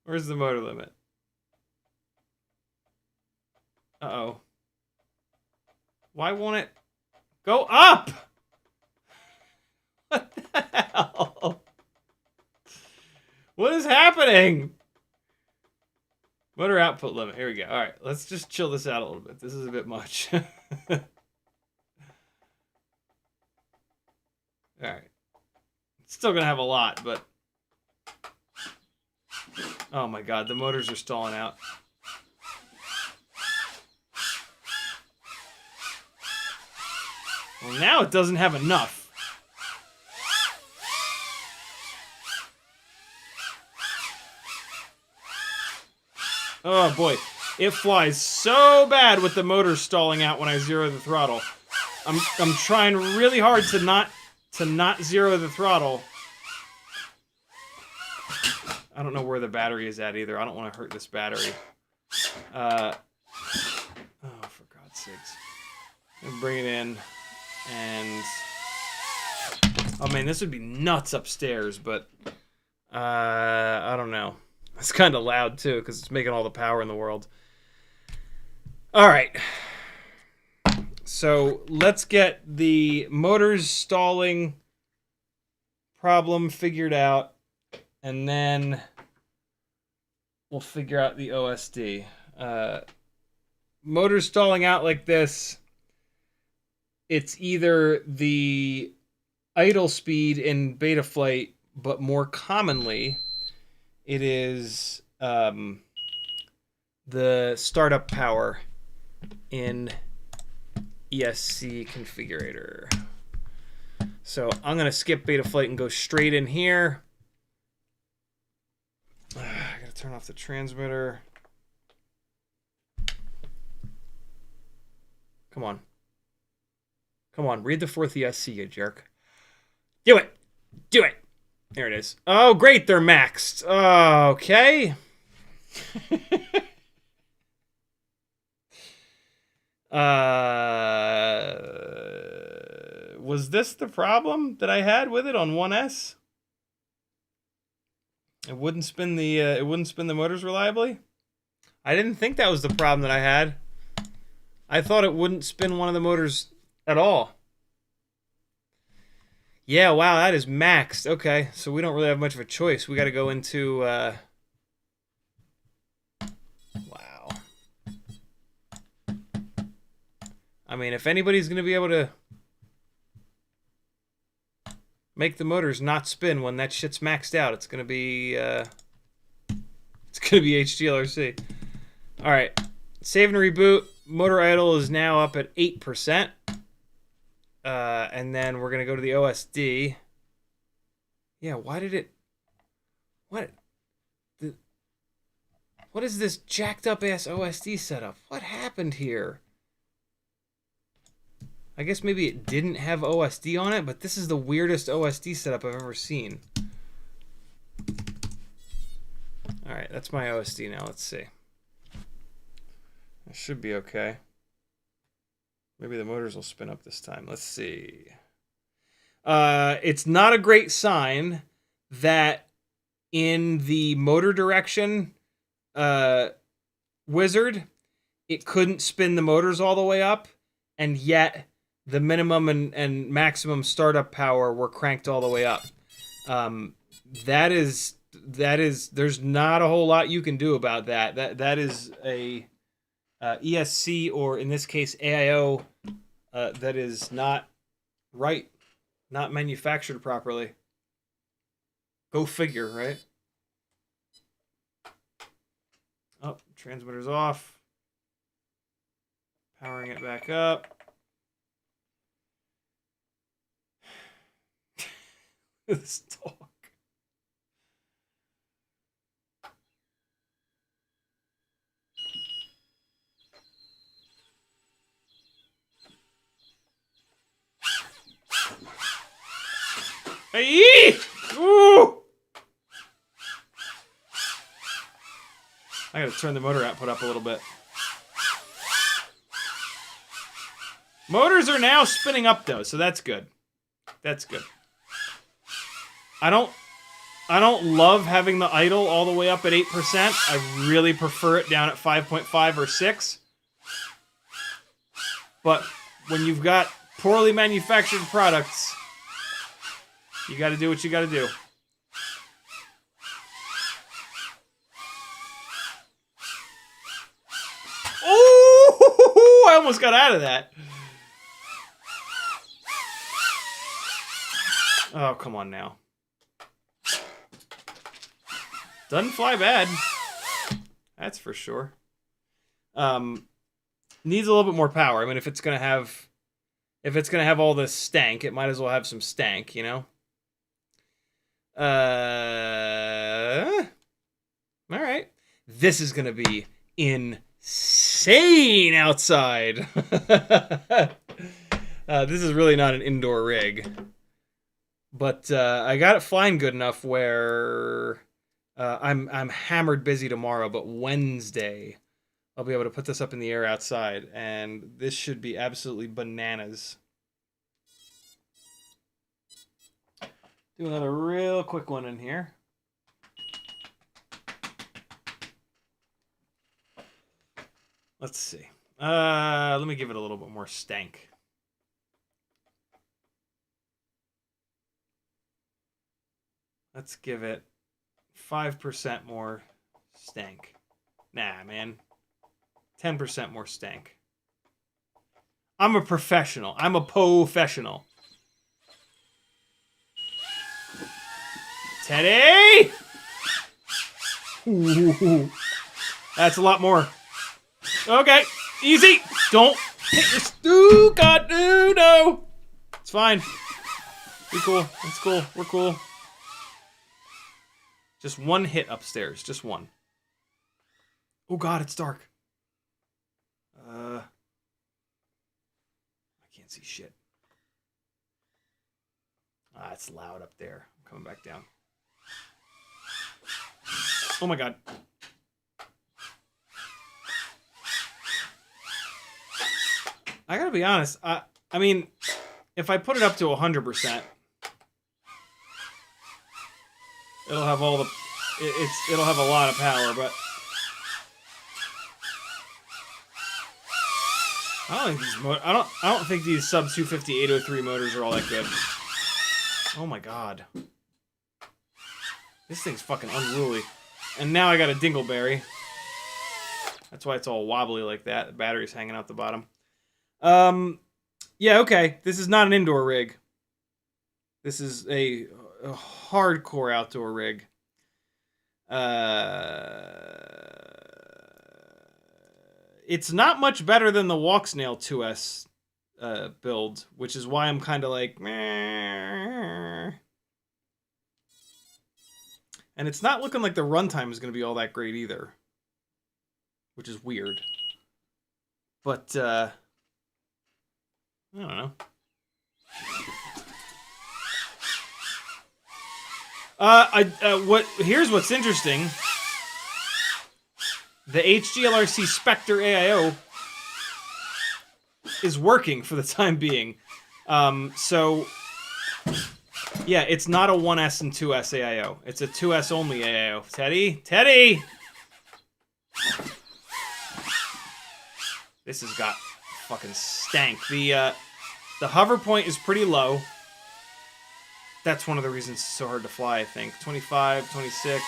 Where's the motor limit? Uh-oh. Why won't it go up? What the hell? What is happening? Motor output limit. Here we go. All right, let's just chill this out a little bit. This is a bit much. All right. It's still going to have a lot, but... Oh my god, the motors are stalling out. Well, now it doesn't have enough. Oh boy, it flies so bad with the motor stalling out when I zero the throttle. I'm trying really hard to not zero the throttle. I don't know where the battery is at either. I don't want to hurt this battery. Oh, for God's sakes. I'm bring it in, and oh man, this would be nuts upstairs, but I don't know. It's kind of loud too because it's making all the power in the world. All right. So let's get the motors stalling problem figured out, and then we'll figure out the OSD. Motors stalling out like this, it's either the idle speed in Betaflight, but more commonly, it is the startup power in ESC configurator. So I'm going to skip Betaflight and go straight in here. I got to turn off the transmitter. Come on. Come on, read the fourth ESC, you jerk. Do it! Do it! There it is. Oh, great, they're maxed. Okay. Was this the problem that I had with it on 1S? It wouldn't spin the motors reliably? I didn't think that was the problem that I had. I thought it wouldn't spin one of the motors at all. Yeah, wow, that is maxed. Okay, so we don't really have much of a choice. We got to go into... Wow. I mean, if anybody's going to be able to make the motors not spin when that shit's maxed out, it's going to be... It's going to be HGLRC. All right, save and reboot. Motor idle is now up at 8%. And then we're going to go to the OSD. Yeah, why did it... What is this jacked up ass OSD setup? What happened here? I guess maybe it didn't have OSD on it, but this is the weirdest OSD setup I've ever seen. Alright, that's my OSD now. Let's see. It should be okay. Maybe the motors will spin up this time. Let's see. It's not a great sign that in the motor direction wizard, it couldn't spin the motors all the way up, and yet the minimum and maximum startup power were cranked all the way up. That is there's not a whole lot you can do about that. That is a ESC, or in this case AIO, that is not right, not manufactured properly. Go figure, right? Oh, transmitter's off. Powering it back up. This talk. Hey! Ooh! I gotta turn the motor output up a little bit. Motors are now spinning up though, so that's good. That's good. I don't love having the idle all the way up at 8%. I really prefer it down at 5.5 or 6. But when you've got poorly manufactured products, you gotta do what you gotta do. Oh! I almost got out of that. Oh, come on now. Doesn't fly bad. That's for sure. Needs a little bit more power. I mean, if it's gonna have all this stank, it might as well have some stank, you know? Alright. This is gonna be insane outside. This is really not an indoor rig. But I got it flying good enough where I'm hammered busy tomorrow, but Wednesday I'll be able to put this up in the air outside, and this should be absolutely bananas. Do another real quick one in here. Let's see. Let me give it a little bit more stank. Let's give it 5% more stank. Nah, man. 10% more stank. I'm a professional. I'm a professional. Teddy! Ooh. That's a lot more. Okay, easy. Don't hit your... Ooh, God, no. It's fine. Be cool. It's cool. We're cool. Just one hit upstairs. Just one. Oh, God, it's dark. I can't see shit. Ah, it's loud up there. I'm coming back down. Oh, my God. I gotta be honest. I mean, if I put it up to 100%, it'll have all the... It'll have a lot of power, but... I don't think these sub 250 803 motors are all that good. Oh my God. This thing's fucking unruly. And now I got a dingleberry. That's why it's all wobbly like that. The battery's hanging out the bottom. Yeah, okay. This is not an indoor rig. This is a hardcore outdoor rig. It's not much better than the Walksnail 2S build, which is why I'm kind of like, meh. And it's not looking like the runtime is going to be all that great either, which is weird. But, I don't know. Here's what's interesting. The HGLRC Specter AIO is working for the time being. So, yeah, it's not a 1S and 2S AIO. It's a 2S only AIO. Teddy! This has got fucking stank. The hover point is pretty low. That's one of the reasons it's so hard to fly, I think. 25, 26,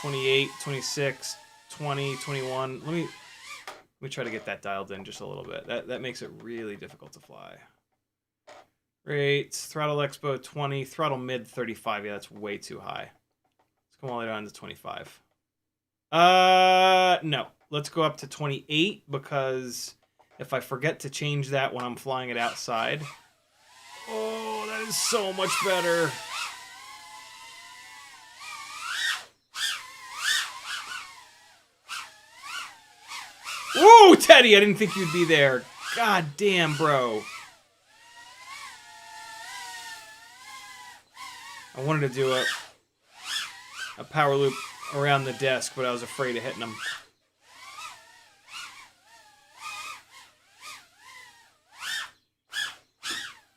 28, 26, 20, 21. Let me try to get that dialed in just a little bit. That makes it really difficult to fly. Rates, throttle expo 20, throttle mid 35. Yeah, that's way too high. Let's come all the way down to 25. No. Let's go up to 28 because if I forget to change that when I'm flying it outside... Oh, that is so much better. Whoa, Teddy, I didn't think you'd be there. God damn, bro. I wanted to do a power loop around the desk, but I was afraid of hitting them.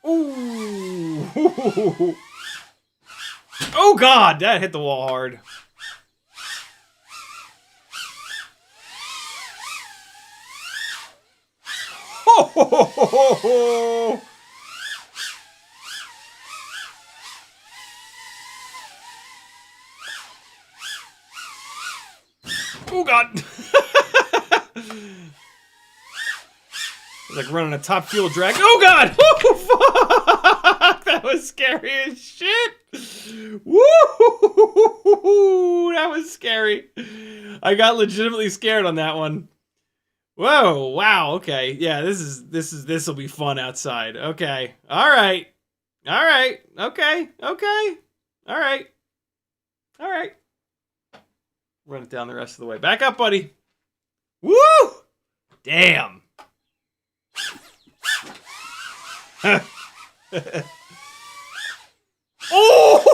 Ooh! Oh God, that hit the wall hard. Oh! Oh God! It's like running a top fuel drag. Oh God! Oh fuck! That was scary as shit. Woo! That was scary. I got legitimately scared on that one. Whoa! Wow. Okay. Yeah. This will be fun outside. Okay. All right. All right. Okay. Okay. All right. All right. Run it down the rest of the way. Back up, buddy. Woo! Damn. Oh!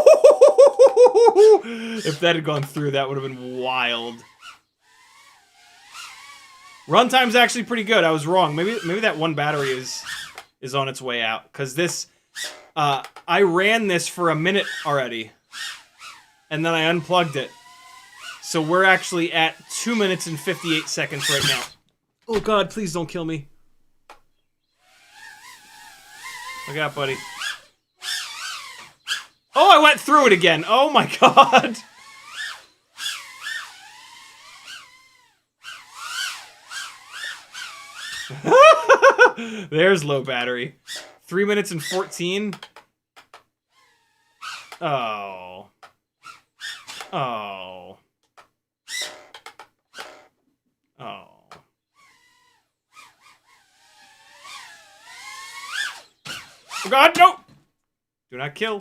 If that had gone through, that would have been wild. Runtime's actually pretty good. I was wrong. Maybe that one battery is on its way out, because this I ran this for a minute already, and then I unplugged it. So we're actually at 2 minutes and 58 seconds right now. Oh God, please don't kill me. Look out, buddy. Oh, I went through it again. Oh my God. There's low battery. 3 minutes and 14. Oh. Oh. Oh. Oh God, no! Do not kill.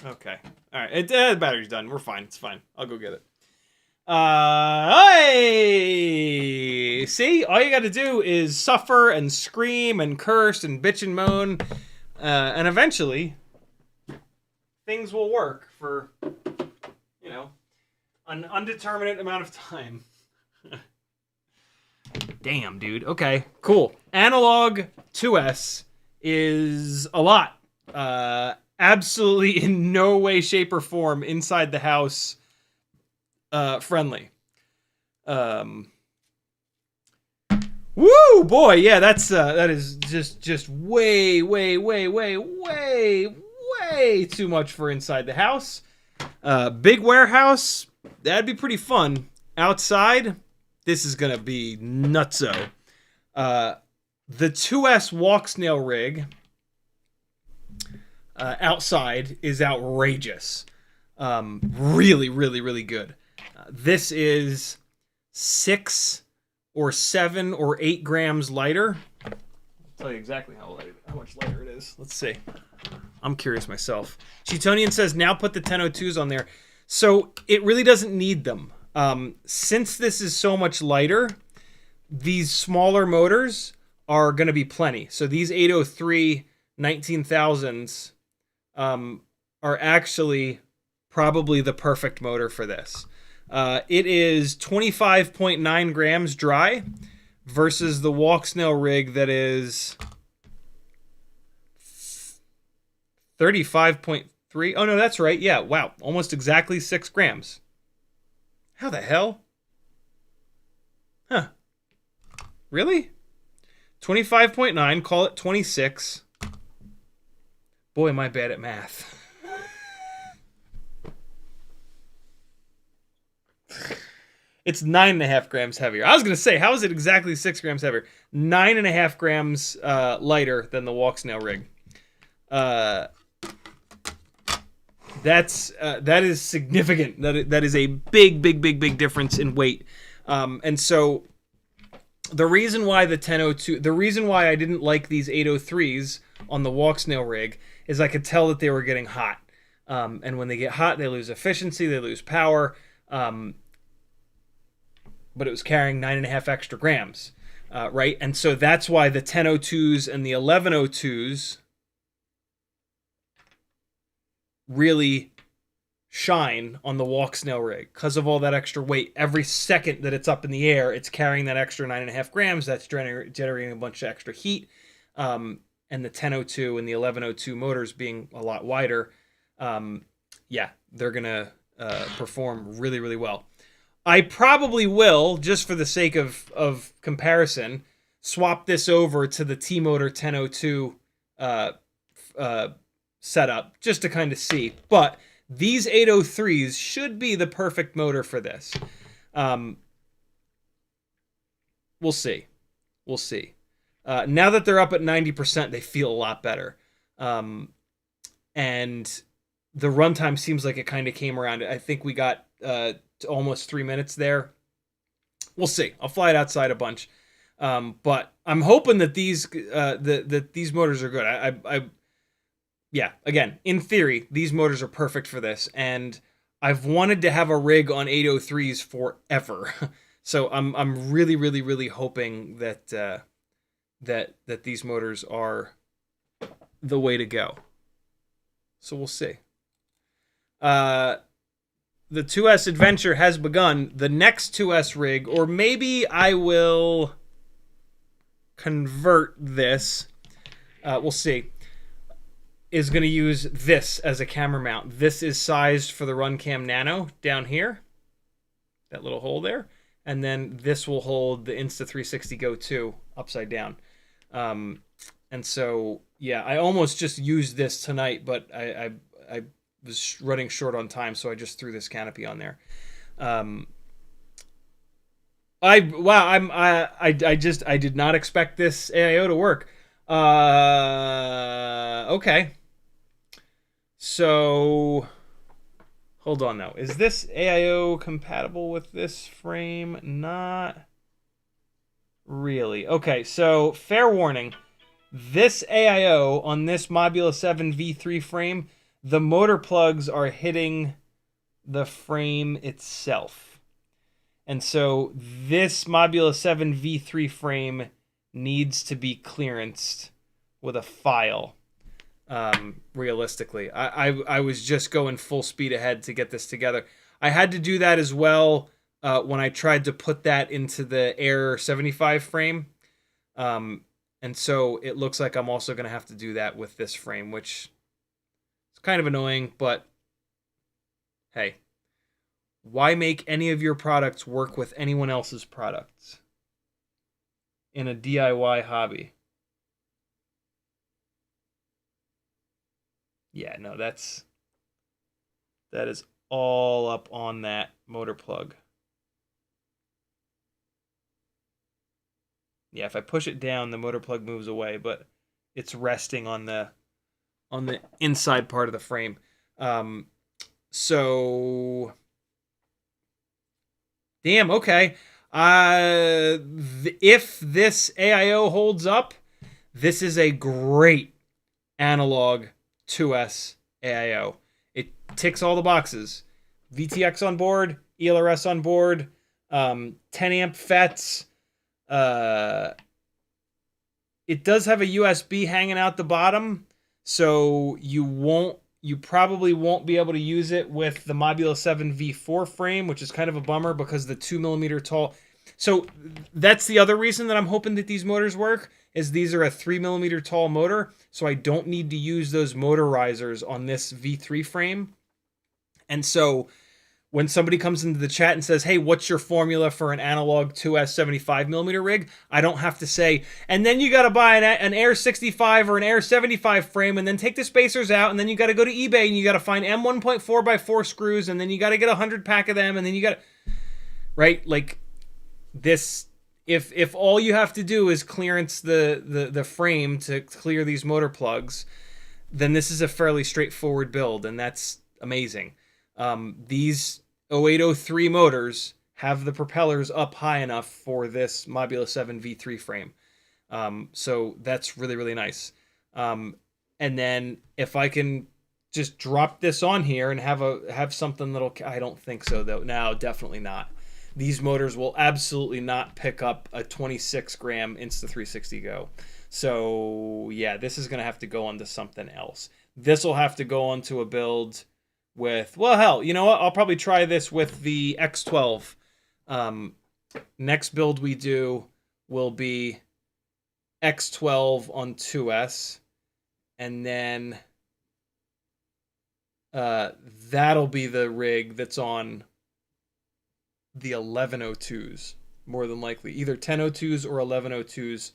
Okay. Alright, the battery's done. We're fine. It's fine. I'll go get it. Hey! See? All you gotta do is suffer and scream and curse and bitch and moan. And eventually, things will work for, you know, an undeterminate amount of time. Damn, dude. Okay, cool. Analog 2S is a lot. Absolutely in no way, shape, or form inside the house friendly. Woo, boy, yeah, that is just way too much for inside the house. Big warehouse, that'd be pretty fun. Outside, this is gonna be nutso. The 2S Walksnail rig outside is outrageous. Really good. This is 6 or 7 or 8 grams lighter. I'll tell you exactly how much lighter it is. Let's see. I'm curious myself. Cheatonian says, now put the 1002s on there. So it really doesn't need them. Since this is so much lighter, these smaller motors are going to be plenty. So these 803 19,000s are actually probably the perfect motor for this. It is 25.9 grams dry versus the Walksnail rig that is 35.3. Oh, no, that's right. Yeah, wow. Almost exactly 6 grams. How the hell? Huh. Really? 25.9, call it 26. Boy, am I bad at math. It's 9.5 grams heavier. I was going to say, how is it exactly 6 grams heavier? 9.5 grams lighter than the Walksnail rig. That is significant. That is a big difference in weight. And so the reason why the reason why I didn't like these 803s on the Walksnail rig is I could tell that they were getting hot. And when they get hot, they lose efficiency, they lose power. But it was carrying 9.5 extra grams, right? And so that's why the 1002s and the 1102s really shine on the Walksnail rig because of all that extra weight. Every second that it's up in the air, it's carrying that extra 9.5 grams. That's generating a bunch of extra heat. And the 1002 and the 1102 motors being a lot wider, yeah, they're going to perform really, really well. I probably will, just for the sake of comparison, swap this over to the T-Motor 1002 setup just to kind of see. But these 803s should be the perfect motor for this. We'll see. We'll see. Now that they're up at 90%, they feel a lot better. And the runtime seems like it kind of came around. I think we got almost 3 minutes there. We'll see. I'll fly it outside a bunch. But I'm hoping that these that these motors are good. Yeah, again, in theory, these motors are perfect for this. And I've wanted to have a rig on 803s forever. So I'm really, really, really hoping that that these motors are the way to go. So we'll see. The 2S adventure has begun. The next 2S rig, or maybe I will convert this, we'll see, is going to use this as a camera mount. This is sized for the Runcam Nano down here, that little hole there, and then this will hold the Insta360 Go 2 upside down. And so, yeah, I almost just used this tonight, but I was running short on time, so I just threw this canopy on there. I did not expect this AIO to work. Okay. So, hold on now. Is this AIO compatible with this frame? Not really. Okay, so fair warning. This AIO on this Mobula 7 V3 frame, the motor plugs are hitting the frame itself. And so this Mobula 7 V3 frame needs to be clearanced with a file, realistically. I was just going full speed ahead to get this together. I had to do that as well when I tried to put that into the Air 75 frame. And so it looks like I'm also going to have to do that with this frame, which is kind of annoying, but hey, why make any of your products work with anyone else's products in a DIY hobby? Yeah, no, that is all up on that motor plug. Yeah, if I push it down, the motor plug moves away, but it's resting on the inside part of the frame. So, damn, okay. If this AIO holds up, this is a great analog 2S AIO. It ticks all the boxes. VTX on board, ELRS on board, 10 amp FETs. It does have a USB hanging out the bottom, so you probably won't be able to use it with the Mobula 7 V4 frame, which is kind of a bummer because the 2mm tall. So that's the other reason that I'm hoping that these motors work, is these are a 3mm tall motor, so I don't need to use those motor risers on this V3 frame. And so when somebody comes into the chat and says, hey, what's your formula for an analog 2S 75mm rig? I don't have to say, and then you got to buy an Air 65 or an Air 75 frame, and then take the spacers out, and then you got to go to eBay, and you got to find M1.4x4 screws, and then you got to get 100 pack of them, and then you got to, right? Like this, if all you have to do is clearance the frame to clear these motor plugs, then this is a fairly straightforward build, and that's amazing. These 0803 motors have the propellers up high enough for this Mobula 7 V3 frame. So that's really, really nice. And then if I can just drop this on here and have something that'll, I don't think so though. No, definitely not. These motors will absolutely not pick up a 26 gram Insta360 Go. So yeah, this is going to have to go onto something else. This will have to go onto a build with, well, hell, you know what? I'll probably try this with the X12. Next build we do will be X12 on 2S, and then that'll be the rig that's on the 1102s, more than likely. Either 1002s or 1102s,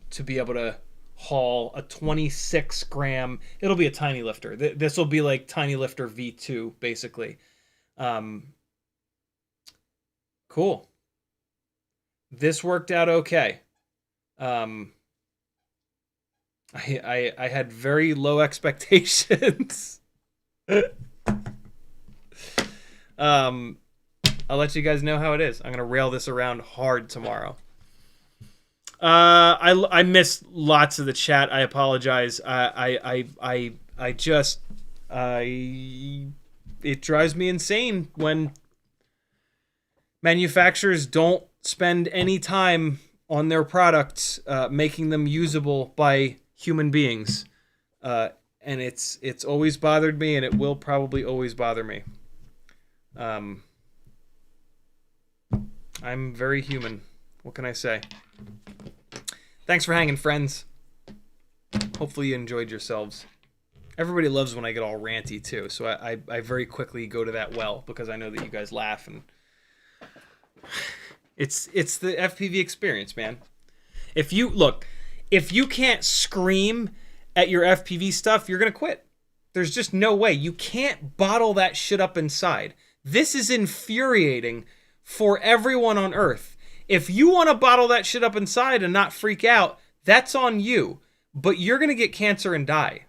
to be able to haul a 26 gram. It'll be a tiny lifter. This will be like tiny lifter V2, basically. Cool. This worked out okay. I had very low expectations. I'll let you guys know how it is. I'm gonna rail this around hard tomorrow. I missed lots of the chat. I apologize. It drives me insane when manufacturers don't spend any time on their products, making them usable by human beings. And it's always bothered me, and it will probably always bother me. I'm very human. What can I say? Thanks for hanging, friends. Hopefully you enjoyed yourselves. Everybody loves when I get all ranty, too, so I very quickly go to that well, because I know that you guys laugh, and it's the FPV experience, man. If you can't scream at your FPV stuff, you're gonna quit. There's just no way. You can't bottle that shit up inside. This is infuriating for everyone on Earth. If you want to bottle that shit up inside and not freak out, that's on you. But you're gonna get cancer and die.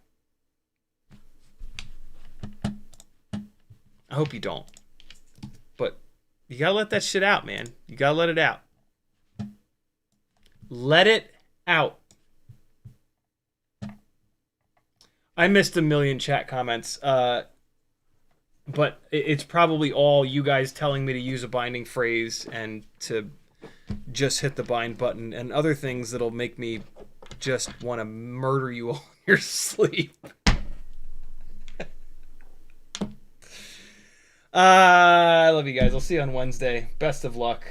I hope you don't. But you gotta let that shit out, man. You gotta let it out. Let it out. I missed a million chat comments, but it's probably all you guys telling me to use a binding phrase and to just hit the bind button and other things that'll make me just want to murder you all in your sleep. I love you guys. I'll see you on Wednesday. Best of luck.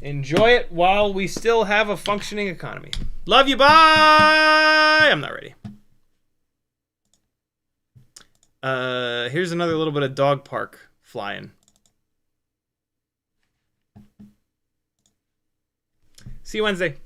Enjoy it while we still have a functioning economy. Love you. Bye. I'm not ready. Here's another little bit of dog park flying. See you Wednesday.